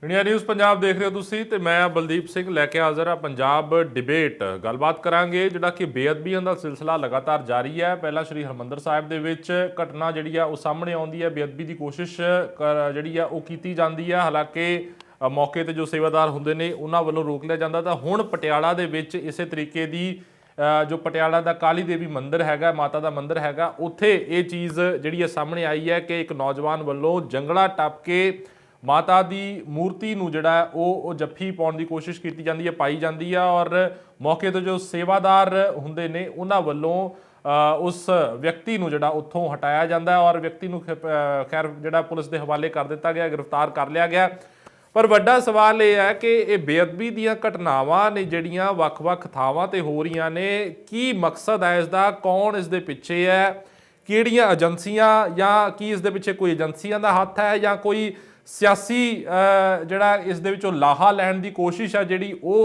India news Punjab देख रहे हो तुसी ते मैं बलदीप सिंह लैके हाज़र हाँ। पंजाब डिबेट गलबात करांगे जिहड़ा कि बेअदबियां दा सिलसिला लगातार जारी है। पहला श्री हरमंदर साहिब दे विच घटना जिहड़ी है वो सामने आउंदी है, बेअदबी की कोशिश जिहड़ी है वो कीती जांदी है। हालांकि मौके ते जो सेवादार हुंदे ने उन्हां वल्लों रोक लिया जांदा। तां हुण पटियाला दे विच इसे तरीके दी जो पटियाला दा काली देवी मंदिर हैगा, माता दा मंदिर हैगा, उत्थे ये चीज़ जिहड़ी है सामने आई है कि एक नौजवान वल्लों जंगला टप के माता की मूर्ति नूं जिहड़ा वो जफ्फी पाउण की कोशिश की जाती है, पाई जाती है। और मौके तो जो सेवादार हुंदे ने उन्हां वल्लों उस व्यक्ति नूं जिहड़ा उत्थों हटाया जाता है और व्यक्ति नूं खैर जिहड़ा पुलिस के हवाले कर दिता गया, गिरफ्तार कर लिया गया। पर वड्डा सवाल यह है कि ये बेअदबी दीयां घटनावां ने जिहड़ियां वख-वख थावां ते हो रहीआं ने, की मकसद है इसका, कौन इस दे पिछे है, किहड़ियां एजेंसियां या की इस दे पिछे कोई एजेंसियां दा हत्थ है या कोई सियासी जिहड़ा इस दे विचों लाहा लैण दी कोशिश है जिहड़ी वो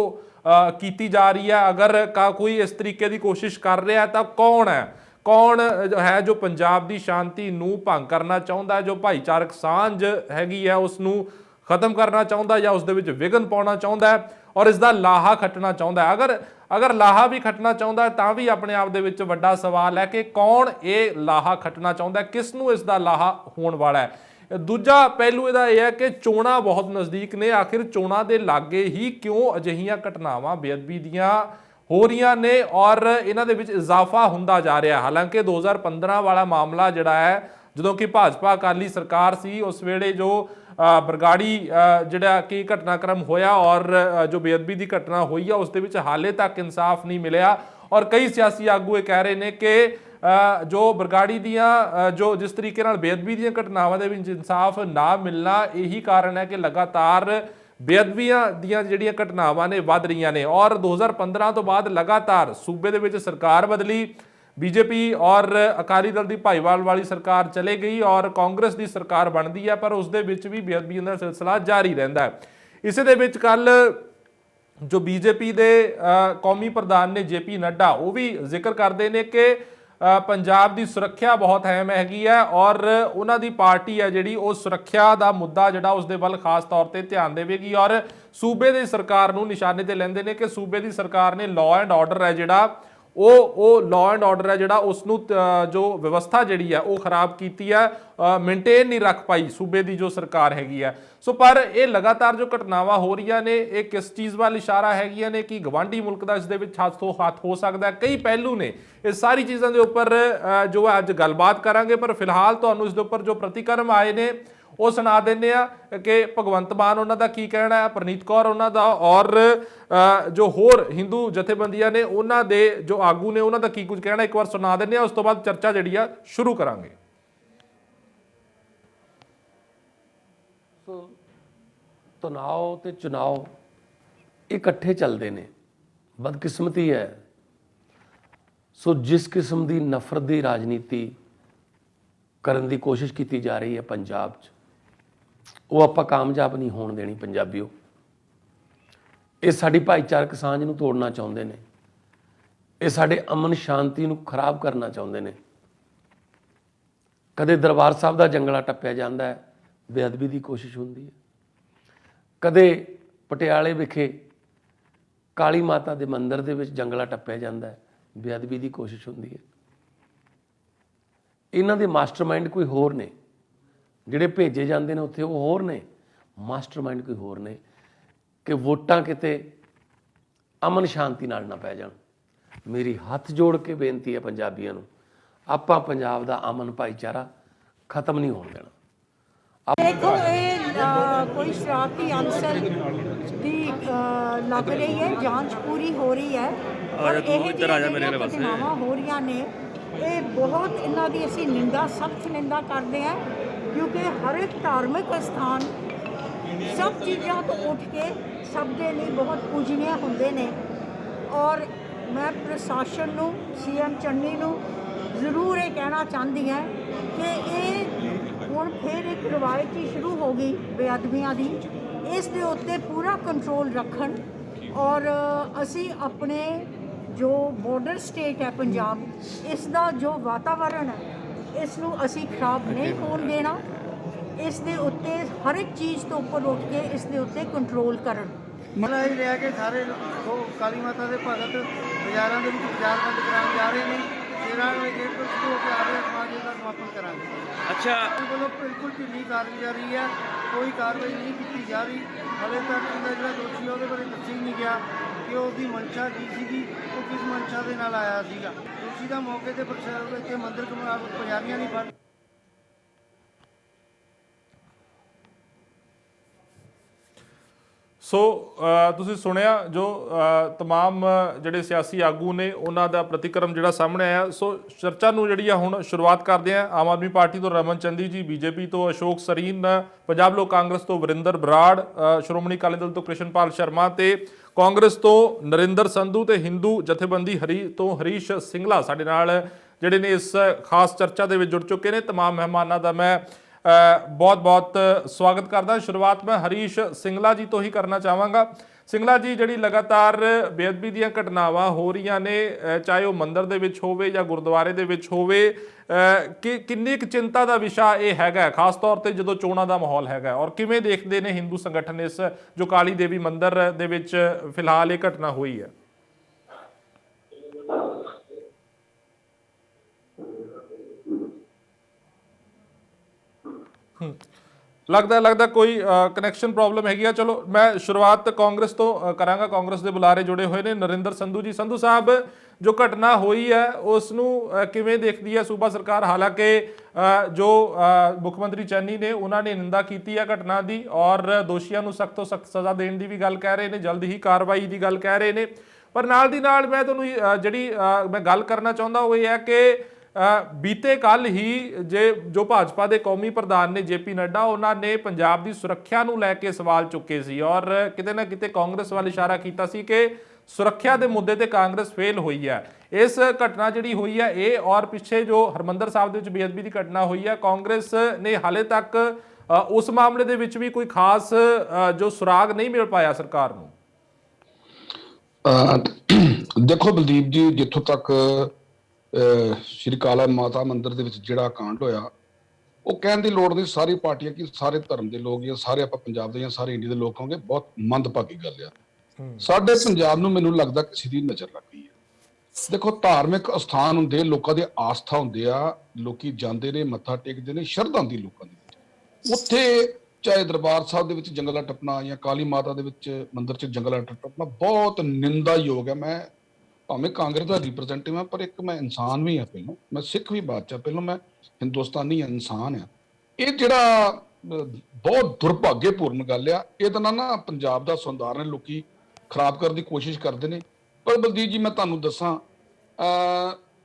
कीती जा रही है। अगर कोई इस तरीके की कोशिश कर रहा है तो कौन है, कौन है जो पंजाब की शांति नूं भंग करना चाहुंदा है, जो भाईचारक सांझ हैगी है उसनूं खत्म करना चाहुंदा या उस दे विच विघन पाउणा चाहुंदा है और इसका लाहा खट्टना चाहुंदा है। अगर लाहा भी खट्टना चाहुंदा है तां भी अपने आप दे विच वड्डा सवाल है कि कौन ये लाहा खट्टना चाहुंदा है, किसनूं इसका लाहा होण वाला है। दूजा पहलू यह है कि चोणां बहुत नज़दीक ने, आखिर चोणां दे लागे ही क्यों अजिहियां घटनावां बेअदबी दियां हो रही ने और इन्हां दे विच इजाफा हुंदा जा रहा है। हालांकि 2015 वाला मामला जिहड़ा है, जदों कि भाजपा अकाली सरकार सी, उस वेले जो बरगाड़ी जिहड़ा कि घटनाक्रम होया और जो बेअदबी की घटना हुई है उस दे विच हाले तक इंसाफ नहीं मिलिया और कई सियासी आगू ये कह रहे हैं कि जो बरगाड़ी दियां जो जिस तरीके नाल बेअदबी दियां घटनावां दे विच इंसाफ ना मिलना यही कारण है कि लगातार बेअदबियां दियां जिहड़ियां घटनावां ने वध रहीआं ने। और 2015 तो बाद लगातार सूबे दे विच सरकार बदली, बीजेपी और अकाली दल की भाईवाल वाली सरकार चले गई और कांग्रेस की सरकार बनती है, पर उस दे विच भी बेअदबियां दा सिलसिला जारी रहिंदा है। इसे दे विच कल जो बीजेपी के कौमी प्रधान ने JP नड्डा वो भी जिक्र करते हैं कि पंजाब की सुरक्षा बहुत अहम हैगी है और उन्हों की पार्टी है जी सुरक्षा का मुद्दा जोड़ा उसके वल खास तौर पर ध्यान देगी और सूबे की सरकार को निशाने पर लेंदे ने कि सूबे की सरकार ने लॉ एंड ऑर्डर है जोड़ा वो लॉ एंड ऑर्डर है जोड़ा उसनू जो व्यवस्था जी है वो खराब की है, मेनटेन नहीं रख पाई सूबे की जो सरकार हैगी है। सो पर ये लगातार जो घटनावां हो रही ने ये किस चीज़ वाल इशारा हैगियां ने कि गवांढी मुल्क का इस दे विच हाथ हो सकता है, कई पहलू ने। इस सारी चीज़ों के उपर जो अज गलबात करांगे, पर फिलहाल तुहानूं इस दे उपर जो प्रतिक्रम आए ने वो सुना देने कि भगवंत मान उन्हों का की कहना है, परनीत कौर उन्हों का और जो होर हिंदू जथेबंदियां ने उन्हों दे जो आगू ने उन्हों का की कुछ कहना, एक बार सुना देने, उस तो बाद चर्चा जी शुरू करांगे। तनाव ते चुनाव इकट्ठे चलते हैं, बदकिस्मती है। सो जिस किस्म की नफरत की राजनीति करने की कोशिश की जा रही है पंजाब च, वो आपां कामयाब नहीं होण देनी। पंजाबियों ये साडी भाईचारक सांझ नूं तोड़ना चाहुंदे ने, ये साडे अमन शांति नूं खराब करना चाहुंदे ने। कदे दरबार साहब का जंगला टप्पिया जाता है, बेअदबी की कोशिश होंदी है। कदे पटियाले विखे काली माता के मंदिर दे विच जंगला टप्पिया जाता है, बेअदबी की कोशिश होंदी है। इन्हां दे मास्टरमाइंड कोई होर ने, जिहड़े भेजे जाते हैं उत्थे वो होर ने, मास्टरमाइंड कोई होर ने कि वोटां किते अमन शांति नाल ना पै जाण। मेरी हथ जोड़ के बेनती है पंजाबियों नूं, आपां पंजाब दा अमन भाईचारा खत्म नहीं होण देना। देखो ये कोई शरारती अंसर की लग रही है, जांच पूरी हो रही है और घटनावां हो रही ने ये बहुत इन्हां दी असीं निंदा, सख्त निंदा करते हैं, क्योंकि हर एक धार्मिक स्थान सब चीज़ों तो उठ के सब दे लिए बहुत पूजनीय होंदे ने। और मैं प्रशासन नूं, CM चन्नी नूं जरूर ये कहना चाहती हैं कि ये हुण फिर एक रिवायत ही शुरू हो गई बेअदबियां दी, इस दे उत्ते पूरा कंट्रोल रखन और असी अपने जो बॉर्डर स्टेट है पंजाब, इसका जो वातावरण है इसनूं असी खराब नहीं होण देना। ਇਸ ਦੇ ਉੱਤੇ ਹਰ ਇੱਕ ਚੀਜ਼ ਤੋਂ ਉੱਪਰ ਉੱਠ ਕੇ ਇਸ ਦੇ ਉੱਤੇ ਕੰਟਰੋਲ ਕਰਨ। ਮਤਲਬ ਇਹ ਲਿਆ ਕਿ ਸਾਰੇ ਕਾਲੀ ਮਾਤਾ ਦੇ ਭਗਤ ਬਾਜ਼ਾਰਾਂ ਦੇ ਵਿੱਚ ਬਾਜ਼ਾਰ ਬੰਦ ਕਰਾਉਣ ਜਾ ਰਹੇ ਨੇ। ਸ਼ੇਰਾਂ ਦੇ ਗੇਟ ਤੋਂ ਸ਼ੁਰੂ ਹੋ ਕੇ ਆਰਯਾ ਸਮਾਜ ਦਾ ਸਮਾਪਨ ਕਰਾਂਗੇ। ਅੱਛਾ, ਵੱਲੋਂ ਬਿਲਕੁਲ ਢਿੱਲੀ ਕਾਰਵਾਈ ਜਾਰੀ ਹੈ, ਕੋਈ ਕਾਰਵਾਈ ਨਹੀਂ ਕੀਤੀ ਜਾ ਰਹੀ। ਹਾਲੇ ਤੱਕ ਉਹਦਾ ਜਿਹੜਾ ਦੋਸ਼ੀ ਹੈ ਉਹਦੇ ਬਾਰੇ ਦੱਸਿਆ ਹੀ ਨਹੀਂ ਗਿਆ ਕਿ ਉਹਦੀ ਮਨਸ਼ਾ ਕੀ ਸੀਗੀ, ਉਹ ਕਿਸ ਮਨਸ਼ਾ ਦੇ ਨਾਲ ਆਇਆ ਸੀਗਾ। ਦੋਸ਼ੀ ਦਾ ਮੌਕੇ ਤੇ ਇੱਥੇ ਮੰਦਿਰ ਪੁਜਾਰੀਆਂ ਨਹੀਂ ਫੜ। ਸੋ ਤੁਸੀਂ ਸੁਣਿਆ ਜੋ तमाम ਜਿਹੜੇ ਸਿਆਸੀ ਆਗੂ ਨੇ ਉਹਨਾਂ ਦਾ ਪ੍ਰਤੀਕਰਮ ਜਿਹੜਾ ਸਾਹਮਣੇ ਆਇਆ। ਸੋ ਚਰਚਾ ਨੂੰ ਜਿਹੜੀ ਆ ਹੁਣ ਸ਼ੁਰੂਆਤ ਕਰਦੇ ਆ। ਆਮ ਆਦਮੀ ਪਾਰਟੀ ਤੋਂ ਰਮਨ ਚੰਦੀ ਜੀ, ਬੀਜੇਪੀ ਤੋਂ ਅਸ਼ੋਕ ਸਰੀਨ, ਪੰਜਾਬ ਲੋਕ ਕਾਂਗਰਸ ਤੋਂ ਵਰਿੰਦਰ ਬਰਾੜ, ਸ਼੍ਰੋਮਣੀ ਅਕਾਲੀ ਦਲ ਤੋਂ ਕ੍ਰਿਸ਼ਨਪਾਲ ਸ਼ਰਮਾ ਤੇ ਕਾਂਗਰਸ ਤੋਂ ਨਰਿੰਦਰ ਸੰਧੂ ਤੇ ਹਿੰਦੂ ਜਥੇਬੰਦੀ ਤੋਂ ਹਰੀਸ਼ ਸਿੰਗਲਾ ਸਾਡੇ ਨਾਲ ਜਿਹੜੇ ਨੇ ਇਸ ਖਾਸ ਚਰਚਾ ਦੇ ਵਿੱਚ ਜੁੜ ਚੁੱਕੇ ਨੇ। तमाम ਮਹਿਮਾਨਾਂ ਦਾ ਮੈਂ ਬਹੁਤ ਬਹੁਤ ਸਵਾਗਤ ਕਰਦਾ। ਸ਼ੁਰੂਆਤ ਮੈਂ ਹਰੀਸ਼ ਸਿੰਗਲਾ ਜੀ ਤੋਂ ਹੀ ਕਰਨਾ ਚਾਹਾਂਗਾ। ਸਿੰਗਲਾ ਜੀ, ਜਿਹੜੀ ਲਗਾਤਾਰ ਬੇਅਦਬੀ ਦੀਆਂ ਘਟਨਾਵਾਂ ਹੋ ਰਹੀਆਂ ਨੇ, ਚਾਹੇ ਉਹ ਮੰਦਿਰ ਦੇ ਵਿੱਚ ਹੋਵੇ ਜਾਂ ਗੁਰਦੁਆਰੇ ਦੇ ਵਿੱਚ ਹੋਵੇ, ਕਿ ਕਿੰਨੀ ਕੁ ਚਿੰਤਾ ਦਾ ਵਿਸ਼ਾ ਇਹ ਹੈਗਾ, ਖਾਸ ਤੌਰ ਤੇ ਜਦੋਂ ਚੋਣਾਂ ਦਾ ਮਾਹੌਲ ਹੈਗਾ, ਔਰ ਕਿਵੇਂ ਦੇਖਦੇ ਨੇ ਹਿੰਦੂ ਸੰਗਠਨ ਇਸ ਜੋ ਕਾਲੀ ਦੇਵੀ ਮੰਦਿਰ ਦੇ ਵਿੱਚ ਫਿਲਹਾਲ ਇਹ ਘਟਨਾ ਹੋਈ ਹੈ? ਲੱਗਦਾ ਕੋਈ ਕਨੈਕਸ਼ਨ ਪ੍ਰੋਬਲਮ ਹੈਗੀ ਆ। ਚਲੋ ਮੈਂ ਸ਼ੁਰੂਆਤ ਕਾਂਗਰਸ ਤੋਂ ਕਰਾਂਗਾ। ਕਾਂਗਰਸ ਦੇ ਬੁਲਾਰੇ ਜੁੜੇ ਹੋਏ ਨੇ, ਨਰਿੰਦਰ ਸੰਧੂ ਜੀ। ਸੰਧੂ ਸਾਹਿਬ, ਜੋ ਘਟਨਾ ਹੋਈ ਹੈ ਉਸ ਨੂੰ ਕਿਵੇਂ ਦੇਖਦੀ ਹੈ ਸੂਬਾ ਸਰਕਾਰ? ਹਾਲਾਂਕਿ ਜੋ ਮੁੱਖ ਮੰਤਰੀ ਚੰਨੀ ਨੇ ਉਹਨਾਂ ਨੇ ਨਿੰਦਾ ਕੀਤੀ ਹੈ ਘਟਨਾ ਦੀ, ਔਰ ਦੋਸ਼ੀਆਂ ਨੂੰ ਸਖਤ ਤੋਂ ਸਖਤ ਸਜ਼ਾ ਦੇਣ ਦੀ ਵੀ ਗੱਲ ਕਹਿ ਰਹੇ ਨੇ, ਜਲਦ ਹੀ ਕਾਰਵਾਈ ਦੀ ਗੱਲ ਕਹਿ ਰਹੇ ਨੇ। ਪਰ ਨਾਲ ਦੀ ਨਾਲ ਮੈਂ ਤੁਹਾਨੂੰ ਜਿਹੜੀ ਮੈਂ ਗੱਲ ਕਰਨਾ ਚਾਹੁੰਦਾ ਉਹ ਇਹ ਹੈ ਕਿ ਬੀਤੇ ਕੱਲ ਹੀ ਜੋ ਭਾਜਪਾ ਦੇ ਕੌਮੀ ਪ੍ਰਧਾਨ ਨੇ JP ਨੱਡਾ, ਉਹਨਾਂ ਨੇ ਪੰਜਾਬ ਦੀ ਸੁਰੱਖਿਆ ਨੂੰ ਲੈ ਕੇ ਸਵਾਲ ਚੁੱਕੇ ਸੀ ਔਰ ਕਿਤੇ ਨਾ ਕਿਤੇ ਕਾਂਗਰਸ ਵੱਲ ਇਸ਼ਾਰਾ ਕੀਤਾ ਸੀ ਕਿ ਸੁਰੱਖਿਆ ਦੇ ਮੁੱਦੇ ਤੇ ਕਾਂਗਰਸ ਫੇਲ ਹੋਈ ਹੈ। ਇਸ ਘਟਨਾ ਜਿਹੜੀ ਹੋਈ ਹੈ ਇਹ, ਔਰ ਪਿੱਛੇ ਜੋ ਹਰਮੰਦਰ ਸਾਹਿਬ ਦੇ ਵਿੱਚ ਬੇਅਦਬੀ ਦੀ ਘਟਨਾ ਹੋਈ ਹੈ, ਕਾਂਗਰਸ ਨੇ ਹਾਲੇ ਤੱਕ ਉਸ ਮਾਮਲੇ ਦੇ ਵਿੱਚ ਵੀ ਕੋਈ ਖਾਸ ਜੋ ਸੁਰਾਗ ਨਹੀਂ ਮਿਲ ਪਾਇਆ ਸਰਕਾਰ ਨੂੰ। ਦੇਖੋ ਬਲਦੀਪ ਜੀ, ਜਿੱਥੋਂ ਤੱਕ ਸ਼੍ਰੀ ਕਾਲਾ ਮਾਤਾ ਮੰਦਿਰ ਦੇ ਵਿੱਚ ਜਿਹੜਾ ਕਾਂਡ ਹੋਇਆ, ਉਹ ਕਹਿਣ ਦੀ ਲੋੜ ਨਹੀਂ, ਸਾਰੀ ਪਾਰਟੀਆਂ ਕਿ ਸਾਰੇ ਧਰਮ ਦੇ ਲੋਕ ਜਾਂ ਸਾਰੇ ਆਪਾਂ ਪੰਜਾਬ ਦੇ ਜਾਂ ਸਾਰੇ ਇੰਡੀਆ ਦੇ ਲੋਕ ਹੋਣਗੇ, ਬਹੁਤ ਮੰਦਭਾਗੀ ਗੱਲ ਆ। ਸਾਡੇ ਪੰਜਾਬ ਨੂੰ ਮੈਨੂੰ ਲੱਗਦਾ ਕਿਸੇ ਦੀ ਨਜ਼ਰ ਲੱਗ ਗਈ ਹੈ। ਦੇਖੋ, ਧਾਰਮਿਕ ਅਸਥਾਨ ਹੁੰਦੇ, ਲੋਕਾਂ ਦੇ ਆਸਥਾ ਹੁੰਦੇ ਆ, ਲੋਕੀ ਜਾਂਦੇ ਨੇ, ਮੱਥਾ ਟੇਕਦੇ ਨੇ, ਸ਼ਰਧਾ ਹੁੰਦੀ ਲੋਕਾਂ ਦੀ। ਉੱਥੇ ਚਾਹੇ ਦਰਬਾਰ ਸਾਹਿਬ ਦੇ ਵਿੱਚ ਜੰਗਲਾਂ ਟੱਪਣਾ ਜਾਂ ਕਾਲੀ ਮਾਤਾ ਦੇ ਵਿੱਚ ਮੰਦਿਰ 'ਚ ਜੰਗਲਾਂ ਟੱਪਣਾ ਬਹੁਤ ਨਿੰਦਾਯੋਗ ਹੈ। ਮੈਂ ਭਾਵੇਂ ਕਾਂਗਰਸ ਦਾ ਰਿਪਰੈਜ਼ੈਂਟੇਟਿਵ ਹਾਂ, ਪਰ ਇੱਕ ਮੈਂ ਇਨਸਾਨ ਵੀ ਹਾਂ, ਪਹਿਲਾਂ ਮੈਂ ਸਿੱਖ ਵੀ ਬਾਅਦ 'ਚ, ਪਹਿਲਾਂ ਮੈਂ ਹਿੰਦੁਸਤਾਨੀ ਇਨਸਾਨ ਆ। ਇਹ ਜਿਹੜਾ ਬਹੁਤ ਦੁਰਭਾਗਯਪੂਰਨ ਗੱਲ ਆ, ਇਹਦੇ ਨਾਲ ਨਾ ਪੰਜਾਬ ਦਾ ਸੁੰਦਰਨ ਲੋਕੀ ਖਰਾਬ ਕਰਨ ਦੀ ਕੋਸ਼ਿਸ਼ ਕਰਦੇ ਨੇ। ਪਰ ਬਲਦੀਪ ਜੀ, ਮੈਂ ਤੁਹਾਨੂੰ ਦੱਸਾਂ,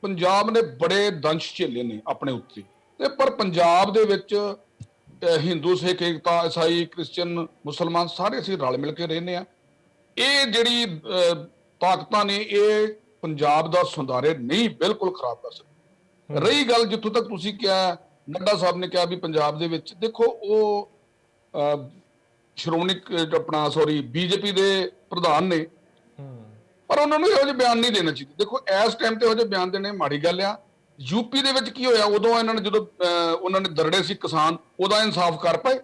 ਪੰਜਾਬ ਨੇ ਬੜੇ ਦੰਸ਼ ਝੇਲੇ ਨੇ ਆਪਣੇ ਉੱਤੇ, ਤੇ ਪਰ ਪੰਜਾਬ ਦੇ ਵਿੱਚ ਹਿੰਦੂ, ਸਿੱਖ ਏਕਤਾ, ਈਸਾਈ, ਕ੍ਰਿਸਚਨ, ਮੁਸਲਮਾਨ ਸਾਰੇ ਅਸੀਂ ਰਲ ਮਿਲ ਕੇ ਰਹਿੰਦੇ ਆ। ਇਹ ਜਿਹੜੀ ਤਾਕਤਾਂ ਨੇ, ਇਹ ਪੰਜਾਬ ਦਾ ਸੁੰਦਾਰੇ ਨਹੀਂ ਬਿਲਕੁਲ ਖਰਾਬ ਕਰ ਸਕਦੀ। ਰਹੀ ਗੱਲ ਜਿੱਥੋਂ ਤੱਕ ਤੁਸੀਂ ਕਿਹਾ, ਨੱਡਾ ਸਾਹਿਬ ਨੇ ਕਿਹਾ ਵੀ ਪੰਜਾਬ ਦੇ ਵਿੱਚ, ਦੇਖੋ ਉਹ BJP ਦੇ ਪ੍ਰਧਾਨ ਨੇ, ਪਰ ਉਹਨਾਂ ਨੂੰ ਇਹੋ ਜਿਹੇ ਬਿਆਨ ਨਹੀਂ ਦੇਣਾ ਚਾਹੀਦਾ। ਦੇਖੋ, ਇਸ ਟਾਈਮ ਤੇ ਇਹੋ ਜਿਹੇ ਬਿਆਨ ਦੇਣੇ ਮਾੜੀ ਗੱਲ ਆ। ਯੂਪੀ ਦੇ ਵਿੱਚ ਕੀ ਹੋਇਆ, ਉਦੋਂ ਇਹਨਾਂ ਨੇ ਜਦੋਂ ਉਹਨਾਂ ਨੇ ਦਰੜੇ ਸੀ ਕਿਸਾਨ, ਉਹਦਾ ਇਨਸਾਫ ਕਰ ਪਏ।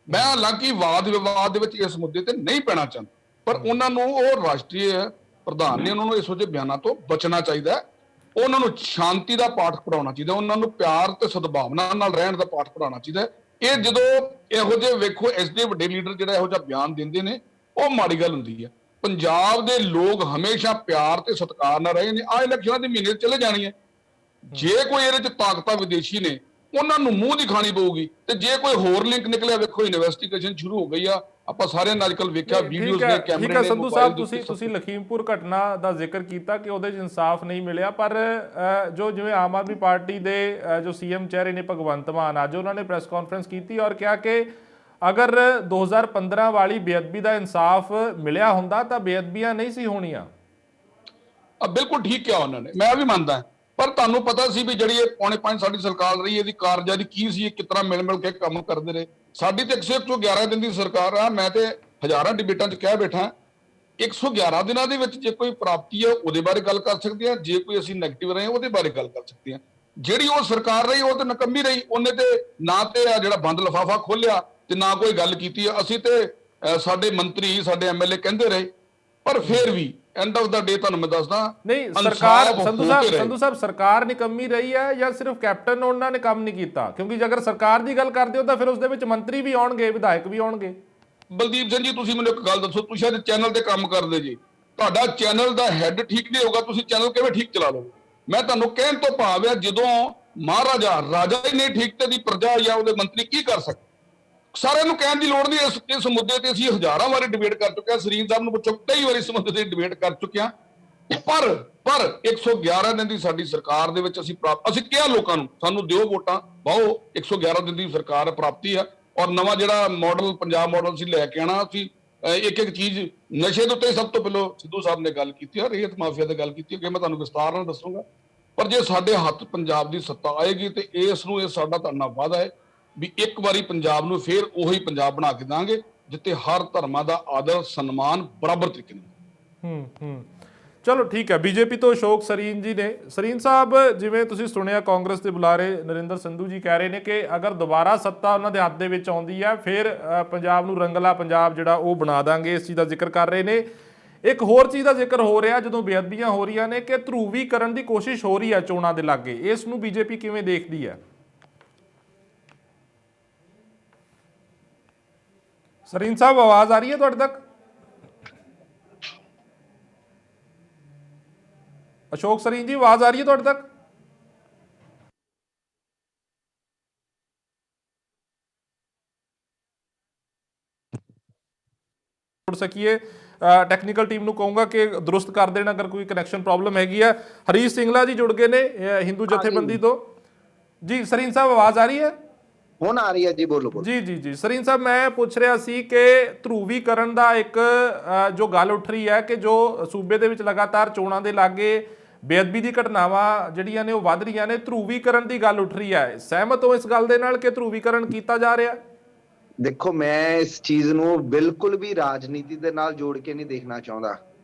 ਮੈਂ ਹਾਲਾਂਕਿ ਵਾਦ ਵਿਵਾਦ ਦੇ ਵਿੱਚ ਇਸ ਮੁੱਦੇ ਤੇ ਨਹੀਂ ਪੈਣਾ ਚਾਹੁੰਦਾ, ਪਰ ਉਹਨਾਂ ਨੂੰ, ਉਹ ਰਾਸ਼ਟਰੀ ਪ੍ਰਧਾਨ ਨੇ, ਉਹਨਾਂ ਨੂੰ ਇਸ ਜਿਹੇ ਬਿਆਨਾਂ ਤੋਂ ਬਚਣਾ ਚਾਹੀਦਾ। ਉਹਨਾਂ ਨੂੰ ਸ਼ਾਂਤੀ ਦਾ ਪਾਠ ਪੜਾਉਣਾ ਚਾਹੀਦਾ, ਉਹਨਾਂ ਨੂੰ ਪਿਆਰ ਤੇ ਸਦਭਾਵਨਾ ਨਾਲ ਰਹਿਣ ਦਾ ਪਾਠ ਪੜਾਉਣਾ ਚਾਹੀਦਾ। ਇਹ ਜਦੋਂ ਇਹੋ ਜਿਹੇ, ਵੇਖੋ, ਇਸ ਦੇ ਵੱਡੇ ਲੀਡਰ ਜਿਹੜਾ ਇਹੋ ਜਿਹਾ ਬਿਆਨ ਦਿੰਦੇ ਨੇ, ਉਹ ਮਾੜੀ ਗੱਲ ਹੁੰਦੀ ਹੈ। ਪੰਜਾਬ ਦੇ ਲੋਕ ਹਮੇਸ਼ਾ ਪਿਆਰ ਤੇ ਸਤਿਕਾਰ ਨਾਲ ਰਹੇ ਨੇ। ਆਹ ਇਲੈਕਸ਼ਨਾਂ ਦੇ ਮਹੀਨੇ ਚਲੇ ਜਾਣੀ ਹੈ, ਜੇ ਕੋਈ ਇਹਦੇ ਚ ਤਾਕਤਾਂ ਵਿਦੇਸ਼ੀ ਨੇ, ਉਹਨਾਂ ਨੂੰ ਮੂੰਹ ਦੀ ਖਾਣੀ ਪਊਗੀ। ਤੇ ਜੇ ਕੋਈ ਹੋਰ ਲਿੰਕ ਨਿਕਲਿਆ, ਵੇਖੋ ਇਨਵੈਸਟੀਗੇਸ਼ਨ ਸ਼ੁਰੂ ਹੋ ਗਈ ਆ, ਆਪਾਂ ਸਾਰਿਆਂ ਨੇ ਅੱਜਕੱਲ ਵੇਖਿਆ ਵੀਡੀਓਜ਼ ਨੇ, ਕੈਮਰੇ ਨੇ। ਸੰਧੂ ਸਾਹਿਬ, ਤੁਸੀਂ ਲਖੀਮਪੁਰ ਘਟਨਾ ਦਾ ਜ਼ਿਕਰ ਕੀਤਾ ਕਿ ਉਹਦੇ 'ਚ ਇਨਸਾਫ ਨਹੀਂ ਮਿਲਿਆ, ਪਰ ਜਿਵੇਂ ਆਮ ਆਦਮੀ ਪਾਰਟੀ ਦੇ ਜੋ CM ਚਿਹਰੇ ਨੇ ਭਗਵੰਤ ਮਾਨ, ਅੱਜ ਉਹਨਾਂ ਨੇ ਪ੍ਰੈਸ ਕਾਨਫਰੰਸ ਕੀਤੀ ਔਰ ਕਿਹਾ ਕਿ ਅਗਰ 2015 ਵਾਲੀ ਬੇਅਦਬੀ ਦਾ ਇਨਸਾਫ ਮਿਲਿਆ ਹੁੰਦਾ ਤਾਂ ਬੇਅਦਬੀਆਂ ਨਹੀਂ ਸੀ ਹੋਣੀਆਂ। ਬਿਲਕੁਲ ਠੀਕ ਕਿਹਾ ਉਹਨਾਂ ਨੇ, ਮੈਂ ਵੀ ਮੰਨਦਾ। ਪਰ ਤੁਹਾਨੂੰ ਪਤਾ ਸੀ ਵੀ ਜਿਹੜੀ ਇਹ ਪੌਣੇ 5 ਸਾਡੀ ਸਰਕਾਰ ਰਹੀ, ਇਹਦੀ ਕਾਰਜਕਾਰੀ ਕੀ ਸੀ, ਇਹ ਕਿਤਨਾ ਮਿਲ ਕੇ ਕੰਮ ਕਰਦੇ ਰਹੇ। ਸਾਡੀ ਤੇ 111 ਦਿਨ ਦੀ ਸਰਕਾਰ ਆ। ਮੈਂ ਤੇ ਹਜ਼ਾਰਾਂ ਡਿਬੇਟਾਂ 'ਚ ਕਹਿ ਬੈਠਾ, 111 ਦਿਨਾਂ ਦੇ ਵਿੱਚ ਜੇ ਕੋਈ ਪ੍ਰਾਪਤੀ ਹੈ ਉਹਦੇ ਬਾਰੇ ਗੱਲ ਕਰ ਸਕਦੇ ਹਾਂ, ਜੇ ਕੋਈ ਅਸੀਂ ਨੈਗੇਟਿਵ ਰਹੇ ਉਹਦੇ ਬਾਰੇ ਗੱਲ ਕਰ ਸਕਦੇ ਹਾਂ। ਜਿਹੜੀ ਉਹ ਸਰਕਾਰ ਰਹੀ ਉਹ ਤੇ ਨਕੰਮੀ ਰਹੀ। ਉਹਨੇ ਤੇ ਨਾ ਤੇ ਆ ਜਿਹੜਾ ਬੰਦ ਲਿਫਾਫਾ ਖੋਲਿਆ ਤੇ ਨਾ ਕੋਈ ਗੱਲ ਕੀਤੀ। ਅਸੀਂ ਤੇ ਸਾਡੇ ਮੰਤਰੀ ਸਾਡੇ ਐਮਐਲਏ ਕਹਿੰਦੇ ਰਹੇ, ਪਰ ਫਿਰ ਵੀ ਐਂਡ ਆਫ ਦਾ ਡੇ ਤੁਹਾਨੂੰ ਮੈਂ ਦੱਸਦਾ ਨਹੀਂ ਸਰਕਾਰ ਸੰਧੂ ਸਾਹਿਬ ਸਰਕਾਰ ਨਿਕੰਮੀ ਰਹੀ ਹੈ ਜਾਂ ਸਿਰਫ ਕੈਪਟਨ ਉਹਨਾਂ ਨੇ ਕੰਮ ਨਹੀਂ ਕੀਤਾ? ਕਿਉਂਕਿ ਜੇ ਅਗਰ ਸਰਕਾਰ ਦੀ ਗੱਲ ਕਰਦੇ ਹੋ ਤਾਂ ਫਿਰ ਉਸ ਦੇ ਵਿੱਚ ਮੰਤਰੀ ਵੀ ਆਉਣਗੇ, ਵਿਧਾਇਕ ਵੀ ਆਉਣਗੇ। ਬਲਦੀਪ ਸਿੰਘ ਜੀ ਤੁਸੀਂ ਮੈਨੂੰ ਇੱਕ ਗੱਲ ਦੱਸੋ, ਤੁਸੀਂ ਅੱਜ ਚੈਨਲ ਤੇ ਕੰਮ ਕਰਦੇ ਜੀ, ਤੁਹਾਡਾ ਚੈਨਲ ਦਾ ਹੈੱਡ ਠੀਕ ਨਹੀਂ ਹੋਊਗਾ, ਤੁਸੀਂ ਚੈਨਲ ਕਿਵੇਂ ਠੀਕ ਚਲਾ ਲਓਗੇ? ਮੈਂ ਤੁਹਾਨੂੰ ਕਹਿਣ ਤੋਂ ਭਾਵ ਹੈ ਜਦੋਂ ਮਹਾਰਾਜਾ ਰਾਜਾ ਹੀ ਨਹੀਂ ਠੀਕ ਤੇ ਦੀ ਪ੍ਰਜਾ ਜਾਂ ਉਹਦੇ ਮੰਤਰੀ ਕੀ ਕਰ ਸਕਦੇ? ਸਾਰਿਆਂ ਨੂੰ ਕਹਿਣ ਦੀ ਲੋੜ ਨਹੀਂ। ਇਸ ਮੁੱਦੇ ਤੇ ਅਸੀਂ ਹਜ਼ਾਰਾਂ ਵਾਰੀ ਡਿਬੇਟ ਕਰ ਚੁੱਕੇ ਹਾਂ, ਸਰੀਨ ਸਾਹਿਬ ਨੂੰ ਪੁੱਛੋ, ਕਈ ਵਾਰੀ ਇਸ ਮੁੱਦੇ ਤੇ ਡਿਬੇਟ ਕਰ ਚੁੱਕੇ ਹਾਂ। ਪਰ 111 ਦਿਨ ਦੀ ਸਾਡੀ ਸਰਕਾਰ ਦੇ ਵਿੱਚ ਅਸੀਂ ਕਿਹਾ ਲੋਕਾਂ ਨੂੰ ਸਾਨੂੰ ਦਿਓ ਵੋਟਾਂ, ਪਾਓ, 111 ਦਿਨ ਦੀ ਸਰਕਾਰ ਪ੍ਰਾਪਤੀ ਆ। ਔਰ ਨਵਾਂ ਜਿਹੜਾ ਮਾਡਲ ਪੰਜਾਬ ਮਾਡਲ ਅਸੀਂ ਲੈ ਕੇ ਆਣਾ। ਅਸੀਂ ਇੱਕ ਚੀਜ਼ ਨਸ਼ੇ ਦੇ ਉੱਤੇ ਸਭ ਤੋਂ ਪਹਿਲਾਂ ਸਿੱਧੂ ਸਾਹਿਬ ਨੇ ਗੱਲ ਕੀਤੀ ਹੈ, ਰੇਤ ਮਾਫੀਆ ਦੀ ਗੱਲ ਕੀਤੀ ਹੈ, ਕਿ ਮੈਂ ਤੁਹਾਨੂੰ ਵਿਸਤਾਰ ਨਾਲ ਦੱਸੂਗਾ। ਪਰ ਜੇ ਸਾਡੇ ਹੱਥ ਪੰਜਾਬ ਦੀ ਸੱਤਾ ਆਏਗੀ ਤੇ ਇਹ ਸਾਡਾ ਤੁਹਾਡਾ ਵਾਅਦਾ ਹੈ ਵੀ ਇੱਕ ਵਾਰੀ ਪੰਜਾਬ ਨੂੰ ਫੇਰ ਉਹੀ ਪੰਜਾਬ ਬਣਾ ਕੇ ਦਾਂਗੇ ਜਿੱਥੇ ਹਰ ਧਰਮਾਂ ਦਾ ਆਦਰ ਸਨਮਾਨ ਬਰਾਬਰ ਤਰੀਕੇ ਨਾਲ। ਚਲੋ ਠੀਕ ਹੈ। ਬੀਜੇਪੀ ਤੋਂ ਅਸ਼ੋਕ ਸਰੀਨ ਜੀ ਨੇ। ਸਰੀਨ ਸਾਹਿਬ, ਜਿਵੇਂ ਤੁਸੀਂ ਸੁਣਿਆ ਕਾਂਗਰਸ ਦੇ ਬੁਲਾਰੇ ਨਰਿੰਦਰ ਸੰਧੂ ਜੀ ਕਹਿ ਰਹੇ ਨੇ ਕਿ ਅਗਰ ਦੁਬਾਰਾ ਸੱਤਾ ਉਹਨਾਂ ਦੇ ਹੱਥ ਦੇ ਵਿੱਚ ਆਉਂਦੀ ਹੈ ਫਿਰ ਪੰਜਾਬ ਨੂੰ ਰੰਗਲਾ ਪੰਜਾਬ ਜਿਹੜਾ ਉਹ ਬਣਾ ਦਾਂਗੇ, ਇਸ ਚੀਜ਼ ਦਾ ਜ਼ਿਕਰ ਕਰ ਰਹੇ ਨੇ। ਇੱਕ ਹੋਰ ਚੀਜ਼ ਦਾ ਜ਼ਿਕਰ ਹੋ ਰਿਹਾ ਜਦੋਂ ਬੇਅਦਬੀਆਂ ਹੋ ਰਹੀਆਂ ਨੇ ਕਿ ਧਰੂਵੀਕਰਨ ਦੀ ਕੋਸ਼ਿਸ਼ ਹੋ ਰਹੀ ਹੈ ਚੋਣਾਂ ਦੇ ਲਾਗੇ, ਇਸ ਨੂੰ ਬੀਜੇਪੀ ਕਿਵੇਂ ਦੇਖਦੀ ਹੈ? ਸਰੀਨ ਸਾਹਿਬ ਆਵਾਜ਼ ਆ ਰਹੀ ਹੈ ਤੁਹਾਡੇ ਤੱਕ? ਅਸ਼ੋਕ ਸਰੀਨ ਜੀ ਆਵਾਜ਼ ਆ ਰਹੀ ਹੈ ਤੁਹਾਡੇ ਤੱਕ? ਜੁੜ ਸਕੀਏ, ਟੈਕਨੀਕਲ ਟੀਮ ਨੂੰ ਕਹੂੰਗਾ ਕਿ ਦਰੁਸਤ ਕਰ ਦੇਣ ਅਗਰ ਕੋਈ ਕਨੈਕਸ਼ਨ ਪ੍ਰੋਬਲਮ ਹੈਗੀ ਹੈ। ਹਰੀਸ਼ ਸਿੰਗਲਾ ਜੀ ਜੁੜ ਗਏ ਨੇ ਹਿੰਦੂ ਜਥੇਬੰਦੀ ਤੋਂ। ਜੀ ਸਰੀਨ ਸਾਹਿਬ ਆਵਾਜ਼ ਆ ਰਹੀ ਹੈ? ਹੁਣ ਆ ਰਹੀ ਹੈ ਜੀ, ਬੋਲੋ। ਜੀ ਸਰੀਨ ਸਾਹਿਬ, ਮੈਂ ਪੁੱਛ ਰਿਹਾ ਸੀ ਕਿ ਧਰੂਵੀਕਰਨ ਦਾ ਇੱਕ ਜੋ ਗੱਲ ਉੱਠ ਰਹੀ ਹੈ ਕਿ ਜੋ ਸੂਬੇ ਦੇ ਵਿੱਚ ਲਗਾਤਾਰ ਚੋਣਾਂ ਦੇ ਲਾਗੇ ਬੇਅਦਬੀ ਦੀ ਘਟਨਾਵਾਂ ਜਿਹੜੀਆਂ ਨੇ ਉਹ ਵੱਧ ਰਹੀਆਂ ਨੇ, ਧਰੂਵੀਕਰਨ ਦੀ ਗੱਲ ਉੱਠ ਰਹੀ ਹੈ। ਸਹਿਮਤ ਹੋ ਇਸ ਗੱਲ ਦੇ ਨਾਲ ਕਿ ਧਰੂਵੀਕਰਨ ਕੀਤਾ ਜਾ ਰਿਹਾ? ਦੇਖੋ, ਮੈਂ ਇਸ ਚੀਜ਼ ਨੂੰ ਬਿਲਕੁਲ ਵੀ ਰਾਜਨੀਤੀ ਦੇ ਨਾਲ ਜੋੜ ਕੇ ਨਹੀਂ ਦੇਖਣਾ ਚਾਹੁੰਦਾ।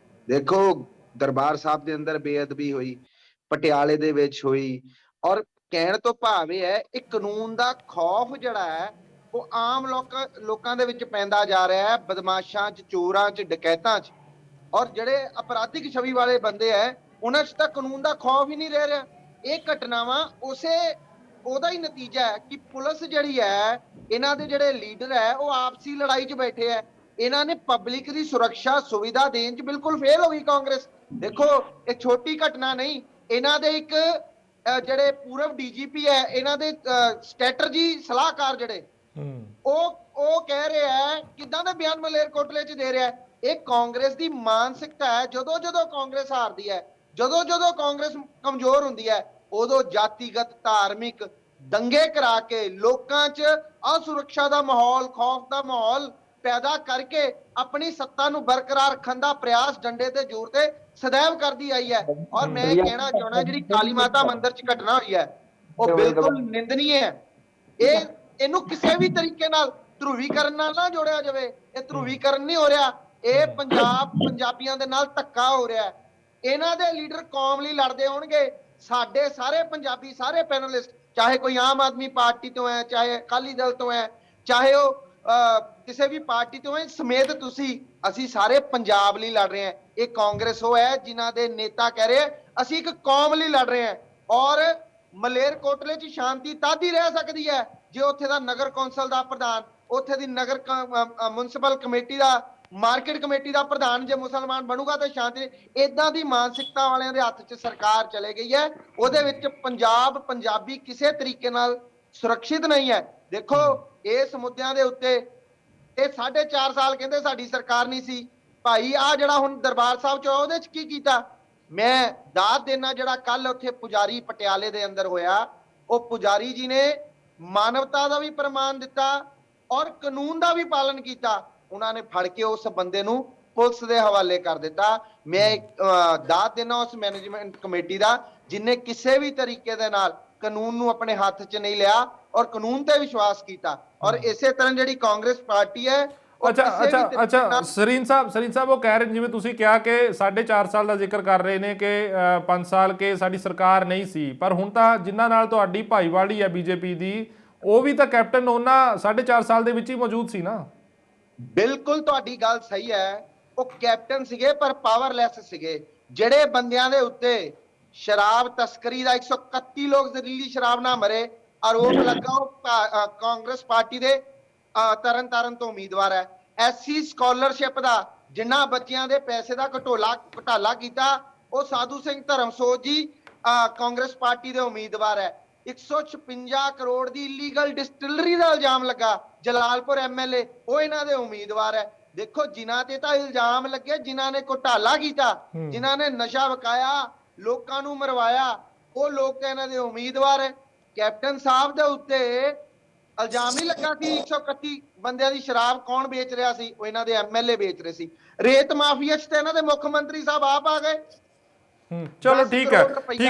ਦੇਖੋ, ਦਰਬਾਰ ਸਾਹਿਬ ਦੇ ਅੰਦਰ ਬੇਅਦਬੀ ਹੋਈ, ਪਟਿਆਲੇ ਦੇ ਵਿੱਚ ਹੋਈ, ਔਰ ਕਹਿਣ ਤੋਂ ਭਾਵ ਇਹ ਹੈ ਇਹ ਕਾਨੂੰਨ ਦਾ ਖੌਫ ਜਿਹੜਾ ਹੈ ਉਹ ਆਮ ਲੋਕਾਂ ਦੇ ਵਿੱਚ ਪੈਂਦਾ ਜਾ ਰਿਹਾ ਹੈ, ਬਦਮਾਸ਼ਾਂ 'ਚ, ਚੋਰਾਂ 'ਚ, ਡਕੈਤਾਂ 'ਚ। ਔਰ ਜਿਹੜੇ ਅਪਰਾਧਿਕ ਛਵੀ ਵਾਲੇ ਬੰਦੇ ਹੈ ਉਹਨਾਂ 'ਚ ਤਾਂ ਕਾਨੂੰਨ ਦਾ ਖੌਫ ਹੀ ਨਹੀਂ ਰਹਿ ਰਿਹਾ। ਇਹ ਘਟਨਾਵਾਂ ਉਹਦਾ ਹੀ ਨਤੀਜਾ ਹੈ ਕਿ ਪੁਲਿਸ ਜਿਹੜੀ ਹੈ, ਇਹਨਾਂ ਦੇ ਜਿਹੜੇ ਲੀਡਰ ਹੈ ਉਹ ਆਪਸੀ ਲੜਾਈ 'ਚ ਬੈਠੇ ਹੈ। ਇਹਨਾਂ ਨੇ ਪਬਲਿਕ ਦੀ ਸੁਰੱਖਿਆ ਸੁਵਿਧਾ ਦੇਣ 'ਚ ਬਿਲਕੁਲ ਫੇਲ ਹੋ ਗਈ ਕਾਂਗਰਸ। ਦੇਖੋ, ਇਹ ਛੋਟੀ ਘਟਨਾ ਨਹੀਂ। ਇਹਨਾਂ ਦੇ ਇੱਕ ਜਿਹੜੇ ਪੂਰਵ ਡੀਜੀਪੀ ਹੈ, ਇਹਨਾਂ ਦੇ ਸਟ੍ਰੈਟਜੀ ਸਲਾਹਕਾਰ ਜਿਹੜੇ ਉਹ ਕਹਿ ਰਿਹਾ ਹੈ, ਕਿੱਦਾਂ ਦੇ ਬਿਆਨ ਮਲੇਰਕੋਟਲੇ 'ਚ ਦੇ ਰਿਹਾ ਹੈ। ਇਹ ਕਾਂਗਰਸ ਦੀ ਮਾਨਸਿਕਤਾ ਹੈ। ਜਦੋਂ ਕਾਂਗਰਸ ਹਾਰਦੀ ਹੈ, ਜਦੋਂ ਕਾਂਗਰਸ ਕਮਜ਼ੋਰ ਹੁੰਦੀ ਹੈ, ਉਦੋਂ ਜਾਤੀਗਤ ਧਾਰਮਿਕ ਦੰਗੇ ਕਰਾ ਕੇ ਲੋਕਾਂ 'ਚ ਅਸੁਰੱਖਿਆ ਦਾ ਮਾਹੌਲ, ਖੌਫ ਦਾ ਮਾਹੌਲ ਪੈਦਾ ਕਰਕੇ ਆਪਣੀ ਸੱਤਾ ਨੂੰ ਬਰਕਰਾਰ ਰੱਖਣ ਦਾ ਪ੍ਰਯਾਸ ਡੰਡੇ ਤੇ ਜ਼ੋਰ ਤੇ ਸदैव ਕਰਦੀ ਆਈ ਹੈ। ਔਰ ਮੈਂ ਕਹਿਣਾ ਚਾਹੁੰਦਾ ਜਿਹੜੀ ਕਾਲੀ ਮਾਤਾ ਮੰਦਿਰ 'ਚ ਘਟਨਾ ਹੋਈ ਹੈ ਉਹ ਬਿਲਕੁਲ ਨਿੰਦਨੀय ਹੈ। ਇਹਨੂੰ ਕਿਸੇ ਵੀ ਤਰੀਕੇ ਨਾਲ ਧਰੂਵੀਕਰਨ ਨਾਲ ਨਾ ਜੋੜਿਆ ਜਾਵੇ। ਇਹ ਧਰੂਵੀਕਰਨ ਨਹੀਂ ਹੋ ਰਿਹਾ, ਇਹ ਪੰਜਾਬੀਆਂ ਦੇ ਨਾਲ ਧੱਕਾ ਹੋ ਰਿਹਾ ਹੈ। ਇਹਨਾਂ ਦੇ ਲੀਡਰ ਕੌਮ ਲਈ ਲੜਦੇ ਹੋਣਗੇ। ਸਾਡੇ ਸਾਰੇ ਪੰਜਾਬੀ, ਸਾਰੇ ਪੈਨਲਿਸਟ, ਚਾਹੇ ਕੋਈ ਆਮ ਆਦਮੀ ਪਾਰਟੀ ਤੋਂ ਹੈ, ਚਾਹੇ ਅਕਾਲੀ ਦਲ ਤੋਂ ਹੈ, ਚਾਹੇ ਉਹ ਕਿਸੇ ਵੀ ਪਾਰਟੀ ਤੋਂ ਹੈ, ਸਮੇਤ ਅਸੀਂ ਸਾਰੇ ਪੰਜਾਬ ਲਈ ਲੜ ਰਹੇ ਹਾਂ। ਇਹ ਕਾਂਗਰਸ ਉਹ ਹੈ ਜਿਨ੍ਹਾਂ ਦੇ ਨੇਤਾ ਕਹਿ ਰਹੇ ਅਸੀਂ ਇੱਕ ਕੌਮ ਲਈ ਲੜ ਰਹੇ ਹਾਂ। ਔਰ ਮਲੇਰਕੋਟਲੇ 'ਚ ਸ਼ਾਂਤੀ ਤਦ ਹੀ ਰਹਿ ਸਕਦੀ ਹੈ ਜੇ ਉੱਥੇ ਦਾ ਨਗਰ ਕੌਂਸਲ ਦਾ ਪ੍ਰਧਾਨ, ਉੱਥੇ ਦੀ ਨਗਰ ਮਿਊਨਿਸਪਲ ਕਮੇਟੀ ਦਾ, ਮਾਰਕੀਟ ਕਮੇਟੀ ਦਾ ਪ੍ਰਧਾਨ ਜੇ ਮੁਸਲਮਾਨ ਬਣੂਗਾ ਤਾਂ ਸ਼ਾਂਤੀ। ਇਦਾਂ ਦੀ ਮਾਨਸਿਕਤਾ ਵਾਲਿਆਂ ਦੇ ਹੱਥ 'ਚ ਸਰਕਾਰ ਚਲੇ ਗਈ ਹੈ। ਉਹਦੇ ਵਿੱਚ ਪੰਜਾਬੀ ਕਿਸੇ ਤਰੀਕੇ ਨਾਲ ਸੁਰੱਖਿਅਤ ਨਹੀਂ ਹੈ। ਦੇਖੋ, ਇਸ ਮੁੱਦਿਆਂ ਦੇ ਉੱਤੇ ਇਹ 4.5 ਸਾਲ ਕਹਿੰਦੇ ਸਾਡੀ ਸਰਕਾਰ ਨਹੀਂ ਸੀ। ਭਾਈ ਆ ਜਿਹੜਾ ਹੁਣ ਦਰਬਾਰ ਸਾਹਿਬ 'ਚ ਉਹਦੇ 'ਚ ਕੀ ਕੀਤਾ? ਮੈਂ ਦਾਤ ਦੇਣਾ ਜਿਹੜਾ ਕੱਲ ਉੱਥੇ ਪੁਜਾਰੀ ਪਟਿਆਲੇ ਦੇ ਅੰਦਰ ਹੋਇਆ, ਉਹ ਪੁਜਾਰੀ ਜੀ ਨੇ ਮਾਨਵਤਾ ਦਾ ਵੀ ਪ੍ਰਮਾਣ ਦਿੱਤਾ ਔਰ ਕਾਨੂੰਨ ਦਾ ਵੀ ਪਾਲਨ ਕੀਤਾ। ਉਹਨਾਂ ਨੇ ਫੜ ਕੇ ਉਸ ਬੰਦੇ ਨੂੰ ਪੁਲਿਸ ਦੇ ਹਵਾਲੇ ਕਰ ਦਿੱਤਾ। ਮੈਂ ਦਾਤ ਦੇਣਾ ਉਸ ਮੈਨੇਜਮੈਂਟ ਕਮੇਟੀ ਦਾ ਜਿਨੇ ਕਿਸੇ ਵੀ ਤਰੀਕੇ ਦੇ ਨਾਲ ਕਾਨੂੰਨ ਨੂੰ ਆਪਣੇ ਹੱਥ 'ਚ ਨਹੀਂ ਲਿਆ ਔਰ ਕਾਨੂੰਨ ਤੇ ਵਿਸ਼ਵਾਸ ਕੀਤਾ। ਔਰ ਇਸੇ ਤਰ੍ਹਾਂ ਜਿਹੜੀ ਕਾਂਗਰਸ ਪਾਰਟੀ ਹੈ ਅੱਛਾ ਸਰੀਨ ਸਾਹਿਬ ਉਹ ਕਹਿ ਰਹੇ ਨੇ, ਜਿਵੇਂ ਤੁਸੀਂ ਕਿਹਾ ਕਿ 4.5 ਸਾਲ ਦਾ ਜ਼ਿਕਰ ਕਰ ਰਹੇ ਨੇ ਕਿ 5 ਸਾਲ ਕੇ ਸਾਡੀ ਸਰਕਾਰ ਨਹੀਂ ਸੀ, ਪਰ ਹੁਣ ਤਾਂ ਜਿਨ੍ਹਾਂ ਨਾਲ ਤੁਹਾਡੀ ਭਾਈਵਾਲੀ ਹੈ ਬੀਜੇਪੀ ਦੀ, ਉਹ ਵੀ ਤਾਂ ਕੈਪਟਨ ਉਹਨਾਂ 4.5 ਸਾਲ ਦੇ ਵਿੱਚ ਹੀ ਮੌਜੂਦ ਸੀ ਨਾ। ਬਿਲਕੁਲ ਤੁਹਾਡੀ ਗੱਲ ਸਹੀ ਹੈ, ਉਹ ਕੈਪਟਨ ਸੀਗੇ ਪਰ ਪਾਵਰਲੈਸ ਸੀਗੇ। ਜਿਹੜੇ ਬੰਦਿਆਂ ਦੇ ਉੱਤੇ ਸ਼ਰਾਬ ਤਸਕਰੀ ਦਾ 131 ਲੋਕ ਜ਼ਹਿਰੀਲੀ ਸ਼ਰਾਬ ਨਾਲ ਮਰੇ, ਆਰੋਪ ਲੱਗਾ ਉਹ ਕਾਂਗਰਸ ਪਾਰਟੀ ਦੇ ਤਰਨਤਾਰਨ ਤੋਂ ਉਮੀਦਵਾਰ ਹੈ। ਐਸਸੀ ਸਕਾਲਰਸ਼ਿਪ ਦਾ ਜਿੰਨਾ ਬੱਚਿਆਂ ਦੇ ਪੈਸੇ ਦਾ ਘਟਾਲਾ ਕੀਤਾ, ਉਹ ਸਾਧੂ ਸਿੰਘ ਧਰਮਸੋਤ ਜੀ ਕਾਂਗਰਸ ਪਾਰਟੀ ਦੇ ਉਮੀਦਵਾਰ ਹੈ। 156 ਕਰੋੜ ਦੀ ਇਲੀਗਲ ਡਿਸਟਿਲਰੀ ਦਾ ਇਲਜ਼ਾਮ ਲੱਗਾ, ਜਲਾਲਪੁਰ ਐਮਐਲਏ ਉਹ ਇਹਨਾਂ ਦੇ ਉਮੀਦਵਾਰ ਹੈ। ਦੇਖੋ ਜਿਨ੍ਹਾਂ ਤੇ ਤਾਂ ਇਲਜ਼ਾਮ ਲੱਗੇ, ਜਿਨ੍ਹਾਂ ਨੇ ਘੁਟਾਲਾ ਕੀਤਾ, ਜਿਨ੍ਹਾਂ ਨੇ ਨਸ਼ਾ ਵਿਕਾਇਆ, ਲੋਕਾਂ ਨੂੰ ਮਰਵਾਇਆ, ਉਹ ਲੋਕ ਇਹਨਾਂ ਦੇ ਉਮੀਦਵਾਰ ਹੈ। ਕੈਪਟਨ ਸਾਹਿਬ ਦੇ ਉੱਤੇ ਇਲਜ਼ਾਮ ਨਹੀਂ ਲੱਗਾ ਸੀ 131 ਬੰਦਿਆਂ ਦੀ ਸ਼ਰਾਬ ਕੌਣ ਵੇਚ ਰਿਹਾ ਸੀ, ਉਹ ਇਹਨਾਂ ਦੇ ਐਮਐਲਏ ਵੇਚ ਰਹੇ ਸੀ। ਰੇਤ ਮਾਫੀਆ 'ਚ ਤੇ ਇਹਨਾਂ ਦੇ ਮੁੱਖ ਮੰਤਰੀ ਸਾਹਿਬ ਆਪ ਆ ਗਏ। ਚਲੋ ਠੀਕ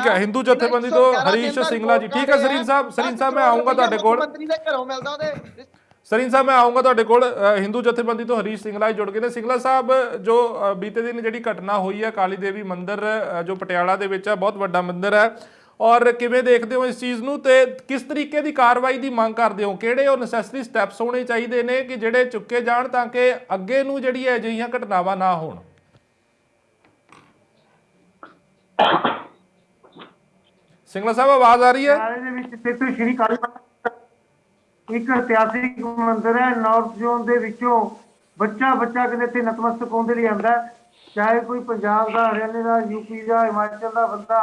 ਹੈ ਹਿੰਦੂ ਜਥੇਬੰਦੀ ਤੋਂ ਹਰੀਸ਼ ਸਿੰਗਲਾ ਜੀ। ਠੀਕ ਹੈ ਸਰੀਨ ਸਾਹਿਬ ਮੈਂ ਆਉਂਗਾ ਤੁਹਾਡੇ ਕੋਲ। ਮੰਤਰੀ ਦੇ ਘਰੋਂ ਮਿਲਦਾ ਉਹਦੇ। ਸਰੀਨ ਸਾਹਿਬ ਮੈਂ ਆਉਂਗਾ ਤੁਹਾਡੇ ਕੋਲ। ਹਿੰਦੂ ਜਥੇਬੰਦੀ ਤੋਂ ਹਰੀਸ਼ ਸਿੰਗਲਾ ਜੁੜ ਗਏ ਨੇ। ਸਿੰਗਲਾ ਸਾਹਿਬ, ਜੋ ਬੀਤੇ ਦਿਨ ਜਿਹੜੀ ਘਟਨਾ ਹੋਈ ਹੈ ਕਾਲੀ ਦੇਵੀ ਮੰਦਿਰ ਜੋ ਪਟਿਆਲਾ ਦੇ ਵਿੱਚ ਹੈ, ਬਹੁਤ ਵੱਡਾ ਮੰਦਿਰ ਹੈ, ਔਰ ਕਿਵੇਂ ਦੇਖਦੇ ਹੋ ਇਸ ਚੀਜ਼ ਨੂੰ ਤੇ ਕਿਸ ਤਰੀਕੇ ਦੀ ਕਾਰਵਾਈ ਦੀ ਮੰਗ ਕਰਦੇ ਹੋ? ਕਿਹੜੇ ਉਹ ਨੈਸੈਸਰੀ ਸਟੈਪਸ ਹੋਣੇ ਚਾਹੀਦੇ ਨੇ ਕਿ ਜਿਹੜੇ ਚੁੱਕੇ ਜਾਣ ਤਾਂ ਕਿ ਅੱਗੇ ਨੂੰ ਜਿਹੜੀ ਹੈ ਅਜਿਹੀਆਂ ਘਟਨਾਵਾਂ ਨਾ ਹੋਣ? ਸਿੰਗਲਾ ਸਾਹਿਬ ਆਵਾਜ਼ ਆ ਰਹੀ ਹੈ? ਦੇ ਵਿੱਚ ਸਿੱਧੂ ਸ਼੍ਰੀ ਕਾਲੀ ਇੱਕ ਇਤਿਹਾਸਿਕ ਮੰਦਿਰ ਹੈ। ਨਾਰਥ ਜ਼ੋਨ ਦੇ ਵਿੱਚੋਂ ਬੱਚਾ ਕਿਤੇ ਇੱਥੇ ਨਤਮਸਤਕ ਹੋਣ ਦੇ ਲਈ ਆਉਂਦਾ, ਚਾਹੇ ਕੋਈ ਪੰਜਾਬ ਦਾ, ਹਰਿਆਣੇ ਦਾ, ਯੂਪੀ ਦਾ, ਹਿਮਾਚਲ ਦਾ ਬੰਦਾ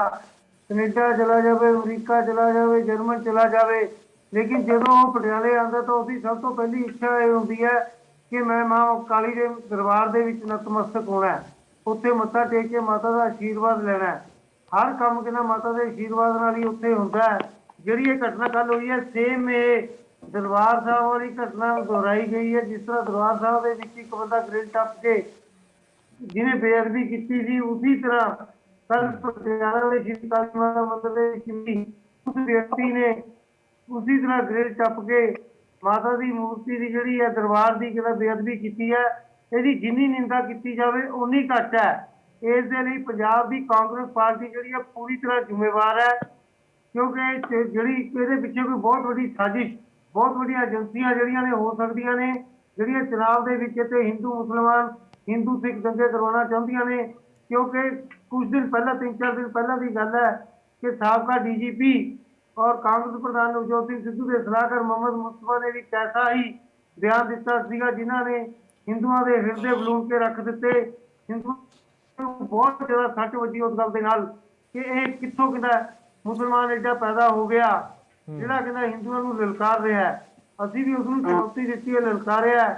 ਕੈਨੇਡਾ ਚਲਾ ਜਾਵੇ, ਅਮਰੀਕਾ ਚਲਾ ਜਾਵੇ, ਜਰਮਨ ਚਲਾ ਜਾਵੇ, ਲੇਕਿਨ ਜਦੋਂ ਉਹ ਪਟਿਆਲੇ ਆਉਂਦਾ ਤਾਂ ਉਹਦੀ ਸਭ ਤੋਂ ਪਹਿਲੀ ਇੱਛਾ ਇਹ ਹੁੰਦੀ ਹੈ ਕਿ ਮੈਂ ਮਾਂ ਕਾਲੀ ਦੇ ਦਰਬਾਰ ਦੇ ਵਿੱਚ ਨਤਮਸਤਕ ਹੋਣਾ, ਉੱਥੇ ਮੱਥਾ ਟੇਕ ਕੇ ਮਾਤਾ ਦਾ ਆਸ਼ੀਰਵਾਦ ਲੈਣਾ। ਹਰ ਕੰਮ ਕਿਨਾ ਮਾਤਾ ਦੇ ਆਸ਼ੀਰਵਾਦ ਨਾਲ ਹੀ ਉੱਥੇ ਹੁੰਦਾ ਹੈ। ਜਿਹੜੀ ਇਹ ਘਟਨਾ ਕੱਲ ਹੋਈ ਹੈ, ਸੇਮ ਇਹ ਦਰਬਾਰ ਸਾਹਿਬ ਵਾਲੀ ਘਟਨਾ ਦੁਹਰਾਈ ਗਈ ਹੈ। ਜਿਸ ਤਰ੍ਹਾਂ ਦਰਬਾਰ ਸਾਹਿਬ ਦੇ ਵਿੱਚ ਇੱਕ ਬੰਦਾ ਗ੍ਰਿਲ ਟੱਪ ਕੇ ਜਿਹਨੇ ਬੇਅਦਬੀ ਕੀਤੀ ਸੀ, ਉਸੇ ਤਰ੍ਹਾਂ ਕੱਲ ਪਟਿਆਲਾ ਦੇ ਸ਼੍ਰੀ ਕਾਲੀ ਮਾਤਾ ਮੰਦਿਰ ਦੇ ਵਿੱਚ ਵੀ ਉਸ ਵਿਅਕਤੀ ਨੇ ਉਸੇ ਤਰ੍ਹਾਂ ਗ੍ਰਿਲ ਟੱਪ ਕੇ ਮਾਤਾ ਦੀ ਮੂਰਤੀ ਦੀ ਜਿਹੜੀ ਹੈ ਦਰਬਾਰ ਦੀ ਕਿਹੜਾ ਬੇਅਦਬੀ ਕੀਤੀ ਹੈ। ਇਹਦੀ ਜਿੰਨੀ ਨਿੰਦਾ ਕੀਤੀ ਜਾਵੇ ਉਨੀ ਘੱਟ ਹੈ। ਇਸ ਦੇ ਲਈ ਪੰਜਾਬ ਦੀ ਕਾਂਗਰਸ ਪਾਰਟੀ ਜਿਹੜੀ ਹੈ ਪੂਰੀ ਤਰ੍ਹਾਂ ਜ਼ਿੰਮੇਵਾਰ ਹੈ, ਕਿਉਂਕਿ ਜਿਹੜੀ ਇਹਦੇ ਪਿੱਛੇ ਕੋਈ ਬਹੁਤ ਵੱਡੀ ਸਾਜ਼ਿਸ਼, ਬਹੁਤ ਵੱਡੀਆਂ ਏਜੰਸੀਆਂ ਜਿਹੜੀਆਂ ਨੇ ਹੋ ਸਕਦੀਆਂ ਨੇ, ਜਿਹੜੀਆਂ ਚੁਣਾਵ ਦੇ ਵਿੱਚ ਤੇ ਹਿੰਦੂ ਮੁਸਲਮਾਨ, ਹਿੰਦੂ ਸਿੱਖ ਦੰਗੇ ਕਰਵਾਉਣਾ ਚਾਹੁੰਦੀਆਂ ਨੇ। ਕਿਉਂਕਿ ਕੁਝ ਦਿਨ ਪਹਿਲਾਂ, 3-4 ਦਿਨ ਪਹਿਲਾਂ ਦੀ ਗੱਲ ਹੈ ਕਿ ਸਾਬਕਾ ਡੀਜੀਪੀ ਔਰ ਕਾਂਗਰਸ ਪ੍ਰਧਾਨ ਨਵਜੋਤ ਸਿੰਘ ਸਿੱਧੂ ਦੇ ਸਲਾਹਕਾਰ ਮੁਹੰਮਦ ਮੁਸਤਫਾ ਨੇ ਵੀ ਐਸਾ ਹੀ ਬਿਆਨ ਦਿੱਤਾ ਸੀਗਾ, ਜਿਨ੍ਹਾਂ ਨੇ ਹਿੰਦੂਆਂ ਦੇ ਹਿਰਦੇ ਬਲੂਣ ਕੇ ਰੱਖ ਦਿੱਤੇ। ਹਿੰਦੂ ਨੂੰ ਬਹੁਤ ਜ਼ਿਆਦਾ ਸੱਟ ਵੱਜੀ ਉਸ ਗੱਲ ਦੇ ਨਾਲ ਕਿ ਇਹ ਕਿੱਥੋਂ ਕਹਿੰਦਾ ਮੁਸਲਮਾਨ ਏਡਾ ਪੈਦਾ ਹੋ ਗਿਆ ਜਿਹੜਾ ਕਹਿੰਦਾ ਹਿੰਦੂਆਂ ਨੂੰ ਲਲਕਾਰ ਰਿਹਾ ਹੈ। ਅਸੀਂ ਵੀ ਉਸ ਨੂੰ ਚੁਣੌਤੀ ਦਿੱਤੀ ਹੈ, ਲਲਕਾਰਿਆ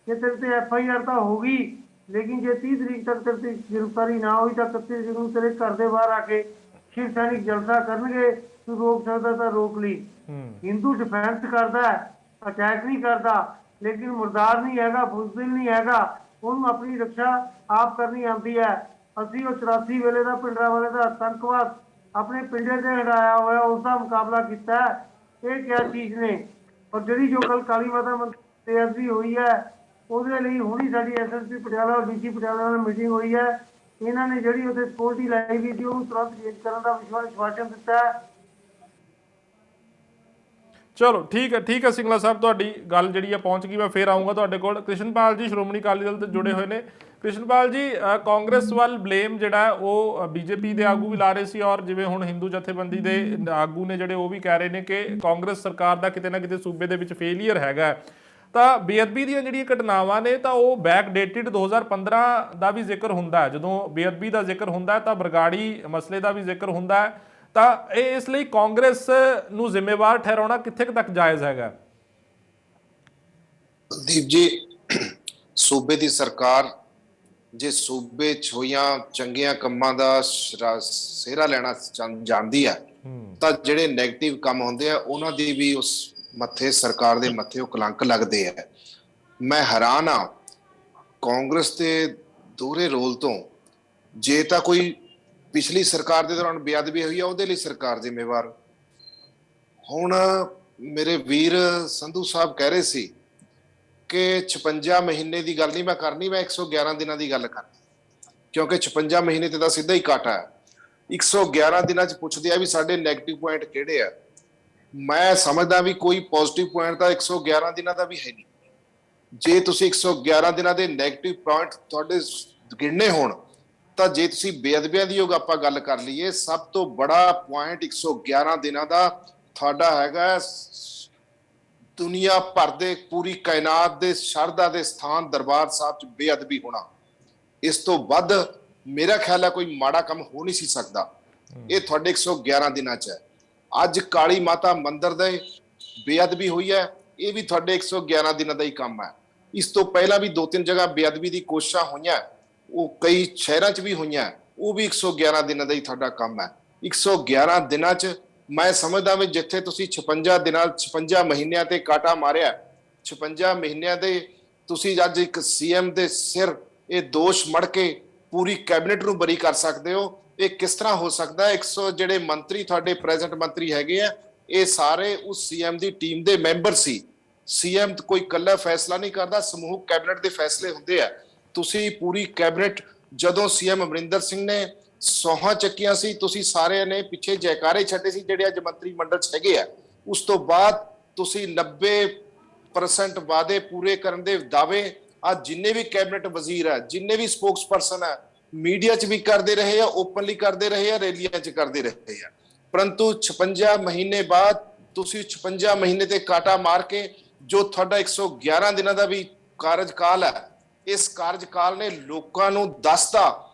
ਕਿ ਤੇਰੇ ਤੇ FIR ਤਾਂ ਹੋ ਗਈ, ਲੇਕਿਨ ਜੇ 30 ਤਰੀਕ ਤੱਕ ਤੇਰੀ ਗ੍ਰਿਫਤਾਰੀ ਨਾ ਹੋਈ ਤਾਂ 31 ਤਰੀਕ ਨੂੰ ਤੇਰੇ ਘਰ ਦੇ ਬਾਹਰ ਆ ਕੇ ਸ਼ਿਵ ਸੈਨਿਕ ਜਲਸਾ ਕਰਨਗੇ, ਤੂੰ ਰੋਕ ਸਕਦਾ ਤਾਂ ਰੋਕ ਲਈ। ਹਿੰਦੂ ਡਿਫੈਂਸ ਕਰਦਾ, ਅਟੈਕ ਨਹੀਂ ਕਰਦਾ, ਲੇਕਿਨ ਮੁਰਦਾਰ ਨਹੀਂ ਹੈਗਾ, ਬੁਜ਼ਦਿਲ ਨਹੀਂ ਹੈਗਾ, ਉਹਨੂੰ ਆਪਣੀ ਰੱਖਿਆ ਆਪ ਕਰਨੀ ਆਉਂਦੀ ਹੈ। ਅਸੀਂ ਉਹ 84 ਵੇਲੇ ਦਾ ਭਿੰਡਰਾਂਵਾਲੇ ਦਾ ਆਤੰਕਵਾਦ ਆਪਣੇ ਪਿੰਡੇ ਤੇ ਹਟਾਇਆ ਹੋਇਆ, ਉਸ ਦਾ ਮੁਕਾਬਲਾ ਕੀਤਾ। ਇਹ ਕਿਆ ਚੀਜ਼ ਨੇ? ਔਰ ਜਿਹੜੀ ਜੋ ਕੱਲ ਕਾਲੀ ਮਾਤਾ ਮੰਦਿਰ ਬੇਅਦਬੀ ਹੋਈ ਹੈ, ਉਹਦੇ ਲਈ ਹੁਣੀ ਸਾਡੀ SSP ਪਟਿਆਲਾ ਔਰ DC ਪਟਿਆਲਾ ਨਾਲ ਮੀਟਿੰਗ ਹੋਈ ਹੈ। ਇਹਨਾਂ ਨੇ ਜਿਹੜੀ ਉਹਦੇ ਸਕਿਉਰਟੀ ਲਾਈ ਗਈ ਸੀ ਉਹਨੂੰ ਤੁਰੰਤ ਚੇਂਜ ਕਰਨ ਦਾ ਵਿਸ਼ਵਾਸਨ ਦਿੱਤਾ ਹੈ। ਚਲੋ ਠੀਕ ਹੈ ਸਿੰਗਲਾ ਸਾਹਿਬ, ਤੁਹਾਡੀ ਗੱਲ ਜਿਹੜੀ ਹੈ ਪਹੁੰਚ ਗਈ। ਮੈਂ ਫੇਰ ਆਉਂਗਾ ਤੁਹਾਡੇ ਕੋਲ। ਕ੍ਰਿਸ਼ਨਪਾਲ ਜੀ ਸ਼੍ਰੋਮਣੀ ਅਕਾਲੀ ਦਲ ਤੋਂ ਜੁੜੇ ਹੋਏ ਨੇ। ਕ੍ਰਿਸ਼ਨਪਾਲ ਜੀ, ਕਾਂਗਰਸ ਵੱਲ ਬਲੇਮ ਜਿਹੜਾ ਉਹ ਬੀਜੇਪੀ ਦੇ ਆਗੂ ਵੀ ਲਾ ਰਹੇ ਸੀ, ਔਰ ਜਿਵੇਂ ਹੁਣ ਹਿੰਦੂ ਜਥੇਬੰਦੀ ਦੇ ਆਗੂ ਨੇ ਜਿਹੜੇ ਉਹ ਵੀ ਕਹਿ ਰਹੇ ਨੇ ਕਿ ਕਾਂਗਰਸ ਸਰਕਾਰ ਦਾ ਕਿਤੇ ਨਾ ਕਿਤੇ ਸੂਬੇ ਦੇ ਵਿੱਚ ਫੇਲੀਅਰ ਹੈਗਾ। ਤਾਂ ਬੇਅਦਬੀ ਦੀਆਂ ਜਿਹੜੀਆਂ ਘਟਨਾਵਾਂ ਨੇ ਤਾਂ ਉਹ ਬੈਕ ਡੇਟਡ 2015 ਦਾ ਵੀ ਜ਼ਿਕਰ ਹੁੰਦਾ ਹੈ। ਜਦੋਂ ਬੇਅਦਬੀ ਦਾ ਜ਼ਿਕਰ ਹੁੰਦਾ ਤਾਂ ਬਰਗਾੜੀ ਮਸਲੇ ਦਾ ਵੀ ਜ਼ਿਕਰ ਹੁੰਦਾ ਹੈ। ਤਾਂ ਇਹ ਇਸ ਲਈ ਕਾਂਗਰਸ ਨੂੰ ਜ਼ਿੰਮੇਵਾਰ ਠਹਿਰਾਉਣਾ ਕਿੱਥੇ ਤੱਕ ਜਾਇਜ਼ ਹੈਗਾ? ਦੀਪ ਜੀ, ਸੂਬੇ ਦੀ ਸਰਕਾਰ ਜੇ ਸੂਬੇ 'ਚ ਹੋਈਆਂ ਚੰਗੀਆਂ ਕੰਮਾਂ ਦਾ ਸਿਹਰਾ ਲੈਣਾ ਜਾਣਦੀ ਹੈ ਤਾਂ ਜਿਹੜੇ ਨੈਗੇਟਿਵ ਕੰਮ ਹੁੰਦੇ ਆ ਉਹਨਾਂ ਦੀ ਵੀ ਉਸ ਮੱਥੇ, ਸਰਕਾਰ ਦੇ ਮੱਥੇ ਉਹ ਕਲੰਕ ਲੱਗਦੇ ਆ। ਮੈਂ ਹੈਰਾਨ ਆ ਕਾਂਗਰਸ ਦੇ ਦੋਹਰੇ ਰੋਲ ਤੋਂ। ਜੇ ਤਾਂ ਕੋਈ ਪਿਛਲੀ ਸਰਕਾਰ ਦੇ ਦੌਰਾਨ ਬੇਅਦਬੀ ਹੋਈ ਆ ਉਹਦੇ ਲਈ ਸਰਕਾਰ ਜ਼ਿੰਮੇਵਾਰ। ਹੁਣ ਮੇਰੇ ਵੀਰ ਸੰਧੂ ਸਾਹਿਬ ਕਹਿ ਰਹੇ ਸੀ ਕਿ 56 ਮਹੀਨੇ ਦੀ ਗੱਲ ਨਹੀਂ ਮੈਂ ਕਰਨੀ, ਮੈਂ 111 ਦਿਨਾਂ ਦੀ ਗੱਲ ਕਰਨੀ, ਕਿਉਂਕਿ 56 ਮਹੀਨੇ ਤੇ ਤਾਂ ਸਿੱਧਾ ਹੀ ਕਾਟਾ ਹੈ। 111 ਦਿਨਾਂ 'ਚ ਪੁੱਛਦੇ ਆ ਵੀ ਸਾਡੇ ਨੈਗੇਟਿਵ ਪੁਆਇੰਟ ਕਿਹੜੇ ਆ। ਮੈਂ ਸਮਝਦਾ ਵੀ ਕੋਈ ਪੋਜ਼ਿਟਿਵ ਪੁਆਇੰਟ ਤਾਂ 111 ਦਿਨਾਂ ਦਾ ਵੀ ਹੈ ਨਹੀਂ। ਜੇ ਤੁਸੀਂ 111 ਦਿਨਾਂ ਦੇ ਨੈਗੇਟਿਵ ਪੁਆਇੰਟ ਤੁਹਾਡੇ ਗਿਣਨੇ ਹੋਣ ਤਾਂ ਜੇ ਤੁਸੀਂ ਬੇਅਦਬੀਆਂ ਦੀ ਆਪਾਂ ਗੱਲ ਕਰ ਲਈਏ, ਸਭ ਤੋਂ ਬੜਾ ਪੁਆਇੰਟ 111 ਦਿਨਾਂ ਦਾ ਤੁਹਾਡਾ ਹੈਗਾ ਦੁਨੀਆ ਭਰ ਦੇ, ਪੂਰੀ ਕਾਇਨਾਤ ਦੇ ਸ਼ਰਧਾ ਦੇ ਸਥਾਨ ਦਰਬਾਰ ਸਾਹਿਬ 'ਚ ਬੇਅਦਬੀ ਹੋਣਾ। ਇਸ ਤੋਂ ਵੱਧ ਮੇਰਾ ਖਿਆਲ ਹੈ ਕੋਈ ਮਾੜਾ ਕੰਮ ਹੋ ਨਹੀਂ ਸੀ ਸਕਦਾ। ਇਹ ਤੁਹਾਡੇ 111 ਦਿਨਾਂ 'ਚ ਹੈ। ਅੱਜ ਕਾਲੀ ਮਾਤਾ ਮੰਦਿਰ ਦੇ ਬੇਅਦਬੀ ਹੋਈ ਹੈ, ਇਹ ਵੀ ਤੁਹਾਡੇ 111 ਦਿਨਾਂ ਦਾ ਹੀ ਕੰਮ ਹੈ। ਇਸ ਤੋਂ ਪਹਿਲਾਂ ਵੀ 2-3 ਜਗ੍ਹਾ ਬੇਅਦਬੀ ਦੀ ਕੋਸ਼ਿਸ਼ਾਂ ਹੋਈਆਂ, ਉਹ ਕਈ ਸ਼ਹਿਰਾਂ 'ਚ ਵੀ ਹੋਈਆਂ, ਉਹ ਵੀ 111 ਦਿਨਾਂ ਦਾ ਹੀ ਤੁਹਾਡਾ ਕੰਮ ਹੈ। 111 ਦਿਨਾਂ 'ਚ ਮੈਂ ਸਮਝਦਾ ਵੀ ਜਿੱਥੇ ਤੁਸੀਂ 56 ਮਹੀਨਿਆਂ ਤੇ ਕਾਟਾ ਮਾਰਿਆ, 56 ਮਹੀਨਿਆਂ ਦੇ ਤੁਸੀਂ ਅੱਜ ਇੱਕ CM ਦੇ ਸਿਰ ਇਹ ਦੋਸ਼ ਮੜ ਕੇ ਪੂਰੀ ਕੈਬਨਿਟ ਨੂੰ ਬਰੀ ਕਰ ਸਕਦੇ ਹੋ। ਇਹ ਕਿਸ ਤਰ੍ਹਾਂ ਹੋ ਸਕਦਾ? 100 ਜਿਹੜੇ ਮੰਤਰੀ ਤੁਹਾਡੇ ਪ੍ਰੈਜ਼ੈਂਟ ਮੰਤਰੀ ਹੈਗੇ ਆ, ਇਹ ਸਾਰੇ ਉਸ CM ਦੀ ਟੀਮ ਦੇ ਮੈਂਬਰ ਸੀ। CM ਕੋਈ ਇਕੱਲਾ ਫੈਸਲਾ ਨਹੀਂ ਕਰਦਾ, ਸਮੂਹ ਕੈਬਨਿਟ ਦੇ ਫੈਸਲੇ ਹੁੰਦੇ ਆ। ਤੁਸੀਂ ਪੂਰੀ ਕੈਬਨਿਟ, ਜਦੋਂ CM ਅਮਰਿੰਦਰ ਸਿੰਘ ਨੇ ਸੌਹਾਂ ਚੱਕੀਆਂ ਸੀ, ਤੁਸੀਂ ਸਾਰਿਆਂ ਨੇ ਪਿੱਛੇ ਜੈਕਾਰੇ ਛੱਡੇ ਸੀ ਜਿਹੜੇ ਅੱਜ ਮੰਤਰੀ ਮੰਡਲ 'ਚ ਹੈਗੇ ਆ। ਉਸ ਤੋਂ ਬਾਅਦ ਤੁਸੀਂ 90% ਵਾਅਦੇ ਪੂਰੇ ਕਰਨ ਦੇ ਦਾਅਵੇ ਅੱਜ ਜਿੰਨੇ ਵੀ ਕੈਬਨਿਟ ਵਜ਼ੀਰ ਹੈ, ਜਿੰਨੇ ਵੀ ਸਪੋਕਸ ਪਰਸਨ ਹੈ, ਮੀਡੀਆ 'ਚ ਵੀ ਕਰਦੇ ਰਹੇ ਆ, ਓਪਨਲੀ ਕਰਦੇ ਰਹੇ ਆ, ਰੈਲੀਆਂ 'ਚ ਕਰਦੇ ਰਹੇ ਆ। ਪਰੰਤੂ 56 ਮਹੀਨੇ ਬਾਅਦ ਤੁਸੀਂ 56 ਮਹੀਨੇ ਤੇ ਕਾਟਾ ਮਾਰ ਕੇ ਜੋ ਤੁਹਾਡਾ 111 ਦਿਨਾਂ ਦਾ ਵੀ ਕਾਰਜਕਾਲ ਹੈ, ਇਸ ਕਾਰਜਕਾਲ ਨੇ ਲੋਕਾਂ ਨੂੰ ਦੱਸਤਾ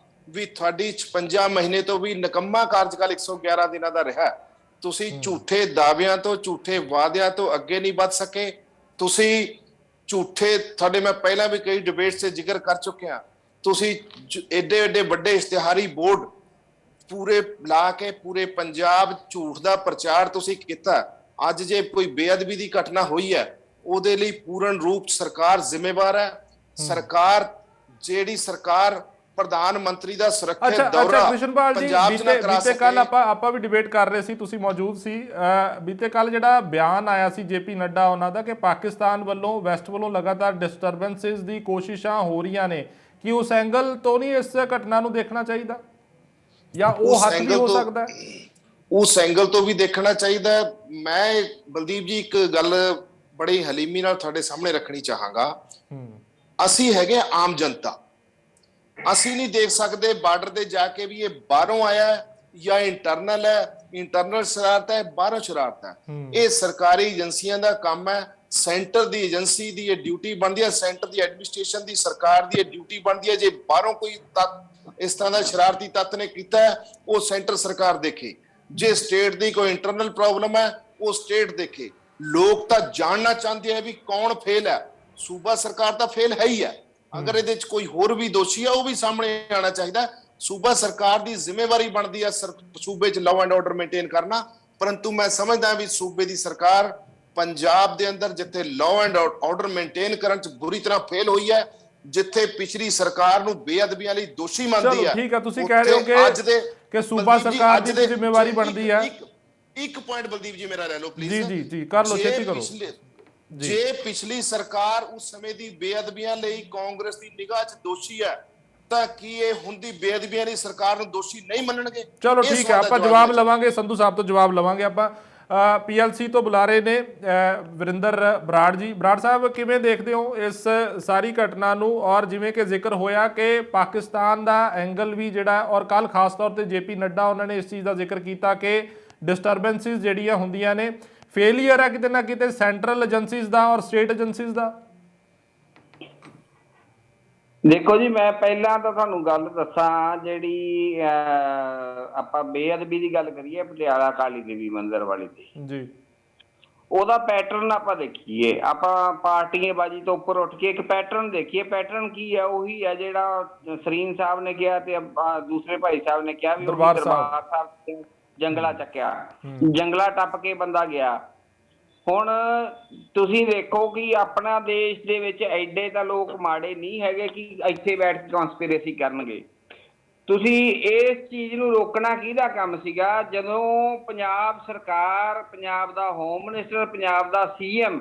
ਵੀ ਤੁਹਾਡੀ 56 ਮਹੀਨੇ ਤੋਂ ਵੀ ਨਿਕੰਮਾ ਕਾਰਜਕਾਲ 111 ਦਿਨਾਂ ਦਾ ਰਿਹਾ। ਤੁਸੀਂ ਝੂਠੇ ਦਾਅਵਿਆਂ ਤੋਂ, ਝੂਠੇ ਵਾਅਦਿਆਂ ਤੋਂ ਅੱਗੇ ਨਹੀਂ ਵੱਧ ਸਕੇ। ਤੁਸੀਂ ਝੂਠੇ, ਤੁਹਾਡੇ ਮੈਂ ਪਹਿਲਾਂ ਵੀ ਕਈ ਡਿਬੇਟਸ 'ਤੇ ਜ਼ਿਕਰ ਕਰ ਚੁੱਕਿਆ, ਤੁਸੀਂ ਏਡੇ ਏਡੇ ਵੱਡੇ ਇਸ਼ਤਿਹਾਰੀ ਬੋਰਡ ਪੂਰੇ ਲਾ ਕੇ ਪੂਰੇ ਪੰਜਾਬ ਝੂਠ ਦਾ ਪ੍ਰਚਾਰ ਤੁਸੀਂ ਕੀਤਾ। ਅੱਜ ਜੇ ਕੋਈ ਬੇਅਦਬੀ ਦੀ ਘਟਨਾ ਹੋਈ ਹੈ, ਉਹਦੇ ਲਈ ਪੂਰਨ ਰੂਪ ਸਰਕਾਰ ਜ਼ਿੰਮੇਵਾਰ ਹੈ। ਸਰਕਾਰ, ਜਿਹੜੀ ਸਰਕਾਰ ਪ੍ਰਧਾਨ ਮੰਤਰੀ ਦਾ ਸੁਰੱਖਿਅਤ ਦੌਰਾ ਕ੍ਰਿਸ਼ਨਪਾਲ ਜੀ, ਬੀਤੇ ਕੱਲ ਆਪਾਂ ਵੀ ਡਿਬੇਟ ਕਰ ਰਹੇ ਸੀ, ਤੁਸੀਂ ਮੌਜੂਦ ਸੀ। ਬੀਤੇ ਕੱਲ ਜਿਹੜਾ ਬਿਆਨ ਆਇਆ ਸੀ JP ਨੱਡਾ ਉਹਨਾਂ ਦਾ ਕਿ ਪਾਕਿਸਤਾਨ ਵੱਲੋਂ, ਵੈਸਟ ਵੱਲੋਂ ਲਗਾਤਾਰ ਡਿਸਟਰਬੈਂਸਿਸ ਦੀ ਕੋਸ਼ਿਸ਼ਾਂ ਹੋ ਰਹੀਆਂ ਨੇ, ਕਿ ਉਸ ਐਂਗਲ ਤੋਂ ਨਹੀਂ ਇਸ ਘਟਨਾ ਨੂੰ ਦੇਖਣਾ ਚਾਹੀਦਾ, ਜਾਂ ਉਹ ਹੱਥ ਵੀ ਹੋ ਸਕਦਾ? ਉਸ ਐਂਗਲ ਤੋਂ ਵੀ ਦੇਖਣਾ ਚਾਹੀਦਾ। ਮੈਂ ਬਲਦੀਪ ਜੀ ਇੱਕ ਗੱਲ ਬੜੀ ਹਲੀਮੀ ਨਾਲ ਤੁਹਾਡੇ ਸਾਹਮਣੇ ਰੱਖਣੀ ਚਾਹਾਂਗਾ। ਅਸੀਂ ਹੈਗੇ ਆਮ ਜਨਤਾ, ਅਸੀਂ ਨਹੀਂ ਦੇਖ ਸਕਦੇ ਬਾਰਡਰ ਤੇ ਜਾ ਕੇ ਵੀ ਇਹ ਬਾਹਰੋਂ ਆਇਆ ਜਾਂ ਇੰਟਰਨਲ ਹੈ, ਇੰਟਰਨਲ ਸ਼ਰਾਰਤ ਹੈ, ਬਾਹਰੋਂ ਸ਼ਰਾਰਤ ਹੈ। ਇਹ ਸਰਕਾਰੀ ਏਜੰਸੀਆਂ ਦਾ ਕੰਮ ਹੈ। ਸੈਂਟਰ ਦੀ ਏਜੰਸੀ ਦੀ ਇਹ ਡਿਊਟੀ ਬਣਦੀ ਹੈ, ਸੈਂਟਰ ਦੀ ਐਡਮਿਨਿਸਟ੍ਰੇਸ਼ਨ ਦੀ, ਸਰਕਾਰ ਦੀ ਇਹ ਡਿਊਟੀ ਬਣਦੀ ਹੈ। ਜੇ ਬਾਹਰੋਂ ਕੋਈ ਇਸ ਤਰ੍ਹਾਂ ਦਾ ਸ਼ਰਾਰਤੀ ਤੱਤ ਨੇ ਕੀਤਾ ਹੈ, ਉਹ ਸੈਂਟਰ ਸਰਕਾਰ ਦੇਖੇ। ਜੇ ਸਟੇਟ ਦੀ ਕੋਈ ਇੰਟਰਨਲ ਪ੍ਰੋਬਲਮ ਹੈ, ਉਹ ਸਟੇਟ ਦੇਖੇ। ਲੋਕ ਤਾਂ ਜਾਣਨਾ ਚਾਹੁੰਦੇ ਆ ਵੀ ਕੌਣ ਫੇਲ ਹੈ। ਸੂਬਾ ਸਰਕਾਰ ਤਾਂ ਫੇਲ ਹੈ ਹੀ ਹੈ। ਅਗਰ ਇਹਦੇ ਚ ਕੋਈ ਹੋਰ ਵੀ ਦੋਸ਼ੀ ਆ, ਉਹ ਵੀ ਸਾਹਮਣੇ ਆਉਣਾ ਚਾਹੀਦਾ। ਸੂਬਾ ਸਰਕਾਰ ਦੀ ਜ਼ਿੰਮੇਵਾਰੀ ਬਣਦੀ ਹੈ ਸੂਬੇ ਚ ਲਾਅ ਐਂਡ ਆਰਡਰ ਮੇਨਟੇਨ ਕਰਨਾ। ਪਰੰਤੂ ਮੈਂ ਸਮਝਦਾ ਵੀ ਸੂਬੇ ਦੀ ਸਰਕਾਰ ਪੰਜਾਬ ਦੇ ਅੰਦਰ ਜਿੱਥੇ ਲਾਅ ਐਂਡ ਆਰਡਰ ਮੇਨਟੇਨ ਕਰਨ ਚ ਬੁਰੀ ਤਰ੍ਹਾਂ ਫੇਲ ਹੋਈ ਹੈ, ਜਿੱਥੇ ਪਿਛਲੀ ਸਰਕਾਰ ਨੂੰ ਬੇਅਦਬੀਆਂ ਲਈ ਦੋਸ਼ੀ ਮੰਨਦੀ ਹੈ, ਠੀਕ ਹੈ, ਤੁਸੀਂ ਕਹਿ ਰਹੇ ਹੋ ਕਿ ਸੂਬਾ ਸਰਕਾਰ ਦੀ ਜ਼ਿੰਮੇਵਾਰੀ ਬਣਦੀ ਹੈ। ਇੱਕ ਪੁਆਇੰਟ ਬਲਦੀਪ ਜੀ ਮੇਰਾ ਲੈ ਲਓ ਪਲੀਜ਼। ਜੀ ਜੀ ਕਰ ਲਓ, ਛੇਤੀ ਕਰੋ। ਜੇ ਪਿਛਲੀ ਸਰਕਾਰ ਉਸ ਸਮੇਂ ਦੀ ਬੇਅਦਬੀਆਂ ਲਈ ਕਾਂਗਰਸ ਦੀ ਨਿਗਾਹ 'ਚ ਦੋਸ਼ੀ ਹੈ, ਤਾਂ ਕੀ ਇਹ ਹੁਣ ਦੀ ਬੇਅਦਬੀਆਂ ਲਈ ਸਰਕਾਰ ਨੂੰ ਦੋਸ਼ੀ ਨਹੀਂ ਮੰਨਣਗੇ? ਚਲੋ ਠੀਕ ਹੈ, ਆਪਾਂ ਜਵਾਬ ਲਵਾਂਗੇ, ਸੰਧੂ ਸਾਹਿਬ ਤੋਂ ਜਵਾਬ ਲਵਾਂਗੇ। ਆਪਾਂ PLC ਤੋਂ ਬੁਲਾ ਰਹੇ ਨੇ ਵਰਿੰਦਰ ਬਰਾੜ ਜੀ। ਬਰਾੜ ਸਾਹਿਬ, ਕਿਵੇਂ ਦੇਖਦੇ ਹੋ ਇਸ ਸਾਰੀ ਘਟਨਾ ਨੂੰ? ਔਰ ਜਿਵੇਂ ਕਿ ਜ਼ਿਕਰ ਹੋਇਆ ਕਿ ਪਾਕਿਸਤਾਨ ਦਾ ਐਂਗਲ ਵੀ ਜਿਹੜਾ, ਔਰ ਕੱਲ ਖਾਸ ਤੌਰ ਤੇ JP ਨੱਡਾ ਉਹਨਾਂ ਨੇ ਇਸ ਚੀਜ਼ ਦਾ ਜ਼ਿਕਰ ਕੀਤਾ ਕਿ ਡਿਸਟਰਬੈਂਸਿਸ ਜਿਹੜੀਆਂ ਹੁੰਦੀਆਂ ਨੇ, ਫੇਲੀਅਰ ਹੈ ਕਿਤੇ ਨਾ ਕਿਤੇ ਸੈਂਟਰਲ ਏਜੰਸੀਜ਼ ਦਾ ਔਰ ਸਟੇਟ ਏਜੰਸੀਜ਼ ਦਾ। ਦੇਖੋ ਜੀ, ਮੈਂ ਪਹਿਲਾਂ ਤਾਂ ਤੁਹਾਨੂੰ ਗੱਲ ਦੱਸਾਂ, ਜਿਹੜੀ ਆਪਾਂ ਬੇਅਦਬੀ ਦੀ ਗੱਲ ਕਰੀਏ ਪਟਿਆਲਾ ਕਾਲੀ ਦੇਵੀ ਮੰਦਿਰ ਵਾਲੀ ਤੇ ਜੀ, ਉਹਦਾ ਪੈਟਰਨ ਆਪਾਂ ਦੇਖੀਏ। ਆਪਾਂ ਪਾਰਟੀਬਾਜ਼ੀ ਤੋਂ ਉੱਪਰ ਉੱਠ ਕੇ ਇੱਕ ਪੈਟਰਨ ਦੇਖੀਏ। ਪੈਟਰਨ ਕੀ ਹੈ? ਉਹੀ ਹੈ ਜਿਹੜਾ ਸਰੀਨ ਸਾਹਿਬ ਨੇ ਕਿਹਾ ਤੇ ਦੂਸਰੇ ਭਾਈ ਸਾਹਿਬ ਨੇ ਕਿਹਾ ਵੀ ਦਰਬਾਰ ਸਾਹਿਬ ਜੰਗਲਾ ਚੱਕਿਆ, ਜੰਗਲਾ ਟੱਪ ਕੇ ਬੰਦਾ ਗਿਆ। ਹੁਣ ਤੁਸੀਂ ਦੇਖੋ ਕਿ ਆਪਣਾ ਦੇਸ਼ ਦੇ ਵਿੱਚ ਐਡੇ ਤਾਂ ਲੋਕ ਮਾੜੇ ਨਹੀਂ ਹੈਗੇ ਕਿ ਇੱਥੇ ਬੈਠ ਕੇ ਕਨਸਪੀਰੇਸੀ ਕਰਨਗੇ। ਤੁਸੀਂ ਇਸ ਚੀਜ਼ ਨੂੰ ਰੋਕਣਾ ਕਿਹਦਾ ਕੰਮ ਸੀਗਾ? ਜਦੋਂ ਪੰਜਾਬ ਸਰਕਾਰ, ਪੰਜਾਬ ਦਾ ਹੋਮ ਮਿਨਿਸਟਰ, ਪੰਜਾਬ ਦਾ CM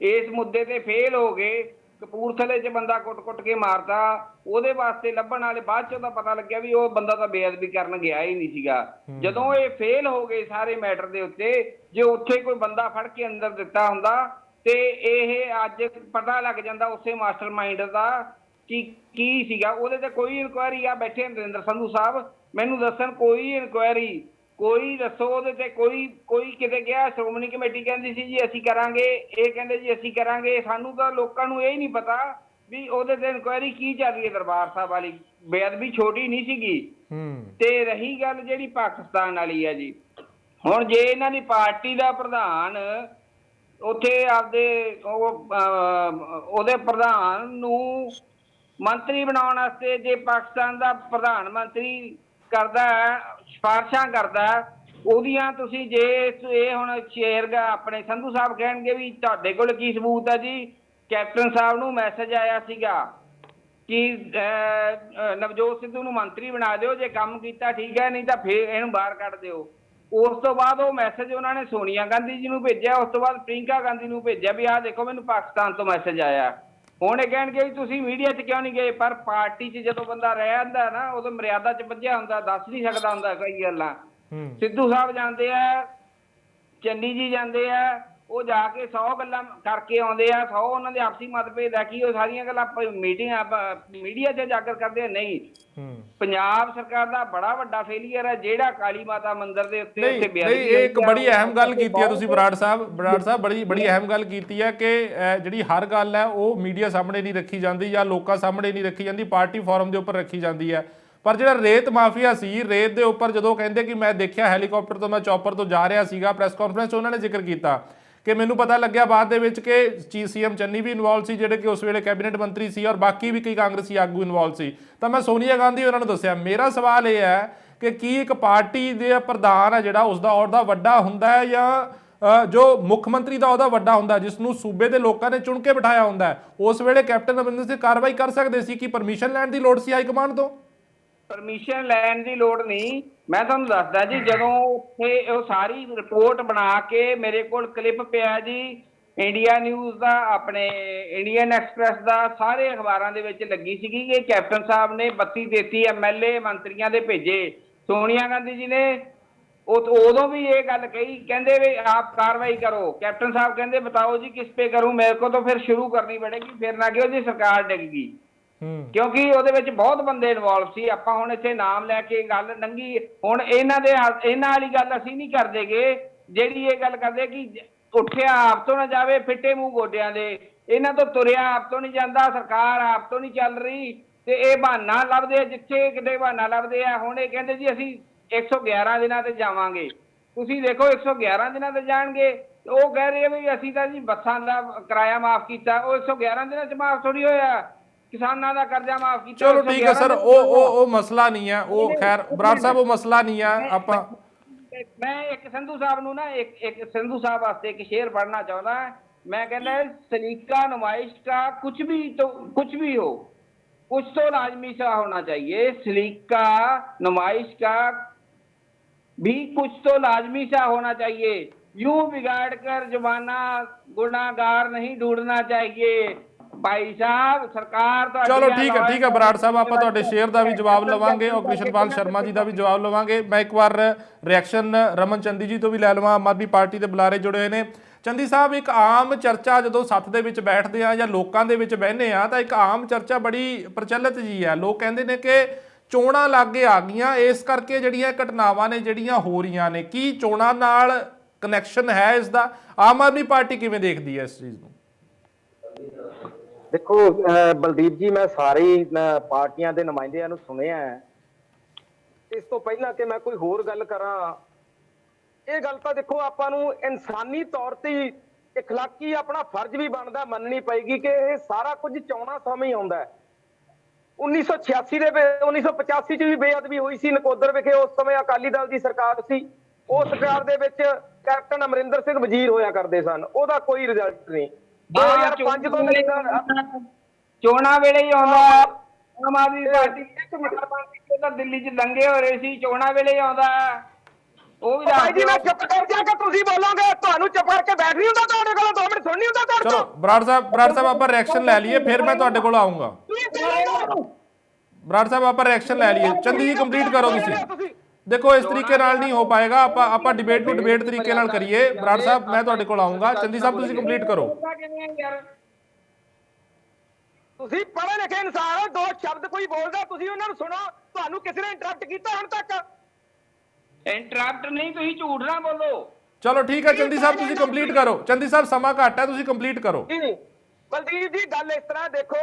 ਇਸ ਮੁੱਦੇ ਤੇ ਫੇਲ ਹੋ ਗਏ। ਕਪੂਰਥਲੇ 'ਚ ਬੰਦਾ ਕੁੱਟ-ਕੁੱਟ ਕੇ ਮਾਰਤਾ, ਉਹਦੇ ਵਾਸਤੇ ਲੱਭਣ ਵਾਲੇ ਬਾਅਦ 'ਚੋਂ ਤਾਂ ਪਤਾ ਲੱਗਿਆ ਵੀ ਉਹ ਬੰਦਾ ਤਾਂ ਬੇਅਦਬੀ ਕਰਨ ਗਿਆ ਹੀ ਨਹੀਂ ਸੀਗਾ। ਜਦੋਂ ਇਹ ਫੇਲ ਹੋ ਗਏ ਸਾਰੇ ਮੈਟਰ ਦੇ ਉੱਤੇ, ਜੇ ਉੱਥੇ ਕੋਈ ਬੰਦਾ ਫੜ ਕੇ ਅੰਦਰ ਦਿੱਤਾ ਹੁੰਦਾ ਤੇ ਇਹ ਅੱਜ ਪਤਾ ਲੱਗ ਜਾਂਦਾ ਉਸੇ ਮਾਸਟਰਮਾਈਂਡ ਦਾ ਕਿ ਕੀ ਸੀਗਾ। ਉਹਦੇ ਤੇ ਕੋਈ ਇਨਕੁਆਇਰੀ ਆ ਬੈਠੇ ਨਰਿੰਦਰ ਸੰਧੂ ਸਾਹਿਬ ਮੈਨੂੰ ਦੱਸਣ, ਕੋਈ ਇਨਕੁਆਇਰੀ ਕੋਈ ਦੱਸੋ ਉਹਦੇ ਤੇ ਕੋਈ ਕਿਤੇ ਗਿਆ। ਸ਼੍ਰੋਮਣੀ ਕਮੇਟੀ ਕਹਿੰਦੀ ਸੀ ਜੀ ਅਸੀਂ ਕਰਾਂਗੇ, ਇਹ ਕਹਿੰਦੇ ਜੀ ਅਸੀਂ ਕਰਾਂਗੇ। ਸਾਨੂੰ ਤਾਂ ਲੋਕਾਂ ਨੂੰ ਇਹ ਨਹੀਂ ਪਤਾ ਵੀ ਉਹਦੇ ਤੇ ਇਨਕੁਆਇਰੀ ਕੀ ਚੱਲ ਰਹੀ ਹੈ। ਦਰਬਾਰ ਸਾਹਿਬ ਵਾਲੀ ਬੇਅਦਬੀ ਛੋਟੀ ਨਹੀਂ ਸੀਗੀ। ਤੇ ਰਹੀ ਗੱਲ ਜਿਹੜੀ ਪਾਕਿਸਤਾਨ ਵਾਲੀ ਹੈ ਜੀ, ਹੁਣ ਜੇ ਇਹਨਾਂ ਦੀ ਪਾਰਟੀ ਦਾ ਪ੍ਰਧਾਨ ਉੱਥੇ ਆਪਦੇ ਉਹਦੇ ਪ੍ਰਧਾਨ ਨੂੰ ਮੰਤਰੀ ਬਣਾਉਣ ਵਾਸਤੇ ਜੇ ਪਾਕਿਸਤਾਨ ਦਾ ਪ੍ਰਧਾਨ ਮੰਤਰੀ ਕਰਦਾ ਸਿਫਾਰਸ਼ਾਂ ਕਰਦਾ ਉਹਦੀਆਂ, ਤੁਸੀਂ ਜੇ ਇਹ ਹੁਣ ਸ਼ੇਰਗਾ ਆਪਣੇ ਸੰਧੂ ਸਾਹਿਬ ਕਹਿਣਗੇ ਵੀ ਤੁਹਾਡੇ ਕੋਲ ਕੀ ਸਬੂਤ ਹੈ ਜੀ। ਕੈਪਟਨ ਸਾਹਿਬ ਨੂੰ ਮੈਸੇਜ ਆਇਆ ਸੀਗਾ ਕਿ ਨਵਜੋਤ ਸਿੱਧੂ ਨੂੰ ਮੰਤਰੀ ਬਣਾ ਦਿਓ, ਜੇ ਕੰਮ ਕੀਤਾ ਠੀਕ ਹੈ, ਨਹੀਂ ਤਾਂ ਫੇਰ ਇਹਨੂੰ ਬਾਹਰ ਕੱਢ ਦਿਓ। ਉਸ ਤੋਂ ਬਾਅਦ ਉਹ ਮੈਸੇਜ ਉਹਨਾਂ ਨੇ ਸੋਨੀਆ ਗਾਂਧੀ ਜੀ ਨੂੰ ਭੇਜਿਆ, ਉਸ ਤੋਂ ਬਾਅਦ ਪ੍ਰਿੰਕਾ ਗਾਂਧੀ ਨੂੰ ਭੇਜਿਆ ਵੀ ਆਹ ਦੇਖੋ ਮੈਨੂੰ ਪਾਕਿਸਤਾਨ ਤੋਂ ਮੈਸੇਜ ਆਇਆ। ਹੁਣ ਇਹ ਕਹਿਣਗੇ ਵੀ ਤੁਸੀਂ ਮੀਡੀਆ 'ਚ ਕਿਉਂ ਨਹੀਂ ਗਏ, ਪਰ ਪਾਰਟੀ 'ਚ ਜਦੋਂ ਬੰਦਾ ਰਹਿ ਜਾਂਦਾ ਨਾ ਉਦੋਂ ਮਰਿਆਦਾ 'ਚ ਬੱਝਿਆ ਹੁੰਦਾ, ਦੱਸ ਨਹੀਂ ਸਕਦਾ ਹੁੰਦਾ ਕਈ ਗੱਲਾਂ। ਸਿੱਧੂ ਸਾਹਿਬ ਜਾਂਦੇ ਆ, ਚੰਨੀ ਜੀ ਜਾਂਦੇ ਆ, ਉਹ ਜਾ ਕੇ 100 ਗੱਲਾਂ ਕਰਕੇ ਆਉਂਦੇ ਆ, 100 ਉਹਨਾਂ ਦੇ ਆਪਸੀ ਮਤਭੇਦ ਆ ਕਿ ਉਹ ਸਾਰੀਆਂ ਗੱਲਾਂ ਮੀਡੀਆ 'ਚ ਜਾਗਰ ਕਰਦੇ ਆ। ਨਹੀਂ, ਪੰਜਾਬ ਸਰਕਾਰ ਦਾ ਬੜਾ ਵੱਡਾ ਫੇਲੀਅਰ ਹੈ ਜਿਹੜਾ ਕਾਲੀ ਮਾਤਾ ਮੰਦਿਰ ਦੇ ਉੱਤੇ ਇਹ ਇੱਕ ਬੜੀ ਅਹਿਮ ਗੱਲ ਕੀਤੀ ਹੈ ਤੁਸੀਂ ਬਰਾੜ ਸਾਹਿਬ ਬੜੀ ਅਹਿਮ ਗੱਲ ਕੀਤੀ ਹੈ ਕਿ ਜਿਹੜੀ ਹਰ ਗੱਲ ਹੈ ਉਹ ਮੀਡੀਆ ਸਾਹਮਣੇ ਨਹੀਂ ਰੱਖੀ ਜਾਂਦੀ ਜਾਂ ਲੋਕਾਂ ਸਾਹਮਣੇ ਨਹੀਂ ਰੱਖੀ ਜਾਂਦੀ, ਪਾਰਟੀ ਫੋਰਮ ਦੇ ਉੱਪਰ ਰੱਖੀ ਜਾਂਦੀ ਹੈ। ਪਰ ਜਿਹੜਾ ਰੇਤ ਮਾਫੀਆ ਸੀ, ਰੇਤ ਦੇ ਉੱਪਰ ਜਦੋਂ ਕਹਿੰਦੇ ਕਿ ਮੈਂ ਦੇਖਿਆ ਹੈਲੀਕਾਪਟਰ ਤੋਂ, ਮੈਂ ਚੌਪਰ ਤੋਂ ਜਾ ਰਿਹਾ ਸੀਗਾ, ਪ੍ਰੈਸ ਕਾਨਫਰੰਸ ਉਹਨਾਂ ਨੇ ਜ਼ਿਕਰ ਕੀਤਾ ਕਿ ਮੈਨੂੰ ਪਤਾ ਲੱਗਿਆ ਬਾਅਦ ਦੇ ਵਿੱਚ ਕਿ ਸੀਐਮ ਚੰਨੀ ਵੀ ਇਨਵੋਲਵ ਸੀ ਜਿਹੜੇ ਕਿ ਉਸ ਵੇਲੇ ਕੈਬਨਿਟ ਮੰਤਰੀ ਸੀ, ਔਰ ਬਾਕੀ ਵੀ ਕਈ ਕਾਂਗਰਸੀ ਆਗੂ ਇਨਵੋਲਵ ਸੀ। ਤਾਂ ਮੈਂ ਸੋਨੀਆ ਗਾਂਧੀ ਉਹਨਾਂ ਨੂੰ ਦੱਸਿਆ। ਮੇਰਾ ਸਵਾਲ ਇਹ ਹੈ ਕਿ ਕੀ ਇੱਕ ਪਾਰਟੀ ਦੇ ਪ੍ਰਧਾਨ ਹੈ ਜਿਹੜਾ ਉਸਦਾ ਅਹੁਦਾ ਵੱਡਾ ਹੁੰਦਾ ਹੈ ਜਾਂ ਜੋ ਮੁੱਖ ਮੰਤਰੀ ਦਾ ਅਹੁਦਾ ਵੱਡਾ ਹੁੰਦਾ ਜਿਸ ਨੂੰ ਸੂਬੇ ਦੇ ਲੋਕਾਂ ਨੇ ਚੁਣ ਕੇ ਬਿਠਾਇਆ ਹੁੰਦਾ ਹੈ? ਉਸ ਵੇਲੇ ਕੈਪਟਨ ਅਮਰਿੰਦਰ ਸਿੰਘ ਕਾਰਵਾਈ ਕਰ ਸਕਦੇ ਸੀ ਕਿ ਪਰਮਿਸ਼ਨ ਲੈਣ ਦੀ ਲੋੜ ਸੀ ਹਾਈ ਕਮਾਂਡ ਤੋਂ? ਪਰਮਿਸ਼ਨ ਲੈਣ ਦੀ ਲੋੜ ਨਹੀਂ। ਮੈਂ ਤੁਹਾਨੂੰ ਦੱਸਦਾ ਜੀ, ਜਦੋਂ ਉੱਥੇ ਉਹ ਸਾਰੀ ਰਿਪੋਰਟ ਬਣਾ ਕੇ ਮੇਰੇ ਕੋਲ ਕਲਿੱਪ ਪਿਆ ਜੀ, ਇੰਡੀਆ ਨਿਊਜ਼ ਦਾ, ਆਪਣੇ ਇੰਡੀਅਨ ਐਕਸਪ੍ਰੈਸ ਦਾ, ਸਾਰੇ ਅਖਬਾਰਾਂ ਦੇ ਵਿੱਚ ਲੱਗੀ ਸੀਗੀ ਕਿ ਕੈਪਟਨ ਸਾਹਿਬ ਨੇ 32-33 MLA ਮੰਤਰੀਆਂ ਦੇ ਭੇਜੇ। ਸੋਨੀਆ ਗਾਂਧੀ ਜੀ ਨੇ ਉਦੋਂ ਵੀ ਇਹ ਗੱਲ ਕਹੀ, ਕਹਿੰਦੇ ਵੀ ਆਪ ਕਾਰਵਾਈ ਕਰੋ। ਕੈਪਟਨ ਸਾਹਿਬ ਕਹਿੰਦੇ ਬਤਾਓ ਜੀ ਕਿਸ पे करूं, मेरे को तो फिर शुरू करनी पड़ेगी, फिर ना कि ਉਹਦੀ ਸਰਕਾਰ ਡਿੱਗ ਗਈ। ਕਿਉਂਕਿ ਉਹਦੇ ਵਿੱਚ ਬਹੁਤ ਬੰਦੇ ਇਨਵੋਲਵ ਸੀ। ਆਪਾਂ ਹੁਣ ਇੱਥੇ ਨਾਮ ਲੈ ਕੇ ਗੱਲ ਨੰਗੀ, ਹੁਣ ਇਹਨਾਂ ਵਾਲੀ ਗੱਲ ਅਸੀਂ ਨਹੀਂ ਕਰਦੇਗੇ ਜਿਹੜੀ ਇਹ ਗੱਲ ਕਰਦੇ ਕਿ ਉੱਠਿਆ ਆਪ ਤੋਂ ਨਾ ਜਾਵੇ, ਫਿੱਟੇ ਮੂੰਹ ਗੋਡਿਆਂ ਦੇ। ਇਹਨਾਂ ਤੋਂ ਤੁਰਿਆ ਆਪ ਤੋਂ ਨਹੀਂ ਜਾਂਦਾ, ਸਰਕਾਰ ਆਪ ਤੋਂ ਨਹੀਂ ਚੱਲ ਰਹੀ, ਤੇ ਇਹ ਬਹਾਨਾ ਲੱਭਦੇ ਆ ਜਿੱਥੇ ਕਿਤੇ ਬਹਾਨਾ ਲੱਭਦੇ ਆ। ਹੁਣ ਇਹ ਕਹਿੰਦੇ ਜੀ ਅਸੀਂ 111 ਦਿਨਾਂ ਤੇ ਜਾਵਾਂਗੇ। ਤੁਸੀਂ ਦੇਖੋ 111 ਦਿਨਾਂ ਤੇ ਜਾਣਗੇ, ਉਹ ਕਹਿ ਰਹੇ ਵੀ ਅਸੀਂ ਤਾਂ ਜੀ ਬੱਸਾਂ ਦਾ ਕਿਰਾਇਆ ਮਾਫ ਕੀਤਾ। ਉਹ 111 ਦਿਨਾਂ ਚ ਮਾਫ ਥੋੜੀ ਹੋਇਆ, ਕਿਸਾਨਾਂ ਦਾ ਕਰਜ਼ਾ ਮਾਫ ਕੀਤਾ। ਚਲੋ ਠੀਕ ਹੈ ਸਰ, ਉਹ ਮਸਲਾ ਨਹੀਂ ਹੈ, ਉਹ ਖੈਰ ਬਰਾੜ ਸਾਹਿਬ ਉਹ ਮਸਲਾ ਨਹੀਂ ਹੈ। ਆਪਾਂ ਮੈਂ ਇੱਕ ਸੰਧੂ ਸਾਹਿਬ ਨੂੰ ਨਾ ਇੱਕ ਸੰਧੂ ਸਾਹਿਬ ਵਾਸਤੇ ਇੱਕ ਸ਼ੇਰ ਪੜ੍ਹਨਾ ਚਾਹੁੰਦਾ। मैं कहना है सलीका नुमाइश का कुछ भी हो, कुछ तो लाजमी सा होना चाहिए। सलीका नुमाइश का भी कुछ तो लाजमी सा होना चाहिए। यूं बिगाड़ कर जमाना गुनाहगार नहीं ढूंढना चाहिए। भाई साहब सरकार तो चलो ठीक है बराड़ साहब, ਆਪਾਂ ਤੁਹਾਡੇ ਸ਼ੇਅਰ ਦਾ ਵੀ ਜਵਾਬ ਲਵਾਂਗੇ ਔਰ ਕ੍ਰਿਸ਼ਨਪਾਲ ਸ਼ਰਮਾ ਜੀ ਦਾ ਵੀ ਜਵਾਬ ਲਵਾਂਗੇ। ਮੈਂ ਇੱਕ ਵਾਰ ਰਿਐਕਸ਼ਨ ਰਮਨ ਚੰਦੀ ਜੀ ਤੋਂ ਵੀ ਲੈ ਲਵਾਂ। ਆਮ ਆਦਮੀ ਪਾਰਟੀ ਦੇ ਬੁਲਾਰੇ ਜੁੜੇ ਹੋਏ ਨੇ। ਚੰਦੀ ਸਾਹਿਬ, ਇੱਕ ਆਮ ਚਰਚਾ ਜਦੋਂ ਸੱਥ ਦੇ ਵਿੱਚ ਬੈਠਦੇ ਆ ਜਾਂ ਲੋਕਾਂ ਦੇ ਵਿੱਚ ਬਹਿਨੇ ਆ ਤਾਂ ਇੱਕ ਆਮ ਚਰਚਾ ਬੜੀ ਪ੍ਰਚਲਿਤ ਜੀ ਹੈ। ਲੋਕ ਕਹਿੰਦੇ ਨੇ ਕਿ ਚੋਣਾਂ ਲਾਗੇ ਆ ਗਈਆਂ, ਇਸ ਕਰਕੇ ਜਿਹੜੀਆਂ ਘਟਨਾਵਾਂ ਨੇ ਜਿਹੜੀਆਂ ਹੋ ਰਹੀਆਂ ਨੇ, ਕੀ ਚੋਣਾਂ ਨਾਲ ਕਨੈਕਸ਼ਨ ਹੈ ਇਸ ਦਾ? ਆਮ ਆਦਮੀ ਪਾਰਟੀ ਕਿਵੇਂ ਦੇਖਦੀ ਹੈ ਇਸ ਚੀਜ਼ ਨੂੰ? देखो बलदीप जी, मैं सारी पार्टियां दे नुमाइंदियां नूं सुनिया है। इस तो पहला कि मैं कोई होर गल करा, ये गल तां देखो आपां नूं इंसानी तौर ते इखलाकी अपना फर्ज भी बनदा मननी पेगी कि ये सारा कुछ चौना समय ही आउंदा है। 1986 ਦੇ 1985 ਚ ਵੀ ਬੇਅਦਬੀ ਹੋਈ ਸੀ ਨਕੋਦਰ ਵਿਖੇ। ਉਸ ਸਮੇਂ ਅਕਾਲੀ ਦਲ ਦੀ ਸਰਕਾਰ ਸੀ। ਉਸ ਸਰਕਾਰ ਦੇ ਵਿੱਚ ਕੈਪਟਨ ਅਮਰਿੰਦਰ ਸਿੰਘ ਵਜ਼ੀਰ ਹੋਇਆ ਕਰਦੇ ਸਨ। ਉਹਦਾ ਕੋਈ ਰਿਜ਼ਲਟ ਨਹੀਂ। 2005 ਤੋਂ ਲੈ ਕੇ ਚੋਣਾਂ ਵੇਲੇ ਹੀ ਆਉਂਦਾ ਆਮ ਆਦਮੀ ਪਾਰਟੀ। ਦਿੱਲੀ ਚ ਦੰਗੇ ਹੋ ਰਹੇ ਸੀ, ਚੋਣਾਂ ਵੇਲੇ ਹੀ ਆਉਂਦਾ। ਉਹ ਵੀ ਭਾਈ ਦੱਸ ਜੀ ਮੈਂ ਦਿਓ। ਚੁੱਪ ਕਰ ਜਾ ਕਿ ਤੁਸੀਂ ਬੋਲੋਗੇ, ਤੁਹਾਨੂੰ ਚੁੱਪ ਕਰਕੇ ਬੈਠ ਨਹੀਂ ਹੁੰਦਾ, ਤੁਹਾਡੇ ਕੋਲ 2 ਮਿੰਟ ਸੁਣ ਨਹੀਂ ਹੁੰਦਾ ਤੁਹਾਡੇ ਚਲੋ ਤੋਂ। ਬਰਾੜ ਸਾਹਿਬ ਆਪਾਂ ਰਿਐਕਸ਼ਨ ਲੈ ਲਈਏ, ਫਿਰ ਮੈਂ ਤੁਹਾਡੇ ਕੋਲ ਆਉਂਗਾ। ਬਰਾੜ ਸਾਹਿਬ ਆਪਾਂ ਰਿਐਕਸ਼ਨ ਲੈ ਲਈਏ। ਚੰਦੀ ਜੀ ਕੰਪਲੀਟ ਕਰੋ ਤੁਸੀਂ। ਦੇਖੋ ਇਸ ਤਰੀਕੇ ਨਾਲ ਨਹੀਂ ਹੋ ਪਾਏਗਾ, ਆਪਾਂ ਡਿਬੇਟ ਨੂੰ ਡਿਬੇਟ ਤਰੀਕੇ ਨਾਲ ਕਰੀਏ। ਬਰਾੜ ਸਾਹਿਬ ਮੈਂ ਤੁਹਾਡੇ ਕੋਲ ਆਉਂਗਾ। ਚੰਦੀ ਸਾਹਿਬ ਤੁਸੀਂ ਕੰਪਲੀਟ ਕਰੋ। ਤੁਸੀਂ ਪੜ੍ਹੇ ਲਿਖੇ ਇਨਸਾਨ ਹੋ, 2 ਸ਼ਬਦ ਕੋਈ ਬੋਲਦਾ ਤੁਸੀਂ ਉਹਨਾਂ ਨੂੰ ਸੁਣੋ। ਤੁਹਾਨੂੰ ਕਿਸੇ ਨੇ ਇੰਟਰਪਟ ਕੀਤਾ ਹੁਣ ਤੱਕ? ਇੰਟਰਪਟ ਨਹੀਂ, ਤੁਸੀਂ ਝੂਠ ਨਾ ਬੋਲੋ। ਚਲੋ ਠੀਕ ਹੈ ਚੰਦੀ ਸਾਹਿਬ ਤੁਸੀਂ ਕੰਪਲੀਟ ਕਰੋ। ਚੰਦੀ ਸਾਹਿਬ ਸਮਾਂ ਘੱਟ ਹੈ, ਤੁਸੀਂ ਕੰਪਲੀਟ ਕਰੋ। ਜੀ ਬਲਦੀਪ ਜੀ ਗੱਲ ਇਸ ਤਰ੍ਹਾਂ ਦੇਖੋ,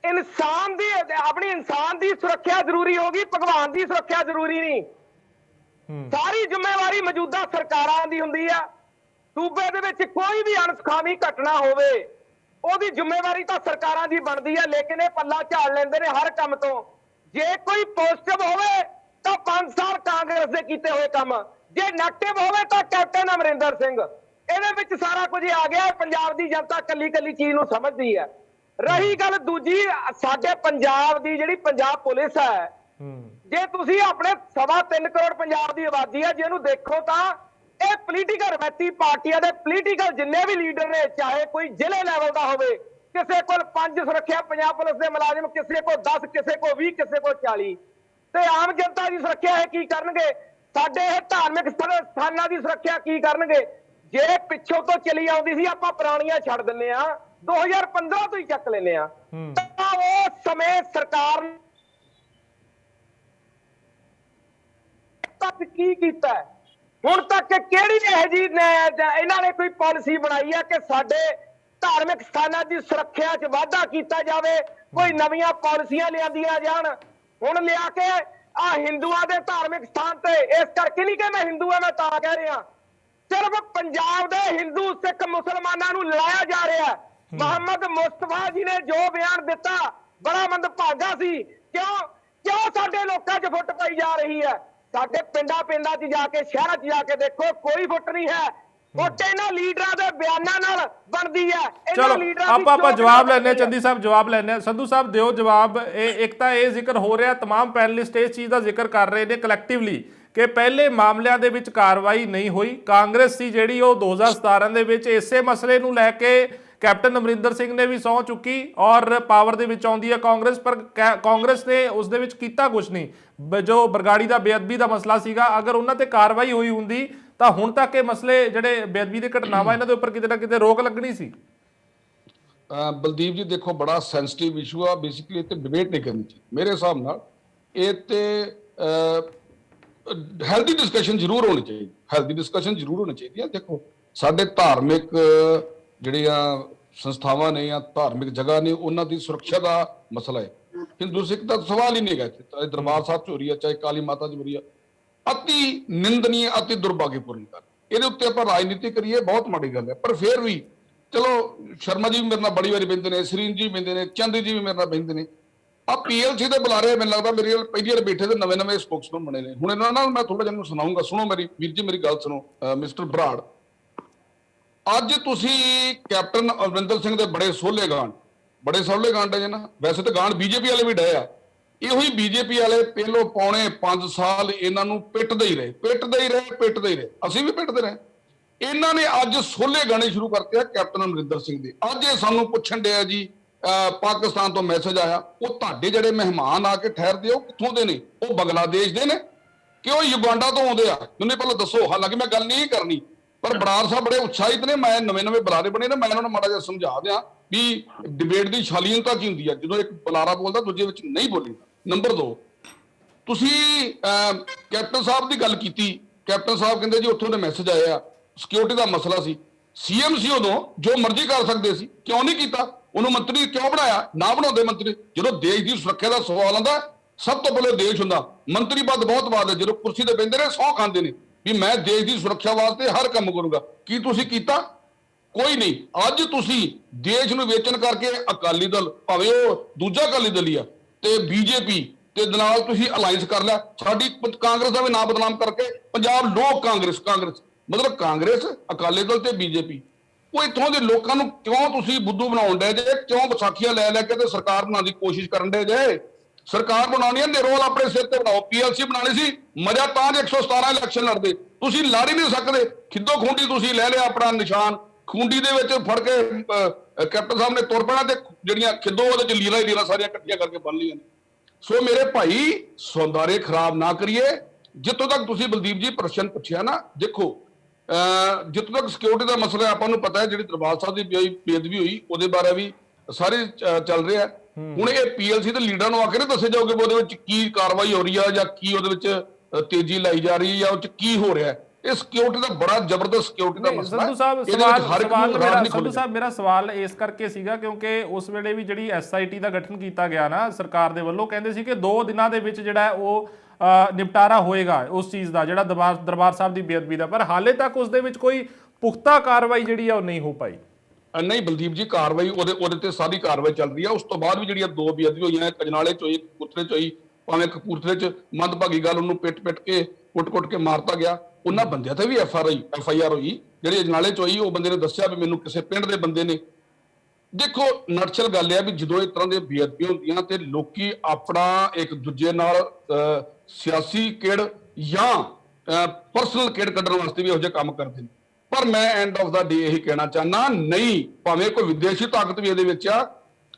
ਇਨਸਾਨ ਦੀ ਆਪਣੀ ਇਨਸਾਨ ਦੀ ਸੁਰੱਖਿਆ ਜ਼ਰੂਰੀ ਹੋਗੀ, ਭਗਵਾਨ ਦੀ ਸੁਰੱਖਿਆ ਜ਼ਰੂਰੀ ਨਹੀਂ। ਸਾਰੀ ਜ਼ਿੰਮੇਵਾਰੀ ਮੌਜੂਦਾ ਸਰਕਾਰਾਂ ਦੀ ਹੁੰਦੀ ਆ। ਸੂਬੇ ਦੇ ਵਿੱਚ ਕੋਈ ਵੀ ਅਣਸੁਖਾਵੀ ਘਟਨਾ ਹੋਵੇ ਉਹਦੀ ਜ਼ਿੰਮੇਵਾਰੀ ਤਾਂ ਸਰਕਾਰਾਂ ਦੀ ਬਣਦੀ ਆ, ਲੇਕਿਨ ਇਹ ਪੱਲਾ ਝਾੜ ਲੈਂਦੇ ਨੇ ਹਰ ਕੰਮ ਤੋਂ। ਜੇ ਕੋਈ ਪੋਜ਼ਿਟਿਵ ਹੋਵੇ ਤਾਂ 5 ਸਾਲ ਕਾਂਗਰਸ ਦੇ ਕੀਤੇ ਹੋਏ ਕੰਮ, ਜੇ ਨੈਗੇਟਿਵ ਹੋਵੇ ਤਾਂ ਕੈਪਟਨ ਅਮਰਿੰਦਰ ਸਿੰਘ। ਇਹਦੇ ਵਿੱਚ ਸਾਰਾ ਕੁਝ ਆ ਗਿਆ। ਪੰਜਾਬ ਦੀ ਜਨਤਾ ਕੱਲੀ ਕੱਲੀ ਚੀਜ਼ ਨੂੰ ਸਮਝਦੀ ਹੈ। ਰਹੀ ਗੱਲ ਦੂਜੀ, ਸਾਡੇ ਪੰਜਾਬ ਦੀ ਜਿਹੜੀ ਪੰਜਾਬ ਪੁਲਿਸ ਹੈ, ਜੇ ਤੁਸੀਂ ਆਪਣੇ 3.25 ਕਰੋੜ ਪੰਜਾਬ ਦੀ ਆਬਾਦੀ ਹੈ, ਜਿਹਨੂੰ ਦੇਖੋ ਤਾਂ ਇਹ ਪੋਲੀਟੀਕਲ ਰਵਾਇਤੀ ਪਾਰਟੀਆਂ ਦੇ ਪੋਲੀਟੀਕਲ ਜਿੰਨੇ ਵੀ ਲੀਡਰ ਨੇ, ਚਾਹੇ ਕੋਈ ਜ਼ਿਲ੍ਹੇ ਲੈਵਲ ਦਾ ਹੋਵੇ, ਕਿਸੇ ਕੋਲ 5 ਸੁਰੱਖਿਆ ਪੰਜਾਬ ਪੁਲਿਸ ਦੇ ਮੁਲਾਜ਼ਮ, ਕਿਸੇ ਕੋਲ 10, ਕਿਸੇ ਕੋਲ 20, ਕਿਸੇ ਕੋਲ 40, ਤੇ ਆਮ ਜਨਤਾ ਦੀ ਸੁਰੱਖਿਆ ਇਹ ਕੀ ਕਰਨਗੇ? ਸਾਡੇ ਇਹ ਧਾਰਮਿਕ ਸਥਾਨਾਂ ਦੀ ਸੁਰੱਖਿਆ ਕੀ ਕਰਨਗੇ? ਜੇ ਪਿੱਛੋਂ ਤੋਂ ਚਲੀ ਆਉਂਦੀ ਸੀ, ਆਪਾਂ ਪੁਰਾਣੀਆਂ ਛੱਡ ਦਿੰਨੇ ਆ, 2015 ਤੋਂ ਹੀ ਚੱਕ ਲੈਨੇ ਆ, ਤਾਂ ਉਸ ਸਮੇਂ ਸਰਕਾਰ ਤੱਕ ਕੀ ਕੀਤਾ? ਹੁਣ ਤੱਕ ਕਿਹੜੀ ਇਹ ਜੀ ਇਹਨਾਂ ਨੇ ਕੋਈ ਪਾਲਿਸੀ ਬਣਾਈ ਹੈ ਕਿ ਸਾਡੇ ਧਾਰਮਿਕ ਸਥਾਨਾਂ ਦੀ ਸੁਰੱਖਿਆ 'ਚ ਵਾਧਾ ਕੀਤਾ ਜਾਵੇ? ਕੋਈ ਨਵੀਆਂ ਪਾਲਿਸੀਆਂ ਲਿਆਂਦੀਆਂ ਜਾਣ? ਹੁਣ ਲਿਆ ਕੇ ਆ ਹਿੰਦੂਆਂ ਦੇ ਧਾਰਮਿਕ ਸਥਾਨ ਤੇ, ਇਸ ਕਰਕੇ ਨਹੀਂ ਕਿ ਮੈਂ ਹਿੰਦੂ ਆ, ਮੈਂ ਤਾਂ ਕਹਿ ਰਿਹਾ, ਸਿਰਫ ਪੰਜਾਬ ਦੇ ਹਿੰਦੂ ਸਿੱਖ ਮੁਸਲਮਾਨਾਂ ਨੂੰ ਲੜਾਇਆ ਜਾ ਰਿਹਾ। ਮੁਹੰਮਦ ਮੁਸਤਫਾ ਜੀ ਨੇ ਜੋ ਬਿਆਨ ਦਿੱਤਾ ਬੜਾ ਮੰਦਭਾਗਾ ਸੀ। ਕਿਉਂ ਸਾਡੇ ਲੋਕਾਂ 'ਚ ਫੁੱਟ ਪਈ ਜਾ ਰਹੀ ਹੈ? ਸਾਡੇ ਪਿੰਡਾਂ 'ਚ ਜਾ ਕੇ, ਸ਼ਹਿਰਾਂ 'ਚ ਜਾ ਕੇ ਦੇਖੋ, ਕੋਈ ਫੁੱਟ ਨਹੀਂ ਹੈ। ਫੁੱਟ ਇਹਨਾਂ ਲੀਡਰਾਂ ਦੇ ਬਿਆਨਾਂ ਨਾਲ ਬਣਦੀ ਹੈ। ਚਲੋ ਆਪਾਂ ਜਵਾਬ ਲੈਣੇ, ਚੰਦੀ ਸਾਹਿਬ ਜਵਾਬ ਲੈਣੇ। ਸੰਧੂ ਸਾਹਿਬ ਦਿਓ ਜਵਾਬ। ਇੱਕ ਤਾਂ ਇਹ ਜ਼ਿਕਰ ਹੋ ਰਿਹਾ, ਤਮਾਮ ਪੈਨਲਿਸਟ ਇਸ ਚੀਜ਼ ਦਾ ਜ਼ਿਕਰ ਕਰ ਰਹੇ ਨੇ ਕਲੈਕਟਿਵਲੀ, ਕਿ ਪਹਿਲੇ ਮਾਮਲਿਆਂ ਦੇ ਵਿੱਚ ਕਾਰਵਾਈ ਨਹੀਂ ਹੋਈ। ਕਾਂਗਰਸ ਸੀ ਜਿਹੜੀ ਉਹ 2017 ਦੇ ਵਿੱਚ ਇਸੇ ਮਸਲੇ ਨੂੰ ਲੈ ਕੇ ਕੈਪਟਨ ਅਮਰਿੰਦਰ ਸਿੰਘ ਨੇ ਵੀ ਸਹੁੰ ਚੁੱਕੀ ਔਰ ਪਾਵਰ ਦੇ ਵਿੱਚ ਆਉਂਦੀ ਹੈ ਕਾਂਗਰਸ, ਪਰ ਕਾਂਗਰਸ ਨੇ ਉਸ ਦੇ ਵਿੱਚ ਕੀਤਾ ਕੁਝ ਨਹੀਂ। ਜੋ ਬਰਗਾੜੀ ਦਾ ਬੇਅਦਬੀ ਦਾ ਮਸਲਾ ਸੀਗਾ, ਅਗਰ ਉਹਨਾਂ ਤੇ ਕਾਰਵਾਈ ਹੋਈ ਹੁੰਦੀ ਤਾਂ ਹੁਣ ਤੱਕ ਇਹ ਮਸਲੇ ਜਿਹੜੇ ਬੇਅਦਬੀ ਦੇ ਘਟਨਾਵਾਂ, ਇਹਨਾਂ ਦੇ ਉੱਪਰ ਕਿਤੇ ਨਾ ਕਿਤੇ ਰੋਕ ਲੱਗਣੀ ਸੀ। ਬਲਦੀਪ ਜੀ ਦੇਖੋ, ਬੜਾ ਸੈਂਸਿਟਿਵ ਇਸ਼ੂ ਆ। ਬੇਸਿਕਲੀ ਇਹ ਤੇ ਡਿਬੇਟ ਨਹੀਂ ਕਰਨੀ ਚਾਹੀਦੀ ਮੇਰੇ ਹਿਸਾਬ ਨਾਲ। ਇਹ ਤੇ ਹੈਲਦੀ ਡਿਸਕਸ਼ਨ ਜ਼ਰੂਰ ਹੋਣੀ ਚਾਹੀਦੀ, ਹੈਲਦੀ ਡਿਸਕਸ਼ਨ ਜ਼ਰੂਰ ਹੋਣੀ ਚਾਹੀਦੀ ਹੈ। ਦੇਖੋ ਸਾਡੇ ਧਾਰਮਿਕ ਜਿਹੜੀਆਂ ਸੰਸਥਾਵਾਂ ਨੇ ਜਾਂ ਧਾਰਮਿਕ ਜਗ੍ਹਾ ਨੇ, ਉਹਨਾਂ ਦੀ ਸੁਰੱਖਿਆ ਦਾ ਮਸਲਾ ਹੈ। ਹਿੰਦੂ ਸਿੱਖ ਦਾ ਸਵਾਲ ਹੀ ਨਹੀਂ ਹੈਗਾ ਇੱਥੇ। ਚਾਹੇ ਦਰਬਾਰ ਸਾਹਿਬ 'ਚ ਹੋ ਰਹੀ ਹੈ, ਚਾਹੇ ਕਾਲੀ ਮਾਤਾ 'ਚ ਹੋ ਰਹੀ ਹੈ, ਅਤੀ ਨਿੰਦਨੀय, ਅਤੀ ਦੁਰਭਾਗਿਆਪੂਰਨ ਗੱਲ। ਇਹਦੇ ਉੱਤੇ ਆਪਾਂ ਰਾਜਨੀਤੀ ਕਰੀਏ ਬਹੁਤ ਮਾੜੀ ਗੱਲ ਹੈ। ਪਰ ਫਿਰ ਵੀ ਚਲੋ, ਸ਼ਰਮਾ ਜੀ ਵੀ ਮੇਰੇ ਨਾਲ ਬੜੀ ਵਾਰੀ ਬਹਿੰਦੇ ਨੇ, ਸਰੀਨ ਜੀ ਵੀ ਬਹਿੰਦੇ ਨੇ, ਚੰਦ ਜੀ ਵੀ ਮੇਰੇ ਨਾਲ ਬਹਿੰਦੇ ਨੇ। ਆ PLC ਦੇ ਬੁਲਾਰੇ ਮੈਨੂੰ ਲੱਗਦਾ ਮੇਰੀ ਪਹਿਲੀ ਵਾਰ ਬੈਠੇ ਤੇ ਨਵੇਂ ਸਪੋਕਸਮੈਨ ਬਣੇ ਨੇ। ਹੁਣ ਇਹਨਾਂ ਨਾਲ ਮੈਂ ਥੋੜਾ ਜਿਹਾ ਸੁਣਾਉਂਗਾ, ਸੁਣੋ ਮੇਰੀ ਵੀਰ ਜੀ, ਮੇਰੀ ਗੱਲ ਸੁਣੋ। ਮਿਸਟਰ ਬਰਾੜ, ਅੱਜ ਤੁਸੀਂ ਕੈਪਟਨ ਅਮਰਿੰਦਰ ਸਿੰਘ ਦੇ ਬੜੇ ਸੋਲੇ ਗਾਂਡ ਹੈ ਨਾ। ਵੈਸੇ ਤਾਂ ਗਾਂਡ BJP ਵਾਲੇ ਵੀ ਡਏ ਆ। ਇਹੋ ਹੀ BJP ਵਾਲੇ ਪਹਿਲੋਂ ਪੌਣੇ 5 ਸਾਲ ਇਹਨਾਂ ਨੂੰ ਪਿੱਟਦੇ ਹੀ ਰਹੇ। ਅਸੀਂ ਵੀ ਪਿੱਟਦੇ ਰਹੇ। ਇਹਨਾਂ ਨੇ ਅੱਜ ਸੋਲੇ ਗਾਣੇ ਸ਼ੁਰੂ ਕਰਤੇ ਆ ਕੈਪਟਨ ਅਮਰਿੰਦਰ ਸਿੰਘ ਦੇ। ਅੱਜ ਇਹ ਸਾਨੂੰ ਪੁੱਛਣ ਡਿਆ ਜੀ, ਪਾਕਿਸਤਾਨ ਤੋਂ ਮੈਸੇਜ ਆਇਆ। ਉਹ ਤੁਹਾਡੇ ਜਿਹੜੇ ਮਹਿਮਾਨ ਆ ਕੇ ਠਹਿਰਦੇ, ਉਹ ਕਿੱਥੋਂ ਦੇ ਨੇ? ਉਹ ਬੰਗਲਾਦੇਸ਼ ਦੇ ਨੇ ਕਿ ਉਹ ਯੁਗਾਂਡਾ ਤੋਂ ਆਉਂਦੇ ਆ? ਮੈਨੂੰ ਪਹਿਲਾਂ ਦੱਸੋ। ਹਾਲਾਂਕਿ ਮੈਂ ਗੱਲ ਨਹੀਂ ਕਰਨੀ, ਪਰ ਬਰਾੜ ਸਾਹਿਬ ਬੜੇ ਉਤਸ਼ਾਹਿਤ ਨੇ। ਮੈਂ ਨਵੇਂ ਬੁਲਾਰੇ ਬਣੇ ਨੇ, ਮੈਂ ਇਹਨਾਂ ਨੂੰ ਮਾੜਾ ਜਿਹਾ ਸਮਝਾ ਦਿਆਂ ਵੀ ਡਿਬੇਟ ਦੀ ਸ਼ਾਲੀਨਤਾ ਕੀ ਹੁੰਦੀ ਹੈ, ਜਦੋਂ ਇੱਕ ਬੁਲਾਰਾ ਬੋਲਦਾ ਦੂਜੇ ਵਿੱਚ ਨਹੀਂ ਬੋਲੀ। ਨੰਬਰ 2, ਤੁਸੀਂ ਕੈਪਟਨ ਸਾਹਿਬ ਦੀ ਗੱਲ ਕੀਤੀ। ਕੈਪਟਨ ਸਾਹਿਬ ਕਹਿੰਦੇ ਜੀ ਉੱਥੋਂ ਦੇ ਮੈਸੇਜ ਆਏ ਆ, ਸਿਕਿਉਰਿਟੀ ਦਾ ਮਸਲਾ ਸੀ। CM ਸੀ ਉਦੋਂ, ਜੋ ਮਰਜ਼ੀ ਕਰ ਸਕਦੇ ਸੀ, ਕਿਉਂ ਨਹੀਂ ਕੀਤਾ? ਉਹਨੂੰ ਮੰਤਰੀ ਕਿਉਂ ਬਣਾਇਆ? ਨਾ ਬਣਾਉਂਦੇ ਮੰਤਰੀ। ਜਦੋਂ ਦੇਸ਼ ਦੀ ਸੁਰੱਖਿਆ ਦਾ ਸਵਾਲ ਆਉਂਦਾ, ਸਭ ਤੋਂ ਪਹਿਲੇ ਦੇਸ਼ ਹੁੰਦਾ। ਮੰਤਰੀ ਪਦ ਬਹੁਤ ਬਾਅਦ ਹੈ। ਜਦੋਂ ਕੁਰਸੀ ਤੇ ਬੈਠਦੇ ਨੇ, ਸਹੁੰ ਖਾਂਦੇ ਨੇ ਵੀ ਮੈਂ ਦੇਸ਼ ਦੀ ਸੁਰੱਖਿਆ ਵਾਸਤੇ ਹਰ ਕੰਮ ਕਰੂੰਗਾ। ਕੀ ਤੁਸੀਂ ਕੀਤਾ? ਕੋਈ ਨਹੀਂ। ਅੱਜ ਤੁਸੀਂ ਦੇਸ਼ ਨੂੰ ਵੇਚਣ ਕਰਕੇ ਅਕਾਲੀ ਦਲ, ਭਾਵੇਂ ਉਹ ਦੂਜਾ ਅਕਾਲੀ ਦਲ ਹੀ ਆ, ਤੇ BJP ਤੇ ਨਾਲ ਤੁਸੀਂ ਅਲਾਈਅੰਸ ਕਰ ਲਿਆ। ਸਾਡੀ ਕਾਂਗਰਸ ਦਾ ਵੀ ਨਾਮ ਬਦਨਾਮ ਕਰਕੇ ਪੰਜਾਬ ਲੋਕ ਕਾਂਗਰਸ ਮਤਲਬ ਕਾਂਗਰਸ, ਅਕਾਲੀ ਦਲ ਤੇ BJP। ਉਹ ਇੱਥੋਂ ਦੇ ਲੋਕਾਂ ਨੂੰ ਕਿਉਂ ਤੁਸੀਂ ਬੁੱਧੂ ਬਣਾਉਣ ਦੇ ਜੇ? ਕਿਉਂ ਵਿਸਾਖੀਆਂ ਲੈ ਕੇ ਤੇ ਸਰਕਾਰ ਬਣਾਉਣ ਦੀ ਕੋਸ਼ਿਸ਼ ਕਰਨ ਦੇ ਜੇ? ਸਰਕਾਰ ਬਣਾਉਣੀ ਹੈ, ਨਿਰੋਲ ਆਪਣੇ ਸਿਰ ਤੇ ਬਣਾਓ। ਪੀਐਲਸੀ ਬਣਾਣੀ ਸੀ, ਮਜ਼ਾ ਤਾਂ ਜੇ 117 ਇਲੈਕਸ਼ਨ ਲੜਦੇ, ਤੁਸੀਂ ਲੜ ਹੀ ਨਹੀਂ ਸਕਦੇ। ਖਿੱਦੋ ਖੂੰਡੀ ਤੁਸੀਂ ਲੈ ਲਿਆ ਆਪਣਾ ਨਿਸ਼ਾਨ, ਖੂੰਡੀ ਦੇ ਵਿੱਚ ਫੜ ਕੇ ਕੈਪਟਨ ਸਾਹਿਬ ਨੇ ਤੁਰ ਪੈਣਾ, ਤੇ ਜਿਹੜੀਆਂ ਖਿੱਦੋ ਉਹਦੇ ਚ ਲੀਰਾਂ ਹੀ ਲੀਰਾਂ ਸਾਰੀਆਂ ਇਕੱਠੀਆਂ ਕਰਕੇ ਬੰਨ ਲਈਆਂ। ਸੋ ਮੇਰੇ ਭਾਈ ਸੌਂਦਾਰੇ ਖਰਾਬ ਨਾ ਕਰੀਏ। ਜਿੱਥੋਂ ਤੱਕ ਤੁਸੀਂ ਬਲਦੀਪ ਜੀ ਪ੍ਰਸ਼ਨ ਪੁੱਛਿਆ ਨਾ, ਦੇਖੋ ਜਿੱਥੋਂ ਤੱਕ ਸਿਕਿਉਰਿਟੀ ਦਾ ਮਸਲਾ ਆਪਾਂ ਨੂੰ ਪਤਾ ਹੈ, ਜਿਹੜੀ ਦਰਬਾਰ ਸਾਹਿਬ ਦੀ ਬੇਅਦਬੀ ਹੋਈ ਉਹਦੇ ਬਾਰੇ ਵੀ ਸਾਰੇ ਚੱਲ ਰਿਹਾ। ਹੁਣ ਇਹ ਪੀਐਲਸੀ ਦੇ ਲੀਡਰਾਂ ਨੂੰ ਆ ਕੇ ਨਾ ਦੱਸੇ ਜਾਓਗੇ ਉਹਦੇ ਵਿੱਚ ਕੀ ਕਾਰਵਾਈ ਹੋ ਰਹੀ ਆ, ਜਾਂ ਕੀ ਉਹਦੇ ਵਿੱਚ ਤੇਜ਼ੀ ਲਾਈ ਜਾ ਰਹੀ ਹੈ, ਜਾਂ ਉਹ ਚ ਕੀ ਹੋ ਰਿਹਾ। ਇਹ ਸਿਕਿਉਰਿਟੀ ਦਾ ਬੜਾ ਜ਼ਬਰਦਸਤ ਸਿਕਿਉਰਿਟੀ ਦਾ ਮਸਲਾ ਹੈ। ਸੰਧੂ ਸਾਹਿਬ ਮੇਰਾ ਸਵਾਲ ਇਸ ਕਰਕੇ ਸੀਗਾ ਕਿਉਂਕਿ ਉਸ ਵੇਲੇ ਵੀ ਜਿਹੜੀ ਐਸਆਈਟੀ ਦਾ ਗਠਨ ਕੀਤਾ ਗਿਆ ਨਾ ਸਰਕਾਰ ਦੇ ਵੱਲੋਂ, ਕਹਿੰਦੇ ਸੀ ਕਿ 2 ਦਿਨਾਂ ਦੇ ਵਿੱਚ ਜਿਹੜਾ ਉਹ ਨਿਪਟਾਰਾ ਹੋਏਗਾ ਉਸ ਚੀਜ਼ ਦਾ, ਜਿਹੜਾ ਦਰਬਾਰ ਸਾਹਿਬ ਦੀ ਬੇਅਦਬੀ ਦਾ, ਪਰ ਹਾਲੇ ਤੱਕ ਉਸ ਦੇ ਵਿੱਚ ਕੋਈ ਪੁਖਤਾ ਕਾਰਵਾਈ ਜਿਹੜੀ ਆ ਉਹ ਨਹੀਂ ਹੋ ਪਾਈ। ਨਹੀਂ ਬਲਦੀਪ ਜੀ, ਕਾਰਵਾਈ ਉਹਦੇ ਤੇ ਸਾਰੀ ਕਾਰਵਾਈ ਚੱਲ ਰਹੀ ਹੈ। ਉਸ ਤੋਂ ਬਾਅਦ ਵੀ ਜਿਹੜੀਆਂ 2 ਬੇਅਦਬੀ ਹੋਈਆਂ, ਕਜਨਾਲੇ ਚ ਹੋਈ, ਕਪੂਰਥਲੇ ਚ ਹੋਈ, ਭਾਵੇਂ ਕਪੂਰਥਲੇ ਚ ਮੰਦਭਾਗੀ ਗੱਲ, ਉਹਨੂੰ ਪਿੱਟ ਕੇ ਕੁੱਟ ਕੇ ਮਾਰਤਾ ਗਿਆ। ਉਹਨਾਂ ਬੰਦਿਆਂ ਤੇ ਵੀ ਐਫਆਈਆਰ ਹੋਈ। ਜਿਹੜੀ ਅਜਨਾਲੇ ਚ ਹੋਈ, ਉਹ ਬੰਦੇ ਨੇ ਦੱਸਿਆ ਵੀ ਮੈਨੂੰ ਕਿਸੇ ਪਿੰਡ ਦੇ ਬੰਦੇ ਨੇ। ਦੇਖੋ ਨਟਸ਼ਲ ਗੱਲ ਹੈ ਵੀ ਜਦੋਂ ਇਸ ਤਰ੍ਹਾਂ ਦੇ ਬੇਅਦਬੀ ਹੁੰਦੀਆਂ ਤੇ ਲੋਕੀ ਆਪਣਾ ਇੱਕ ਦੂਜੇ ਨਾਲ ਸਿਆਸੀ ਕਿੜ ਜਾਂ ਪਰਸਨਲ ਕਿੜ ਕੱਢਣ ਵਾਸਤੇ ਵੀ ਇਹੋ ਜਿਹੇ ਕੰਮ ਕਰਦੇ ਨੇ। ਪਰ ਮੈਂ ਐਂਡ ਆਫ ਦਾ ਡੇ ਇਹੀ ਕਹਿਣਾ ਚਾਹੁੰਦਾ, ਨਹੀਂ ਭਾਵੇਂ ਕੋਈ ਵਿਦੇਸ਼ੀ ਤਾਕਤ ਵੀ ਇਹਦੇ ਵਿੱਚ ਆ,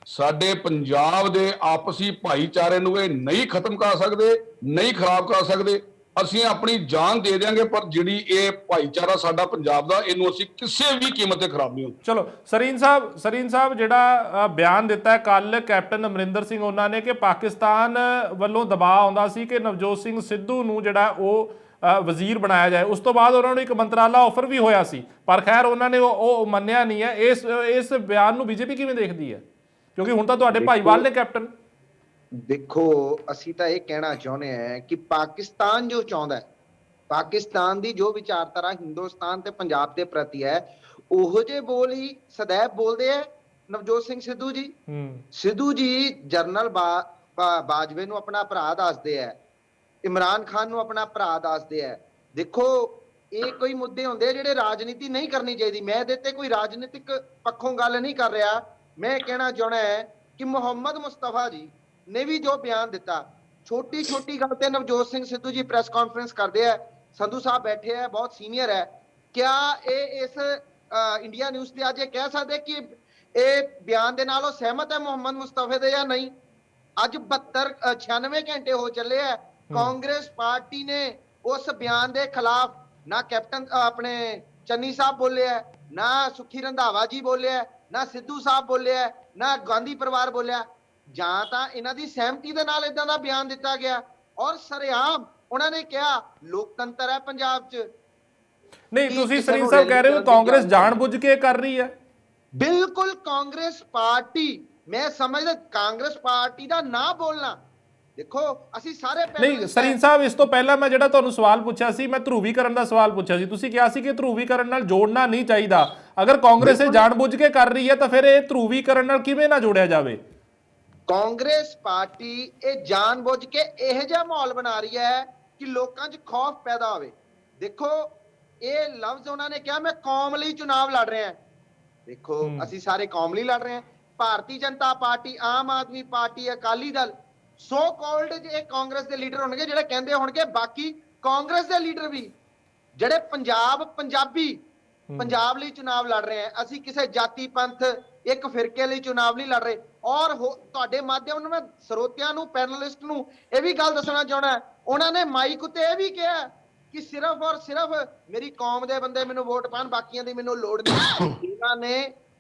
ਸਾਡੇ ਪੰਜਾਬ ਦੇ ਆਪਸੀ ਭਾਈਚਾਰੇ ਨੂੰ ਇਹ ਨਹੀਂ ਖਤਮ ਕਰ ਸਕਦੇ, ਨਹੀਂ ਖਰਾਬ ਕਰ ਸਕਦੇ। ਅਸੀਂ ਆਪਣੀ ਜਾਨ ਦੇ ਦਿਆਂਗੇ, ਪਰ ਜਿਹੜੀ ਇਹ ਭਾਈਚਾਰਾ ਸਾਡਾ ਪੰਜਾਬ ਦਾ, ਇਹਨੂੰ ਅਸੀਂ ਕਿਸੇ ਵੀ ਕੀਮਤ ਤੇ ਖਰਾਬ ਨਹੀਂ ਹੋਣ। ਚਲੋ ਸਰੀਨ ਸਾਹਿਬ ਜਿਹੜਾ ਬਿਆਨ ਦਿੱਤਾ ਕੱਲ ਕੈਪਟਨ ਅਮਰਿੰਦਰ ਸਿੰਘ ਉਹਨਾਂ ਨੇ ਕਿ ਪਾਕਿਸਤਾਨ ਵੱਲੋਂ ਦਬਾਅ ਆਉਂਦਾ ਸੀ ਕਿ ਨਵਜੋਤ ਸਿੰਘ ਸਿੱਧੂ ਨੂੰ ਜਿਹੜਾ ਉਹ ਵਜ਼ੀਰ ਬਣਾਇਆ ਜਾਏ। ਉਸ ਤੋਂ ਬਾਅਦ ਉਹਨਾਂ ਨੂੰ ਇੱਕ ਮੰਤਰਾਲਾ ਆਫਰ ਵੀ ਹੋਇਆ ਸੀ, ਪਰ ਖੈਰ ਉਹਨਾਂ ਨੇ ਉਹ ਮੰਨਿਆ ਨਹੀਂ ਹੈ। ਇਸ ਬਿਆਨ ਨੂੰ ਬੀਜੇਪੀ ਕਿਵੇਂ ਦੇਖਦੀ ਹੈ, ਕਿਉਂਕਿ ਹੁਣ ਤਾਂ ਤੁਹਾਡੇ ਭਾਈਵਾਲ ਨੇ ਕੈਪਟਨ। ਦੇਖੋ ਅਸੀਂ ਤਾਂ ਇਹ ਕਹਿਣਾ ਚਾਹੁੰਦੇ ਹਾਂ ਕਿ ਪਾਕਿਸਤਾਨ ਜੋ ਚਾਹੁੰਦਾ ਹੈ, ਪਾਕਿਸਤਾਨ ਦੀ ਜੋ ਵਿਚਾਰਧਾਰਾ ਹਿੰਦੁਸਤਾਨ ਤੇ ਪੰਜਾਬ ਦੇ ਪ੍ਰਤੀ ਹੈ, ਉਹੋ ਜਿਹੇ ਬੋਲ ਹੀ ਸदैव ਬੋਲਦੇ ਆ ਨਵਜੋਤ ਸਿੰਘ ਸਿੱਧੂ ਜੀ। ਸਿੱਧੂ ਜੀ ਜਨਰਲ ਬਾਜਵੇ ਨੂੰ ਆਪਣਾ ਭਰਾ ਦੱਸਦੇ ਆ, ਇਮਰਾਨ ਖਾਨ ਨੂੰ ਆਪਣਾ ਭਰਾ ਦੱਸਦੇ ਆ। ਦੇਖੋ ਇਹ ਕੋਈ ਮੁੱਦੇ ਹੁੰਦੇ ਜਿਹੜੇ ਰਾਜਨੀਤੀ ਨਹੀਂ ਕਰਨੀ ਚਾਹੀਦੀ। ਮੈਂ ਇਹਦੇ ਤੇ ਕੋਈ ਰਾਜਨੀਤਿਕ ਪੱਖੋਂ ਗੱਲ ਨਹੀਂ ਕਰ ਰਿਹਾ। ਮੈਂ ਕਹਿਣਾ ਚਾਹੁੰਦਾ ਹੈ ਕਿ ਮੁਹੰਮਦ ਮੁਸਤਫਾ ਜੀ ਨੇ ਵੀ ਜੋ ਬਿਆਨ ਦਿੱਤਾ, ਛੋਟੀ ਗੱਲ ਤੇ ਨਵਜੋਤ ਸਿੰਘ ਸਿੱਧੂ ਜੀ ਪ੍ਰੈਸ ਕਾਨਫਰੰਸ ਕਰਦੇ ਆ, ਸੰਧੂ ਸਾਹਿਬ ਬੈਠੇ ਆ, ਬਹੁਤ ਸੀਨੀਅਰ ਹੈ। ਕਿਆ ਇਹ ਇਸ ਇੰਡੀਆ ਨਿਊਜ਼ ਤੇ ਅੱਜ ਇਹ ਕਹਿ ਸਕਦੇ ਕਿ ਇਹ ਬਿਆਨ ਦੇ ਨਾਲ ਉਹ ਸਹਿਮਤ ਹੈ ਮੁਹੰਮਦ ਮੁਸਤਫੇ ਦੇ ਜਾਂ ਨਹੀਂ? ਅੱਜ 96 ਘੰਟੇ ਹੋ ਚੱਲੇ ਆ, ਕਾਂਗਰਸ ਪਾਰਟੀ ਨੇ ਉਸ ਬਿਆਨ ਦੇ ਖਿਲਾਫ ਨਾ ਕੈਪਟਨ ਆਪਣੇ ਚੰਨੀ ਸਾਹਿਬ ਬੋਲਿਆ, ਨਾ ਸੁਖੀ ਰੰਧਾਵਾ ਜੀ ਬੋਲਿਆ, ਨਾ ਸਿੱਧੂ ਸਾਹਿਬ ਬੋਲਿਆ, ਨਾ ਗਾਂਧੀ ਪਰਿਵਾਰ ਬੋਲਿਆ। ਜਾਂ ਤਾਂ ਇਹਨਾਂ ਦੀ ਸਹਿਮਤੀ ਦੇ ਨਾਲ ਇਦਾਂ ਦਾ ਬਿਆਨ ਦਿੱਤਾ ਗਿਆ, ਔਰ ਸਰੇਆਮ ਉਹਨਾਂ ਨੇ ਕਿਹਾ ਲੋਕਤੰਤਰ ਹੈ ਪੰਜਾਬ 'ਚ। ਨਹੀਂ ਤੁਸੀਂ ਸਰੀਨ ਸਾਹਿਬ ਕਹਿ ਰਹੇ ਹੋ ਕਾਂਗਰਸ ਜਾਣਬੁੱਝ ਕੇ ਕਰ ਰਹੀ ਹੈ। ਬਿਲਕੁਲ ਕਾਂਗਰਸ ਪਾਰਟੀ, ਮੈਂ ਸਮਝਦਾ ਕਾਂਗਰਸ ਪਾਰਟੀ ਦਾ ਨਾ ਬੋਲਣਾ। ਦੇਖੋ ਅਸੀਂ ਸਾਰੇ ਨਹੀਂ ਸਰੀਨ ਸਾਹਿਬ, ਇਸ ਤੋਂ ਪਹਿਲਾਂ ਮੈਂ ਜਿਹੜਾ ਤੁਹਾਨੂੰ ਸਵਾਲ ਪੁੱਛਿਆ ਸੀ, ਮੈਂ ਧਰੂਵੀਕਰਨ ਦਾ ਸਵਾਲ ਪੁੱਛਿਆ ਸੀ, ਤੁਸੀਂ ਕਿਹਾ ਸੀ ਕਿ ਧਰੂਵੀਕਰਨ ਨਾਲ ਜੋੜਨਾ ਨਹੀਂ ਚਾਹੀਦਾ। ਅਗਰ ਕਾਂਗਰਸ ਇਹ ਜਾਣਬੁੱਝ ਕੇ ਕਰ ਰਹੀ ਹੈ ਤਾਂ ਫਿਰ ਇਹ ਧਰੂਵੀਕਰਨ ਨਾਲ ਕਿਵੇਂ ਨਾ ਜੋੜਿਆ ਜਾਵੇ? ਕਾਂਗਰਸ ਪਾਰਟੀ ਇਹ ਜਾਣਬੁੱਝ ਕੇ ਇਹੋ ਜਿਹਾ ਮਾਹੌਲ ਬਣਾ ਰਹੀ ਹੈ ਕਿ ਲੋਕਾਂ 'ਚ ਖੌਫ ਪੈਦਾ ਹੋਵੇ। ਦੇਖੋ ਇਹ ਲਫ਼ਜ਼ ਉਹਨਾਂ ਨੇ ਕਿਹਾ ਮੈਂ ਕੌਮ ਲਈ ਚੁਣਾਵ ਲੜ ਰਿਹਾ। ਦੇਖੋ ਅਸੀਂ ਸਾਰੇ ਕੌਮ ਲਈ ਲੜ ਰਹੇ ਹਾਂ। Bharatiya Janata party, Aam Aadmi party, Akali Dal, so called ਇਹ ਕਾਂਗਰਸ ਦੇ ਲੀਡਰ ਹੋਣਗੇ ਜਿਹੜੇ ਕਹਿੰਦੇ ਹੋਣਗੇ ਬਾਕੀ ਕਾਂਗਰਸ ਦੇ ਲੀਡਰ ਵੀ ਜਿਹੜੇ ਪੰਜਾਬੀ ਪੰਜਾਬ ਲਈ ਚੁਣਾਵ ਲੜ ਰਹੇ ਆ। ਅਸੀਂ ਕਿਸੇ ਜਾਤੀ ਪੰਥ ਇੱਕ ਫਿਰਕੇ ਲਈ ਚੁਣਾਵ ਨਹੀਂ ਲੜ ਰਹੇ। ਔਰ ਤੁਹਾਡੇ ਮਾਧਿਅਮ ਨਾਲ ਮੈਂ ਸਰੋਤਿਆਂ ਨੂੰ, ਪੈਨਲਿਸਟ ਨੂੰ ਇਹ ਵੀ ਗੱਲ ਦੱਸਣਾ ਚਾਹੁੰਦਾ, ਉਹਨਾਂ ਨੇ ਮਾਈਕ ਉੱਤੇ ਇਹ ਵੀ ਕਿਹਾ ਕਿ ਸਿਰਫ ਔਰ ਸਿਰਫ ਮੇਰੀ ਕੌਮ ਦੇ ਬੰਦੇ ਮੈਨੂੰ ਵੋਟ ਪਾਣ, ਬਾਕੀਆਂ ਦੀ ਮੈਨੂੰ ਲੋੜ ਨਹੀਂ।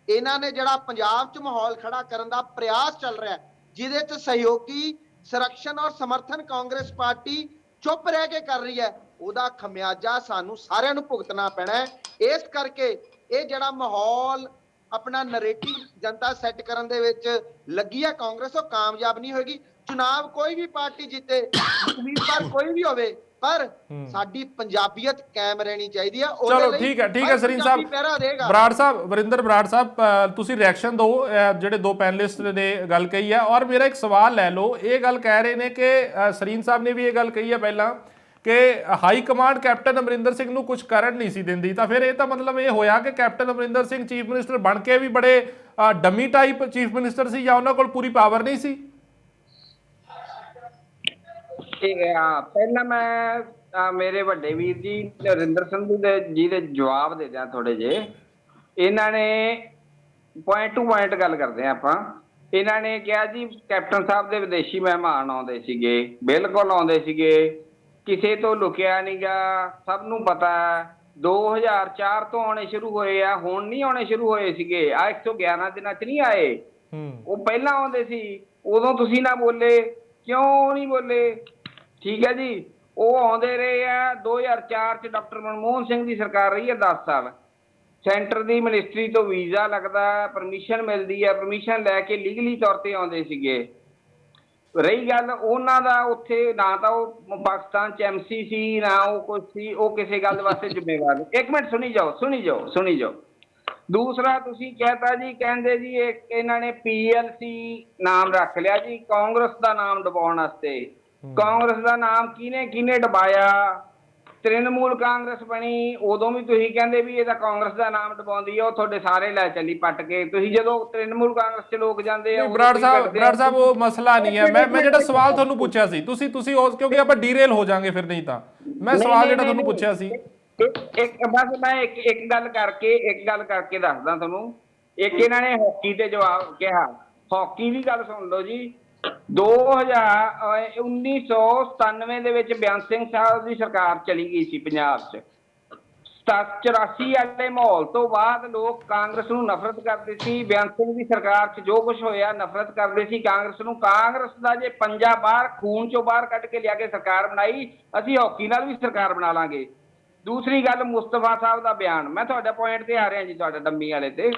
ਇਹਨਾਂ ਨੇ ਜਿਹੜਾ ਪੰਜਾਬ 'ਚ ਮਾਹੌਲ ਖੜਾ ਕਰਨ ਦਾ ਪ੍ਰਯਾਸ ਚੱਲ ਰਿਹਾ, ਜਿਹਦੇ 'ਚ ਸਹਿਯੋਗੀ, ਸੰਰਕਸ਼ਣ ਔਰ ਸਮਰਥਨ ਕਾਂਗਰਸ ਪਾਰਟੀ ਚੁੱਪ ਰਹਿ ਕੇ ਕਰ ਰਹੀ ਹੈ, ਉਹਦਾ ਖਮਿਆਜਾ ਸਾਨੂੰ ਸਾਰਿਆਂ ਨੂੰ ਭੁਗਤਣਾ ਪੈਣਾ ਹੈ। ਇਸ ਕਰਕੇ ਇਹ ਜਿਹੜਾ ਮਾਹੌਲ ਆਪਣਾ ਨੈਰੇਟਿਵ ਜਨਤਾ ਸੈੱਟ ਕਰਨ ਦੇ ਵਿੱਚ ਲੱਗੀ ਹੈ ਕਾਂਗਰਸ, ਉਹ ਕਾਮਯਾਬ ਨਹੀਂ ਹੋਏਗੀ। ਚੁਣਾਵ ਕੋਈ ਵੀ ਪਾਰਟੀ ਜਿੱਤੇ, ਉਮੀਦਵਾਰ ਕੋਈ ਵੀ ਹੋਵੇ, ਪਰ ਸਾਡੀ ਪੰਜਾਬੀਅਤ ਕਾਇਮ ਰਹਿਣੀ ਚਾਹੀਦੀ ਹੈ। ਚਲੋ ਠੀਕ ਹੈ ਸਰੀਨ ਸਾਹਿਬ। ਬਰਾੜ ਸਾਹਿਬ, ਵਰਿੰਦਰ ਬਰਾੜ ਸਾਹਿਬ, ਤੁਸੀਂ ਰਿਐਕਸ਼ਨ ਦਿਓ। ਜਿਹੜੇ ਦੋ ਪੈਨਲਿਸਟ ਨੇ ਗੱਲ ਕਹੀ ਹੈ, ਔਰ ਮੇਰਾ ਇੱਕ ਸਵਾਲ ਲੈ ਲਓ। ਇਹ ਗੱਲ ਕਹਿ ਰਹੇ ਨੇ ਕਿ ਸਰੀਨ ਸਾਹਿਬ ਨੇ ਵੀ ਇਹ ਗੱਲ ਕਹੀ ਹੈ ਪਹਿਲਾਂ ਕਿ high command captain Amarinder Singh ਨੂੰ ਕੁਝ ਕਰਨ ਨਹੀਂ ਸੀ ਦਿੰਦੀ, ਤਾਂ ਫਿਰ ਇਹ ਤਾਂ ਮਤਲਬ ਇਹ ਹੋਇਆ ਕਿ captain Amarinder Singh chief minister ਬਣ ਕੇ ਵੀ ਬੜੇ ਡਮੀ ਟਾਈਪ ਚੀਫ ਮਿਨਿਸਟਰ ਸੀ, ਜਾਂ ਉਹਨਾਂ ਕੋਲ ਪੂਰੀ ਪਾਵਰ ਨਹੀਂ ਸੀ? ਪਹਿਲਾਂ ਮੈਂ ਮੇਰੇ ਵੱਡੇ ਵੀਰ ਜੀ ਨਰਿੰਦਰ ਸੰਧੂ ਜੀ ਦੇ ਜਵਾਬ ਦੇ ਦਿਆਂ ਥੋੜੇ ਜਿਹੇ। ਇਹਨਾਂ ਨੇ ਪੁਆਇੰਟ ਟੂ ਪੁਆਇੰਟ ਗੱਲ ਕਰਦੇ ਆ ਆਪਾਂ। ਇਹਨਾਂ ਨੇ ਕਿਹਾ ਜੀ ਕੈਪਟਨ ਸਾਹਿਬ ਦੇ ਵਿਦੇਸ਼ੀ ਮਹਿਮਾਨ ਆਉਂਦੇ ਸੀਗੇ, ਬਿਲਕੁਲ ਆਉਂਦੇ ਸੀਗੇ, ਕਿਸੇ ਤੋਂ ਲੁਕਿਆ ਨਹੀਂ ਗਾ, ਸਭ ਨੂੰ ਪਤਾ 2004 ਤੋਂ ਆਉਣੇ ਸ਼ੁਰੂ ਹੋਏ ਆ, ਹੁਣ ਨਹੀਂ ਆਉਣੇ ਸ਼ੁਰੂ ਹੋਏ ਸੀਗੇ, ਆ 111 ਦਿਨਾਂ ਚ ਨਹੀਂ ਆਏ, ਉਹ ਪਹਿਲਾਂ ਆਉਂਦੇ ਸੀ। ਉਦੋਂ ਤੁਸੀਂ ਨਾ ਬੋਲੇ, ਕਿਉਂ ਨਹੀਂ ਬੋਲੇ? ਠੀਕ ਹੈ ਜੀ, ਉਹ ਆਉਂਦੇ ਰਹੇ ਆ। 2004 ਚ ਡਾਕਟਰ ਮਨਮੋਹਨ ਸਿੰਘ ਦੀ ਸਰਕਾਰ ਰਹੀ ਹੈ 10 ਸਾਲ। ਸੈਂਟਰ ਦੀ ਮਿਨਿਸਟਰੀ ਤੋਂ ਵੀਜ਼ਾ ਲੱਗਦਾ, ਪਰਮਿਸ਼ਨ ਮਿਲਦੀ ਹੈ, ਪਰਮਿਸ਼ਨ ਲੈ ਕੇ ਲੀਗਲੀ ਤੌਰ ਤੇ ਆਉਂਦੇ ਸੀਗੇ। ਰਹੀ ਗੱਲ ਉਹਨਾਂ ਦਾ, ਉੱਥੇ ਨਾ ਤਾਂ ਉਹ ਪਾਕਿਸਤਾਨ ਚ MC ਸੀ, ਨਾ ਉਹ ਕੁਛ ਸੀ, ਉਹ ਕਿਸੇ ਗੱਲ ਵਾਸਤੇ ਜ਼ਿੰਮੇਵਾਰ। ਇੱਕ ਮਿੰਟ ਸੁਣੀ ਜਾਓ। ਦੂਸਰਾ ਤੁਸੀਂ ਕਹਿਤਾ ਜੀ, ਕਹਿੰਦੇ ਜੀ ਇਹਨਾਂ ਨੇ PLC ਨਾਮ ਰੱਖ ਲਿਆ ਜੀ ਕਾਂਗਰਸ ਦਾ ਨਾਮ ਡੁਬਾਉਣ ਵਾਸਤੇ। ਕਾਂਗਰਸ ਦਾ ਨਾਮ ਕਿਹਨੇ ਡੁਬਾਇਆ? ਤ੍ਰਿਣਮੂਲ ਕਾਂਗਰਸ ਬਣੀ, ਉਦੋਂ ਵੀ ਤੁਸੀਂ ਕਹਿੰਦੇ ਵੀ ਇਹਦਾ ਕਾਂਗਰਸ ਦਾ ਨਾਮ ਡੁਬਾਉਂਦੀ ਹੈ, ਉਹ ਤੁਹਾਡੇ ਸਾਰੇ ਲੈ ਚੱਲੀ ਪੱਟ ਕੇ। ਤੁਸੀਂ ਜਦੋਂ ਤ੍ਰਿਣਮੂਲ ਕਾਂਗਰਸ ਚ ਲੋਕ ਜਾਂਦੇ ਆ, ਬਰਾੜ ਸਾਹਿਬ ਉਹ ਮਸਲਾ ਨਹੀਂ ਹੈ। ਮੈਂ ਜਿਹੜਾ ਸਵਾਲ ਤੁਹਾਨੂੰ ਪੁੱਛਿਆ ਸੀ, ਤੁਸੀਂ ਉਸ, ਕਿਉਂਕਿ ਆਪਾਂ ਡੀਰੇਲ ਹੋ ਜਾਾਂਗੇ ਫਿਰ, ਨਹੀਂ ਤਾਂ ਮੈਂ ਸਵਾਲ ਜਿਹੜਾ ਤੁਹਾਨੂੰ ਪੁੱਛਿਆ ਸੀ ਬਸ ਮੈਂ ਇੱਕ ਗੱਲ ਕਰਕੇ ਦੱਸਦਾ ਤੁਹਾਨੂੰ। ਇੱਕ ਇਹਨਾਂ ਨੇ ਹਾਕੀ ਤੇ ਜਵਾਬ ਕਿਹਾ, ਹਾਕੀ ਦੀ ਗੱਲ ਸੁਣ ਲਓ ਜੀ। 1997 ਦੇ ਵਿੱਚ ਬਿਆਨ ਸਿੰਘ ਸਾਹਿਬ ਦੀ ਸਰਕਾਰ ਚਲੀ ਗਈ ਸੀ ਪੰਜਾਬ 'ਚ। 84 ਵਾਲੇ ਮਾਹੌਲ ਤੋਂ ਬਾਅਦ ਲੋਕ ਕਾਂਗਰਸ ਨੂੰ ਨਫ਼ਰਤ ਕਰਦੇ ਸੀ। ਬਿਆਨ ਸਿੰਘ ਦੀ ਸਰਕਾਰ 'ਚ ਜੋ ਕੁਝ ਹੋਇਆ, ਨਫ਼ਰਤ ਕਰਦੇ ਸੀ ਕਾਂਗਰਸ ਨੂੰ। ਕਾਂਗਰਸ ਦਾ ਜੇ ਪੰਜਾ ਬਾਹਰ ਖੂਨ 'ਚੋਂ ਬਾਹਰ ਕੱਢ ਕੇ ਲਿਆ ਕੇ ਸਰਕਾਰ ਬਣਾਈ, ਅਸੀਂ ਹਾਕੀ ਨਾਲ ਵੀ ਸਰਕਾਰ ਬਣਾ ਲਾਂਗੇ। ਦੂਸਰੀ ਗੱਲ, ਮੁਸਤਫਾ ਸਾਹਿਬ ਦਾ ਬਿਆਨ, ਮੈਂ ਤੁਹਾਡਾ ਪੁਆਇੰਟ ਤੇ ਆ ਰਿਹਾ ਜੀ, ਤੁਹਾਡਾ ਡੰਮੀ ਵਾਲੇ ਤੇ।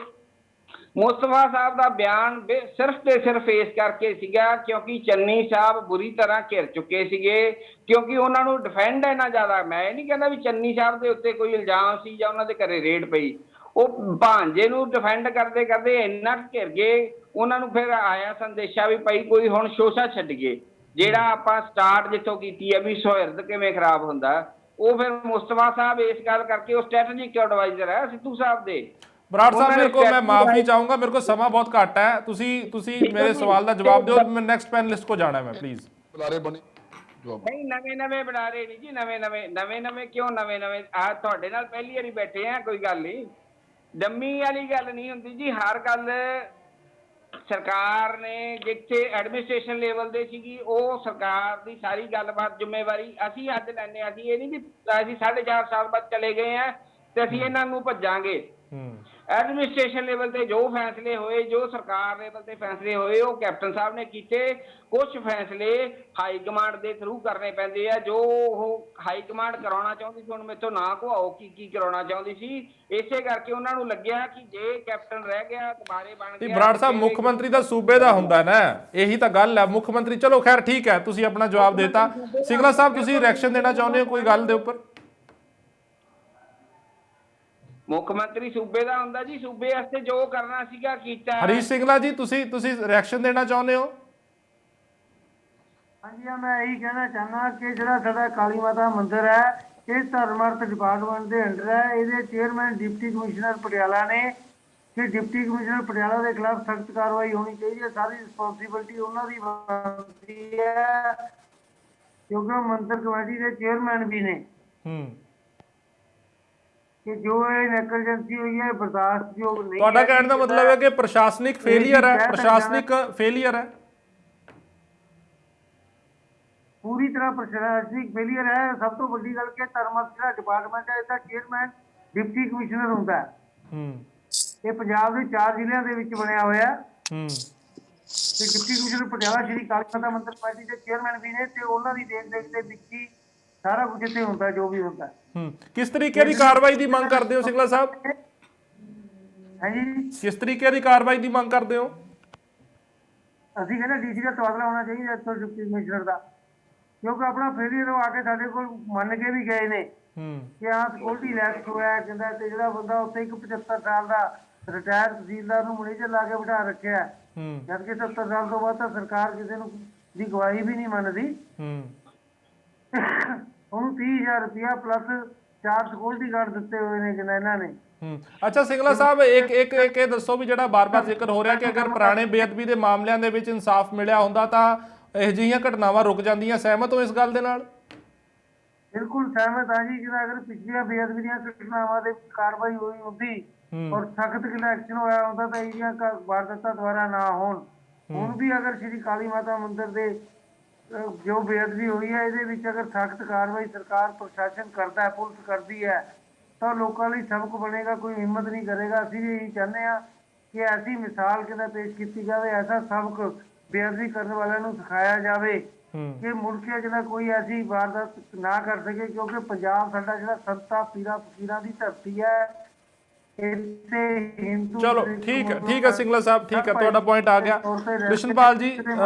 ਮੁਸਤਫਾ ਸਾਹਿਬ ਦਾ ਬਿਆਨ ਸਿਰਫ ਤੇ ਸਿਰਫ ਇਸ ਕਰਕੇ ਸੀਗਾ ਕਿਉਂਕਿ ਚੰਨੀ ਸਾਹਿਬ ਬੁਰੀ ਤਰ੍ਹਾਂ ਘਿਰ ਚੁੱਕੇ ਸੀਗੇ, ਕਿਉਂਕਿ ਉਹਨਾਂ ਨੂੰ ਡਿਫੈਂਡ ਇੰਨਾ ਜ਼ਿਆਦਾ। ਮੈਂ ਇਹ ਨਹੀਂ ਕਹਿੰਦਾ ਵੀ ਚੰਨੀ ਸਾਹਿਬ ਦੇ ਉੱਤੇ ਕੋਈ ਇਲਜ਼ਾਮ ਸੀ ਜਾਂ ਉਹਨਾਂ ਦੇ ਘਰੇ ਰੇਡ ਪਈ, ਉਹ ਭਾਂਜੇ ਨੂੰ ਡਿਫੈਂਡ ਕਰਦੇ ਕਰਦੇ ਇੰਨਾ ਘਿਰ ਗਏ। ਉਹਨਾਂ ਨੂੰ ਫਿਰ ਆਇਆ ਸੰਦੇਸ਼ਾ ਵੀ ਭਾਈ ਕੋਈ ਹੁਣ ਸ਼ੋਸ਼ਾ ਛੱਡੀਏ, ਜਿਹੜਾ ਆਪਾਂ ਸਟਾਰਟ ਜਿੱਥੋਂ ਕੀਤੀ ਹੈ ਵੀ ਸੁਹਿਰਦ ਕਿਵੇਂ ਖਰਾਬ ਹੁੰਦਾ। ਉਹ ਫਿਰ ਮੁਸਤਫਾ ਸਾਹਿਬ ਇਸ ਗੱਲ ਕਰਕੇ ਉਹ ਸਟ੍ਰੈਟੇਜਿਕ ਐਡਵਾਈਜ਼ਰ ਹੈ ਸਿੱਧੂ ਸਾਹਿਬ ਦੇ। ਬਰਾੜ ਸਾਹਿਬ ਮੇਰੇ को मैं माफी चाहूंगा, मेरे को समा बहुत घट है। ਤੁਸੀਂ ਮੇਰੇ ਸਵਾਲ ਦਾ ਜਵਾਬ ਦਿਓ, ਮੈਂ ਨੈਕਸਟ ਪੈਨਲਿਸਟ ਕੋ ਜਾਣਾ ਹੈ। ਮੈਂ ਪਲੀਜ਼ ਬੁਲਾਰੇ ਬਣੇ ਨਹੀਂ, ਨਵੇਂ ਬਣਾ ਰਹੇ ਨਹੀਂ ਜੀ, ਨਵੇਂ ਕਿਉਂ ਨਵੇਂ ਆ ਤੁਹਾਡੇ ਨਾਲ ਪਹਿਲੀ ਵਾਰੀ ਬੈਠੇ ਆ, ਕੋਈ ਗੱਲ ਨਹੀਂ, ਡੰਮੀ ਵਾਲੀ ਗੱਲ ਨਹੀਂ ਹੁੰਦੀ ਜੀ। ਹਰ ਗੱਲ ਸਰਕਾਰ ਨੇ ਜਿੱਥੇ ਐਡਮਿਨਿਸਟ੍ਰੇਸ਼ਨ ਲੈਵਲ ਦੇ ਸੀਗੀ, ਉਹ ਸਰਕਾਰ ਦੀ ਸਾਰੀ ਗੱਲਬਾਤ ਜ਼ਿੰਮੇਵਾਰੀ ਅਸੀਂ ਅੱਜ ਲੈਂਦੇ ਹਾਂ। ਅਸੀਂ ਇਹ ਨਹੀਂ ਵੀ ਅਸੀਂ 4.5 ਸਾਲ ਬਾਅਦ ਚਲੇ ਗਏ ਆ ਤੇ ਅਸੀਂ ਇਹਨਾਂ ਨੂੰ ਭੱਜਾਂਗੇ। ਐਡਮਿਨਿਸਟ੍ਰੇਸ਼ਨ ਲੈਵਲ ਤੇ ਜੋ ਫੈਸਲੇ ਹੋਏ, ਜੋ ਸਰਕਾਰ ਲੈਵਲ ਤੇ ਫੈਸਲੇ ਹੋਏ, ਉਹ ਕੈਪਟਨ ਸਾਹਿਬ ਨੇ ਕੀਤੇ। ਕੁਝ ਫੈਸਲੇ ਹਾਈ ਕਮਾਂਡ ਦੇ ਥਰੂ ਕਰਨੇ ਪੈਂਦੇ ਆ, ਜੋ ਉਹ ਹਾਈ ਕਮਾਂਡ ਕਰਾਉਣਾ ਚਾਹੁੰਦੀ ਸੀ। ਹੁਣ ਮੇਥੋਂ ਨਾ ਕਹਾਓ ਕੀ ਕਰਾਉਣਾ ਚਾਹੁੰਦੀ ਸੀ। ਇਸੇ ਕਰਕੇ ਉਹਨਾਂ ਨੂੰ ਲੱਗਿਆ ਕਿ ਜੇ ਕੈਪਟਨ ਰਹਿ ਗਿਆ ਦੁਬਾਰੇ ਬਣ ਗਿਆ। ਬਰਾੜ ਸਾਹਿਬ ਮੁੱਖ ਮੰਤਰੀ ਦਾ ਸੂਬੇ ਦਾ ਹੁੰਦਾ ਨਾ, ਇਹੀ ਤਾਂ ਗੱਲ ਹੈ। ਮੁੱਖ ਮੰਤਰੀ, ਚਲੋ ਖੈਰ ਠੀਕ ਹੈ, ਤੁਸੀਂ ਆਪਣਾ ਜਵਾਬ ਦੇਤਾ। ਸਿੰਗਲਾ ਸਾਹਿਬ ਤੁਸੀਂ ਰਿਐਕਸ਼ਨ ਦੇਣਾ ਚਾਹੁੰਦੇ ਹੋ ਕੋਈ ਗੱਲ ਦੇ ਉੱਪਰ? ਮੁੱਖ ਮੰਤਰੀ ਸੂਬੇ ਦਾ ਹੁੰਦਾ ਜੀ, ਸੂਬੇ ਵਾਸਤੇ ਜੋ ਕਰਨਾ ਸੀਗਾ ਕੀਤਾ। ਹਰੀਸ਼ ਸਿੰਗਲਾ ਜੀ ਤੁਸੀਂ ਰਿਐਕਸ਼ਨ ਦੇਣਾ ਚਾਹੁੰਦੇ ਹੋ? ਹਾਂਜੀ, ਮੈਂ ਇਹੀ ਕਹਿਣਾ ਚਾਹੁੰਦਾ ਕਿ ਜਿਹੜਾ ਸਾਡਾ ਕਾਲੀ ਮਾਤਾ ਮੰਦਿਰ ਹੈ, ਇਹ ਧਰਮ ਅਰਥ ਡਿਪਾਰਟਮੈਂਟ ਦੇ ਅੰਡਰ ਹੈ। ਇਹਦੇ ਚੇਅਰਮੈਨ ਡਿਪਟੀ ਕਮਿਸ਼ਨਰ ਪਟਿਆਲਾ ਨੇ ਕਿ ਡਿਪਟੀ ਕਮਿਸ਼ਨਰ ਪਟਿਆਲਾ ਦੇ ਖਿਲਾਫ ਸਖਤ ਕਾਰਵਾਈ ਹੋਣੀ ਚਾਹੀਦੀ ਹੈ। ਸਾਰੀ ਰਿਸਪੌਂਸਿਬਿਲਟੀ ਉਹਨਾਂ ਦੀ ਬਣਦੀ ਹੈ ਕਿਉਂਕਿ ਮੰਦਿਰ ਕਮੇਟੀ ਦੇ ਚੇਅਰਮੈਨ ਵੀ ਨੇ। ਕਿ ਜੋ ਇਹ ਨੈਗਲੀਜੈਂਸੀ ਹੋਈ ਹੈ ਬਰਦਾਸ਼ਤਯੋਗ ਨਹੀਂ। ਤੁਹਾਡਾ ਕਹਿਣ ਦਾ ਮਤਲਬ ਹੈ ਕਿ ਪ੍ਰਸ਼ਾਸਨਿਕ ਫੇਲਿਅਰ ਹੈ, ਪ੍ਰਸ਼ਾਸਨਿਕ ਫੇਲਿਅਰ ਹੈ, ਪੂਰੀ ਤਰ੍ਹਾਂ ਪ੍ਰਸ਼ਾਸਨਿਕ ਫੇਲਿਅਰ ਹੈ। ਸਭ ਤੋਂ ਵੱਡੀ ਗੱਲ ਕਿ ਧਰਮ ਅਰਥ ਜਿਹੜਾ ਡਿਪਾਰਟਮੈਂਟ ਹੈ, ਇਹਦਾ ਚੇਅਰਮੈਨ ਡਿਪਟੀ ਕਮਿਸ਼ਨਰ ਹੁੰਦਾ ਹੈ। ਇਹ ਪੰਜਾਬ ਦੇ 4 ਜ਼ਿਲ੍ਹਿਆਂ ਦੇ ਵਿੱਚ ਬਣਿਆ ਹੋਇਆ ਤੇ ਡਿਪਟੀ ਕਮਿਸ਼ਨਰ ਪਟਿਆਲਾ ਸ਼੍ਰੀ ਕਾਲੀ ਮਾਤਾ ਮੰਦਿਰ ਕਮੇਟੀ ਦੇ ਚੇਅਰਮੈਨ ਵੀ ਨੇ ਤੇ ਉਹਨਾਂ ਦੀ ਦੇਖ ਦੇ ਵਿੱਚ ਹੀ ਸਾਰਾ ਕੁਝ ਇੱਥੇ ਹੁੰਦਾ ਜੋ ਵੀ ਹੁੰਦਾ। ਕਿਸ ਤਰੀਕੇ ਦੀ ਕਾਰਵਾਈ ਦੀ ਮੰਗ ਕਰਦੇ ਹੋ ਸਿੰਗਲਾ ਸਾਹਿਬ? ਹਾਂਜੀ, ਕਿਸ ਤਰੀਕੇ ਦੀ ਕਾਰਵਾਈ ਦੀ ਮੰਗ ਕਰਦੇ ਹੋ? ਅਸੀਂ ਕਹਿੰਦੇ ਡੀਸੀ ਦਾ ਤਬਾਦਲਾ ਹੋਣਾ ਚਾਹੀਦਾ ਇੱਥੋਂ ਡਿਪਟੀ ਕਮਿਸ਼ਨਰ ਦਾ, ਕਿਉਂਕਿ ਆਪਣਾ ਫੇਲਿਅਰ ਆ ਕੇ ਸਾਡੇ ਕੋਲ ਮੰਨ ਕੇ ਵੀ ਗਏ ਨੇ ਕਿ ਆਹ ਸਿਕਿਉਰਿਟੀ ਲੈਕਸ ਹੋਇਆ ਕਹਿੰਦਾ। ਤੇ ਜਿਹੜਾ ਬੰਦਾ ਉੱਥੇ ਇੱਕ 75 ਸਾਲ ਦਾ ਰਿਟਾਇਰ ਤਹਿਸੀਲਦਾਰ ਨੂੰ ਮੈਨੇਜਰ ਲਾ ਕੇ ਬਿਠਾ ਰੱਖਿਆ, ਜਦਕਿ 70 ਸਾਲ ਤੋਂ ਬਾਅਦ ਤਾਂ ਸਰਕਾਰ ਕਿਸੇ ਨੂੰ ਦੀ ਗਵਾਹੀ ਵੀ ਨਹੀਂ ਮੰਨਦੀ। ਉਹਨੂੰ 30,000 ਰੁਪਇਆ ਪਲੱਸ 4 ਸਿਕਿਉਰਿਟੀ ਗਾਰਡ ਦਿੱਤੇ ਹੋਏ ਨੇ ਜਿਨ੍ਹਾਂ ਇਹਨਾਂ ਨੇ। ਅੱਛਾ ਸਿੰਗਲਾ ਸਾਹਿਬ, ਇੱਕ ਇਹ ਦੱਸੋ ਵੀ ਜਿਹੜਾ ਬਾਰ-ਬਾਰ ਜ਼ਿਕਰ ਹੋ ਰਿਹਾ ਕਿ ਅਗਰ ਪੁਰਾਣੇ ਬੇਅਦਬੀ ਦੇ ਮਾਮਲਿਆਂ ਦੇ ਵਿੱਚ ਇਨਸਾਫ ਮਿਲਿਆ ਹੁੰਦਾ ਤਾਂ ਇਹੋ ਜਿਹੀਆਂ ਘਟਨਾਵਾਂ ਰੁਕ ਜਾਂਦੀਆਂ। ਸਹਿਮਤ ਹੋ ਇਸ ਗੱਲ ਦੇ ਨਾਲ? ਬਿਲਕੁਲ ਸਹਿਮਤ ਹਾਂ ਜੀ। ਜਿਹੜਾ ਅਗਰ ਪਿਛਲੀਆਂ ਬੇਅਦਬੀ ਦੀਆਂ ਘਟਨਾਵਾਂ ਤੇ ਕਾਰਵਾਈ ਹੋਈ ਹੁੰਦੀ ਔਰ ਸਖਤ ਕਿਲਾ ਐਕਸ਼ਨ ਹੋਇਆ ਹੁੰਦਾ ਤਾਂ ਇਹ ਜਿਹੀਆਂ ਵਾਰਦਾਤਾਂ ਦੁਬਾਰਾ ਨਾ ਹੋਣ। ਹੁਣ ਵੀ ਅਗਰ ਸ਼੍ਰੀ ਕਾਲੀ ਮਾਤਾ ਮੰਦਿਰ ਦੇ ਜੋ ਬੇਅਦਬੀ ਹੋਈ ਹੈ ਇਹਦੇ ਵਿੱਚ ਅਗਰ ਸਖਤ ਕਾਰਵਾਈ ਸਰਕਾਰ ਪ੍ਰਸ਼ਾਸਨ ਕਰਦਾ ਹੈ, ਪੁਲਿਸ ਕਰਦੀ ਹੈ ਤਾਂ ਲੋਕਾਂ ਲਈ ਸਬਕ ਬਣੇਗਾ। ਕੋਈ ਹਿੰਮਤ ਨਹੀਂ ਕਰੇਗਾ। ਅਸੀਂ ਵੀ ਇਹੀ ਚਾਹੁੰਦੇ ਹਾਂ ਕਿ ਐਸੀ ਮਿਸਾਲ ਕਿਤੇ ਪੇਸ਼ ਕੀਤੀ ਜਾਵੇ, ਐਸਾ ਸਬਕ ਬੇਅਦਬੀ ਕਰਨ ਵਾਲਿਆਂ ਨੂੰ ਸਿਖਾਇਆ ਜਾਵੇ ਕਿ ਮੁੜ ਕੇ ਜਿਹੜਾ ਕੋਈ ਐਸੀ ਵਾਰਦਾਤ ਨਾ ਕਰ ਸਕੇ, ਕਿਉਂਕਿ ਪੰਜਾਬ ਸਾਡਾ ਜਿਹੜਾ ਸੰਤਾਂ ਪੀਰਾਂ ਫਕੀਰਾਂ ਦੀ ਧਰਤੀ ਹੈ। ਚਲੋ ਠੀਕ ਹੈ ਸਿੰਗਲਾ ਸਾਹਿਬ, ਠੀਕ ਹੈ, ਤੁਹਾਡਾ ਪੁਆਇੰਟ ਆ ਗਿਆ। ਕ੍ਰਿਸ਼ਨਪਾਲ ਜੀ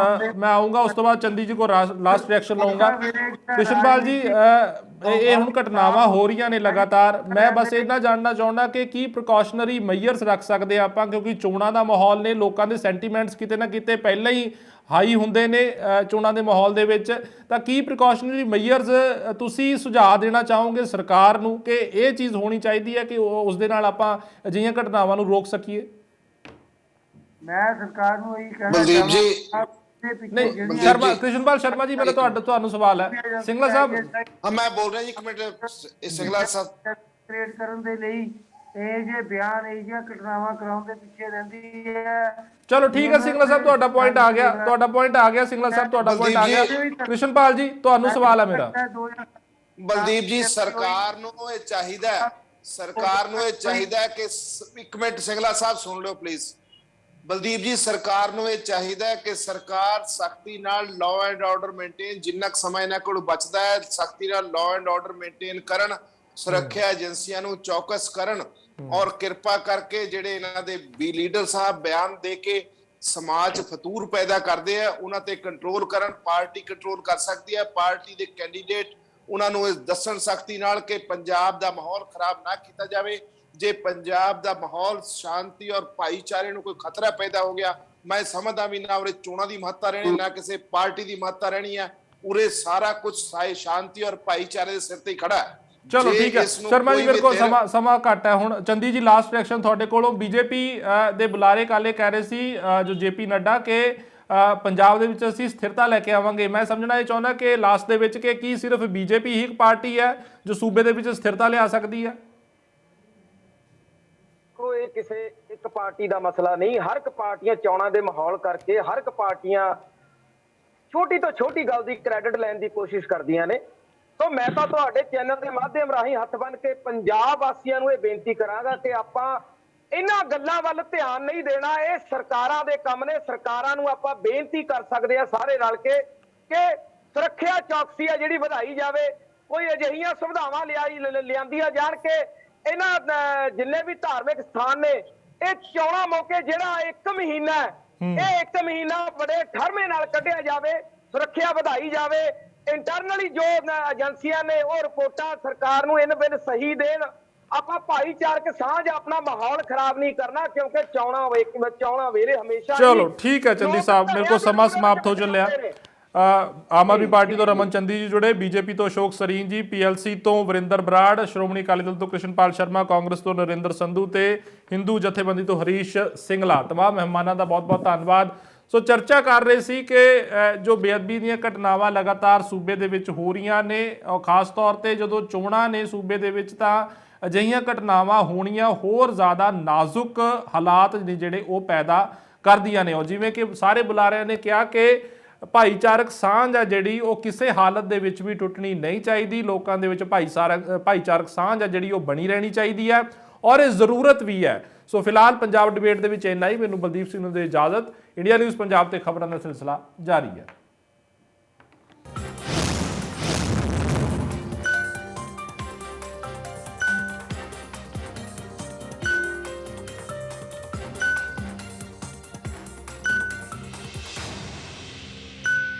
ਮੈਂ ਆਊਂਗਾ, ਉਸ ਤੋਂ ਬਾਅਦ ਚੰਦੀ ਜੀ ਕੋ ਲਾਸਟ ਰਿਐਕਸ਼ਨ ਲਵਾਂਗਾ। ਕ੍ਰਿਸ਼ਨਪਾਲ ਜੀ ਇਹ ਹੁਣ ਘਟਨਾਵਾਂ ਹੋ ਰਹੀਆਂ ਨੇ ਲਗਾਤਾਰ, ਮੈਂ ਬਸ ਇਹਨਾਂ ਜਾਣਨਾ ਚਾਹੁੰਦਾ ਕਿ ਕੀ ਪ੍ਰੀਕਾਸ਼ਨਰੀ ਮੈਜਰਸ ਰੱਖ ਸਕਦੇ ਆ ਆਪਾਂ, ਕਿਉਂਕਿ ਚੋਣਾਂ ਦਾ ਮਾਹੌਲ ਨੇ, ਲੋਕਾਂ ਦੇ ਸੈਂਟੀਮੈਂਟਸ ਕਿਤੇ ਨਾ ਕਿਤੇ ਪਹਿਲਾਂ ਹੀ ਹਾਈ ਹੁੰਦੇ ਨੇ ਚੋਣਾਂ ਦੇ ਮਾਹੌਲ ਦੇ ਵਿੱਚ, ਤਾਂ ਕੀ ਪ੍ਰੀਕਾਸ਼ਨਰੀ ਮੈਜਰਸ ਤੁਸੀਂ ਸੁਝਾਅ ਦੇਣਾ ਚਾਹੋਗੇ ਸਰਕਾਰ ਨੂੰ ਕਿ ਇਹ ਚੀਜ਼ ਹੋਣੀ ਚਾਹੀਦੀ ਹੈ ਕਿ ਉਸ ਦੇ ਨਾਲ ਆਪਾਂ ਅਜਿਹੀਆਂ ਘਟਨਾਵਾਂ ਨੂੰ ਰੋਕ ਸਕੀਏ? ਮੈਂ ਸਰਕਾਰ ਨੂੰ ਇਹੀ ਕਹਿਣਾ ਬਲਦੀਪ ਜੀ ਨਹੀਂ ਸ਼ਰਮਾ, ਕ੍ਰਿਸ਼ਨਪਾਲ ਸ਼ਰਮਾ ਜੀ, ਮੇਰਾ ਤੁਹਾਨੂੰ ਸਵਾਲ ਹੈ। ਸਿੰਗਲਾ ਸਾਹਿਬ ਹਾਂ ਮੈਂ ਬੋਲ ਰਿਹਾ ਜੀ, ਇੱਕ ਮਿੰਟ ਸਿੰਗਲਾ ਸਾਹਿਬ ਕ੍ਰੀਏਟ ਕਰਨ ਦੇ ਲਈ ਇਹ ਜੇ ਬਿਆਨ ਇਹ ਜਿਹੀਆਂ ਘਟਨਾਵਾਂ ਕਰਾਉਣ ਦੇ ਪਿੱਛੇ ਰਹਿੰਦੀ ਹੈ। ਚਲੋ ਠੀਕ ਹੈ ਸਿੰਗਲਾ ਸਾਹਿਬ, ਤੁਹਾਡਾ ਪੁਆਇੰਟ ਆ ਗਿਆ, ਸਿੰਗਲਾ ਸਾਹਿਬ ਤੁਹਾਡਾ ਪੁਆਇੰਟ ਆ ਗਿਆ। ਕ੍ਰਿਸ਼ਨਪਾਲ ਜੀ ਤੁਹਾਨੂੰ ਸਵਾਲ ਹੈ ਮੇਰਾ। ਬਲਦੀਪ ਜੀ ਸਰਕਾਰ ਨੂੰ ਇਹ ਚਾਹੀਦਾ ਕਿ ਇੱਕ ਮਿੰਟ ਸਿੰਗਲਾ ਸਾਹਿਬ ਸੁਣ ਲਿਓ ਪਲੀਜ਼। ਬਲਦੀਪ ਜੀ ਸਰਕਾਰ ਨੂੰ ਇਹ ਚਾਹੀਦਾ ਹੈ ਕਿ ਸਰਕਾਰ ਸਖਤੀ ਨਾਲ ਲਾਅ ਐਂਡ ਆਰਡਰ ਮੇਨਟੇਨ, ਜਿੰਨਾ ਕੁ ਸਮਾਂ ਇਹਨਾਂ ਕੋਲ ਬਚਦਾ ਹੈ ਸਖਤੀ ਨਾਲ ਲਾਅ ਐਂਡ ਆਰਡਰ ਮੇਨਟੇਨ ਕਰਨ, ਸੁਰੱਖਿਆ ਏਜੰਸੀਆਂ ਨੂੰ ਚੌਕਸ ਕਰਨ ਔਰ ਕਿਰਪਾ ਕਰਕੇ ਜਿਹੜੇ ਇਹਨਾਂ ਦੇ ਵੀ ਲੀਡਰ ਸਾਹਿਬ ਬਿਆਨ ਦੇ ਕੇ ਸਮਾਜ ਫਤੂਰ ਪੈਦਾ ਕਰਦੇ ਆ ਉਹਨਾਂ ਤੇ ਕੰਟਰੋਲ ਕਰਨ। ਪਾਰਟੀ ਕੰਟਰੋਲ ਕਰ ਸਕਦੀ ਹੈ, ਪਾਰਟੀ ਦੇ ਕੈਂਡੀਡੇਟ ਉਹਨਾਂ ਨੂੰ ਇਹ ਦੱਸਣ ਸਖਤੀ ਨਾਲ ਕਿ ਪੰਜਾਬ ਦਾ ਮਾਹੌਲ ਖਰਾਬ ਨਾ ਕੀਤਾ ਜਾਵੇ। ਜੇ ਪੰਜਾਬ ਦਾ ਮਾਹੌਲ ਸ਼ਾਂਤੀ ਔਰ ਭਾਈਚਾਰੇ ਨੂੰ ਕੋਈ ਖਤਰਾ ਪੈਦਾ ਹੋ ਗਿਆ, ਮੈਂ ਸਮਝਦਾ ਵੀ ਨਾ ਉਰੇ ਚੋਣਾਂ ਦੀ ਮਹੱਤਤਾ ਰਹਿਣੀ ਨਾ ਕਿਸੇ ਪਾਰਟੀ ਦੀ ਮਹੱਤਤਾ ਰਹਿਣੀ ਹੈ, ਉਰੇ ਸਾਰਾ ਕੁਝ ਸ਼ਾਂਤੀ ਔਰ ਭਾਈਚਾਰੇ ਦੇ ਸਿਰ ਤੇ ਹੀ ਖੜਾ ਹੈ। ਚਲੋ ਠੀਕ ਹੈ ਸ਼ਰਮਾ ਜੀ, ਮੇਰੇ ਕੋਲ ਸਮਾਂ ਘੱਟ ਹੈ ਹੁਣ। ਚੰਦੀ ਜੀ ਲਾਸਟ ਰਿਐਕਸ਼ਨ ਤੁਹਾਡੇ ਕੋਲੋਂ। ਬੀਜੇਪੀ ਦੇ ਬੁਲਾਰੇ ਕਾਲੇ ਕਹਿ ਰਹੇ ਸੀ ਜੋ ਜੇਪੀ ਨੱਡਾ ਕਿ ਪੰਜਾਬ ਦੇ ਵਿੱਚ ਅਸੀਂ ਸਥਿਰਤਾ ਲੈ ਕੇ ਆਵਾਂਗੇ। ਮੈਂ ਸਮਝਣਾ ਇਹ ਚਾਹੁੰਦਾ ਕਿ ਲਾਸਟ ਦੇ ਵਿੱਚ ਕਿ ਕੀ ਸਿਰਫ ਬੀਜੇਪੀ ਹੀ ਇੱਕ ਪਾਰਟੀ ਹੈ ਜੋ ਸੂਬੇ ਦੇ ਵਿੱਚ ਸਥਿਰਤਾ ਲਿਆ ਸਕਦੀ ਹੈ? ਇਹ ਕਿਸੇ ਇੱਕ ਪਾਰਟੀ ਦਾ ਮਸਲਾ ਨਹੀਂ। ਹਰ ਇੱਕ ਪਾਰਟੀਆਂ ਚੋਣਾਂ ਦੇ ਮਾਹੌਲ ਕਰਕੇ ਹਰ ਇੱਕ ਪਾਰਟੀਆਂ ਛੋਟੀ ਤੋਂ ਛੋਟੀ ਗੱਲ ਦੀ ਕ੍ਰੈਡਿਟ ਲੈਣ ਦੀ ਕੋਸ਼ਿਸ਼ ਕਰਦੀਆਂ ਨੇ। ਸੋ ਮੈਂ ਤਾਂ ਤੁਹਾਡੇ ਚੈਨਲ ਦੇ ਮਾਧਿਅਮ ਰਾਹੀਂ ਹੱਥ ਬੰਨ੍ਹ ਕੇ ਪੰਜਾਬ ਵਾਸੀਆਂ ਨੂੰ ਇਹ ਬੇਨਤੀ ਕਰਾਂਗਾ ਕਿ ਆਪਾਂ ਇਹਨਾਂ ਗੱਲਾਂ ਵੱਲ ਧਿਆਨ ਨਹੀਂ ਦੇਣਾ। ਇਹ ਸਰਕਾਰਾਂ ਦੇ ਕੰਮ ਨੇ। ਸਰਕਾਰਾਂ ਨੂੰ ਆਪਾਂ ਬੇਨਤੀ ਕਰ ਸਕਦੇ ਆ ਸਾਰੇ ਰਲ ਕੇ ਕਿ ਸੁਰੱਖਿਆ ਚੌਕਸੀ ਆ ਜਿਹੜੀ ਵਧਾਈ ਜਾਵੇ, ਕੋਈ ਅਜਿਹੀਆਂ ਸੁਵਿਧਾਵਾਂ ਲਿਆਂਦੀਆਂ ਜਾਣ ਕੇ ਇਹਨਾਂ ਜਿੰਨੇ ਵੀ ਧਾਰਮਿਕ ਸਥਾਨ ਨੇ ਇਹ ਚੋਣਾਂ ਮੌਕੇ ਜਿਹੜਾ 1 ਮਹੀਨਾ ਇਹ 1 ਮਹੀਨਾ ਬੜੇ ਠਰਮੇ ਨਾਲ ਕੱਢਿਆ ਜਾਵੇ, ਸੁਰੱਖਿਆ ਵਧਾਈ ਜਾਵੇ। ਇੰਟਰਨਲੀ ਜੋ ਏਜੰਸੀਆਂ ਨੇ ਉਹ ਰਿਪੋਰਟਾਂ ਸਰਕਾਰ ਨੂੰ ਇਨ ਬਿਨ ਸਹੀ ਦੇਣ। ਆਪਾਂ ਭਾਈਚਾਰਕ ਸਾਂਝ, ਆਪਣਾ ਮਾਹੌਲ ਖਰਾਬ ਨਹੀਂ ਕਰਨਾ ਕਿਉਂਕਿ ਚੋਣਾਂ ਵੇਲੇ ਹਮੇਸ਼ਾ। ਚਲੋ ਠੀਕ ਹੈ ਚੰਦੀ ਸਾਹਿਬ, ਮੇਰੇ ਕੋਲ ਸਮਾਂ ਸਮਾਪਤ ਹੋ ਚੱਲਿਆ। ਆਮ ਆਦਮੀ ਪਾਰਟੀ ਤੋਂ ਰਮਨ ਚੰਦੀ ਜੀ ਜੁੜੇ, ਬੀਜੇਪੀ ਤੋਂ ਅਸ਼ੋਕ ਸਰੀਨ ਜੀ, PLC ਤੋਂ ਵਰਿੰਦਰ ਬਰਾੜ, ਸ਼੍ਰੋਮਣੀ ਅਕਾਲੀ ਦਲ ਤੋਂ ਕ੍ਰਿਸ਼ਨਪਾਲ ਸ਼ਰਮਾ, ਕਾਂਗਰਸ ਤੋਂ ਨਰਿੰਦਰ ਸੰਧੂ ਤੇ ਹਿੰਦੂ ਜਥੇਬੰਦੀ ਤੋਂ ਹਰੀਸ਼ ਸਿੰਗਲਾ। ਤਮਾਮ ਮਹਿਮਾਨਾਂ ਦਾ ਬਹੁਤ ਬਹੁਤ ਧੰਨਵਾਦ। ਸੋ ਚਰਚਾ ਕਰ ਰਹੇ ਸੀ ਕਿ ਜੋ ਬੇਅਦਬੀ ਦੀਆਂ ਘਟਨਾਵਾਂ ਲਗਾਤਾਰ ਸੂਬੇ ਦੇ ਵਿੱਚ ਹੋ ਰਹੀਆਂ ਨੇ, ਖਾਸ ਤੌਰ ਤੇ ਜਦੋਂ ਚੋਣਾਂ ਨੇ ਸੂਬੇ ਦੇ ਵਿੱਚ, ਤਾਂ ਅਜਿਹੀਆਂ ਘਟਨਾਵਾਂ ਹੋਣੀਆਂ ਹੋਰ ਜ਼ਿਆਦਾ ਨਾਜ਼ੁਕ ਹਾਲਾਤ ਨੇ ਜਿਹੜੇ ਉਹ ਪੈਦਾ ਕਰਦੀਆਂ ਨੇ। ਔਰ ਜਿਵੇਂ ਕਿ ਸਾਰੇ ਬੁਲਾਰਿਆਂ ਨੇ ਕਿਹਾ ਕਿ ਭਾਈਚਾਰਕ ਸਾਂਝ ਆ ਜਿਹੜੀ ਉਹ ਕਿਸੇ ਹਾਲਤ ਦੇ ਵਿੱਚ ਵੀ ਟੁੱਟਣੀ ਨਹੀਂ ਚਾਹੀਦੀ। ਲੋਕਾਂ ਦੇ ਵਿੱਚ ਭਾਈਚਾਰਕ ਸਾਂਝ ਆ ਜਿਹੜੀ ਉਹ ਬਣੀ ਰਹਿਣੀ ਚਾਹੀਦੀ ਹੈ ਔਰ ਇਹ ਜ਼ਰੂਰਤ ਵੀ ਹੈ। ਸੋ ਫਿਲਹਾਲ ਪੰਜਾਬ ਡਿਬੇਟ ਦੇ ਵਿੱਚ ਇੰਨਾ ਹੀ। ਮੈਨੂੰ ਬਲਦੀਪ ਸਿੰਘ ਨੂੰ ਦੇ ਇਜਾਜ਼ਤ। ਇੰਡੀਆ ਨਿਊਜ਼ ਪੰਜਾਬ ਤੇ ਖਬਰਾਂ ਦਾ ਸਿਲਸਿਲਾ ਜਾਰੀ ਹੈ।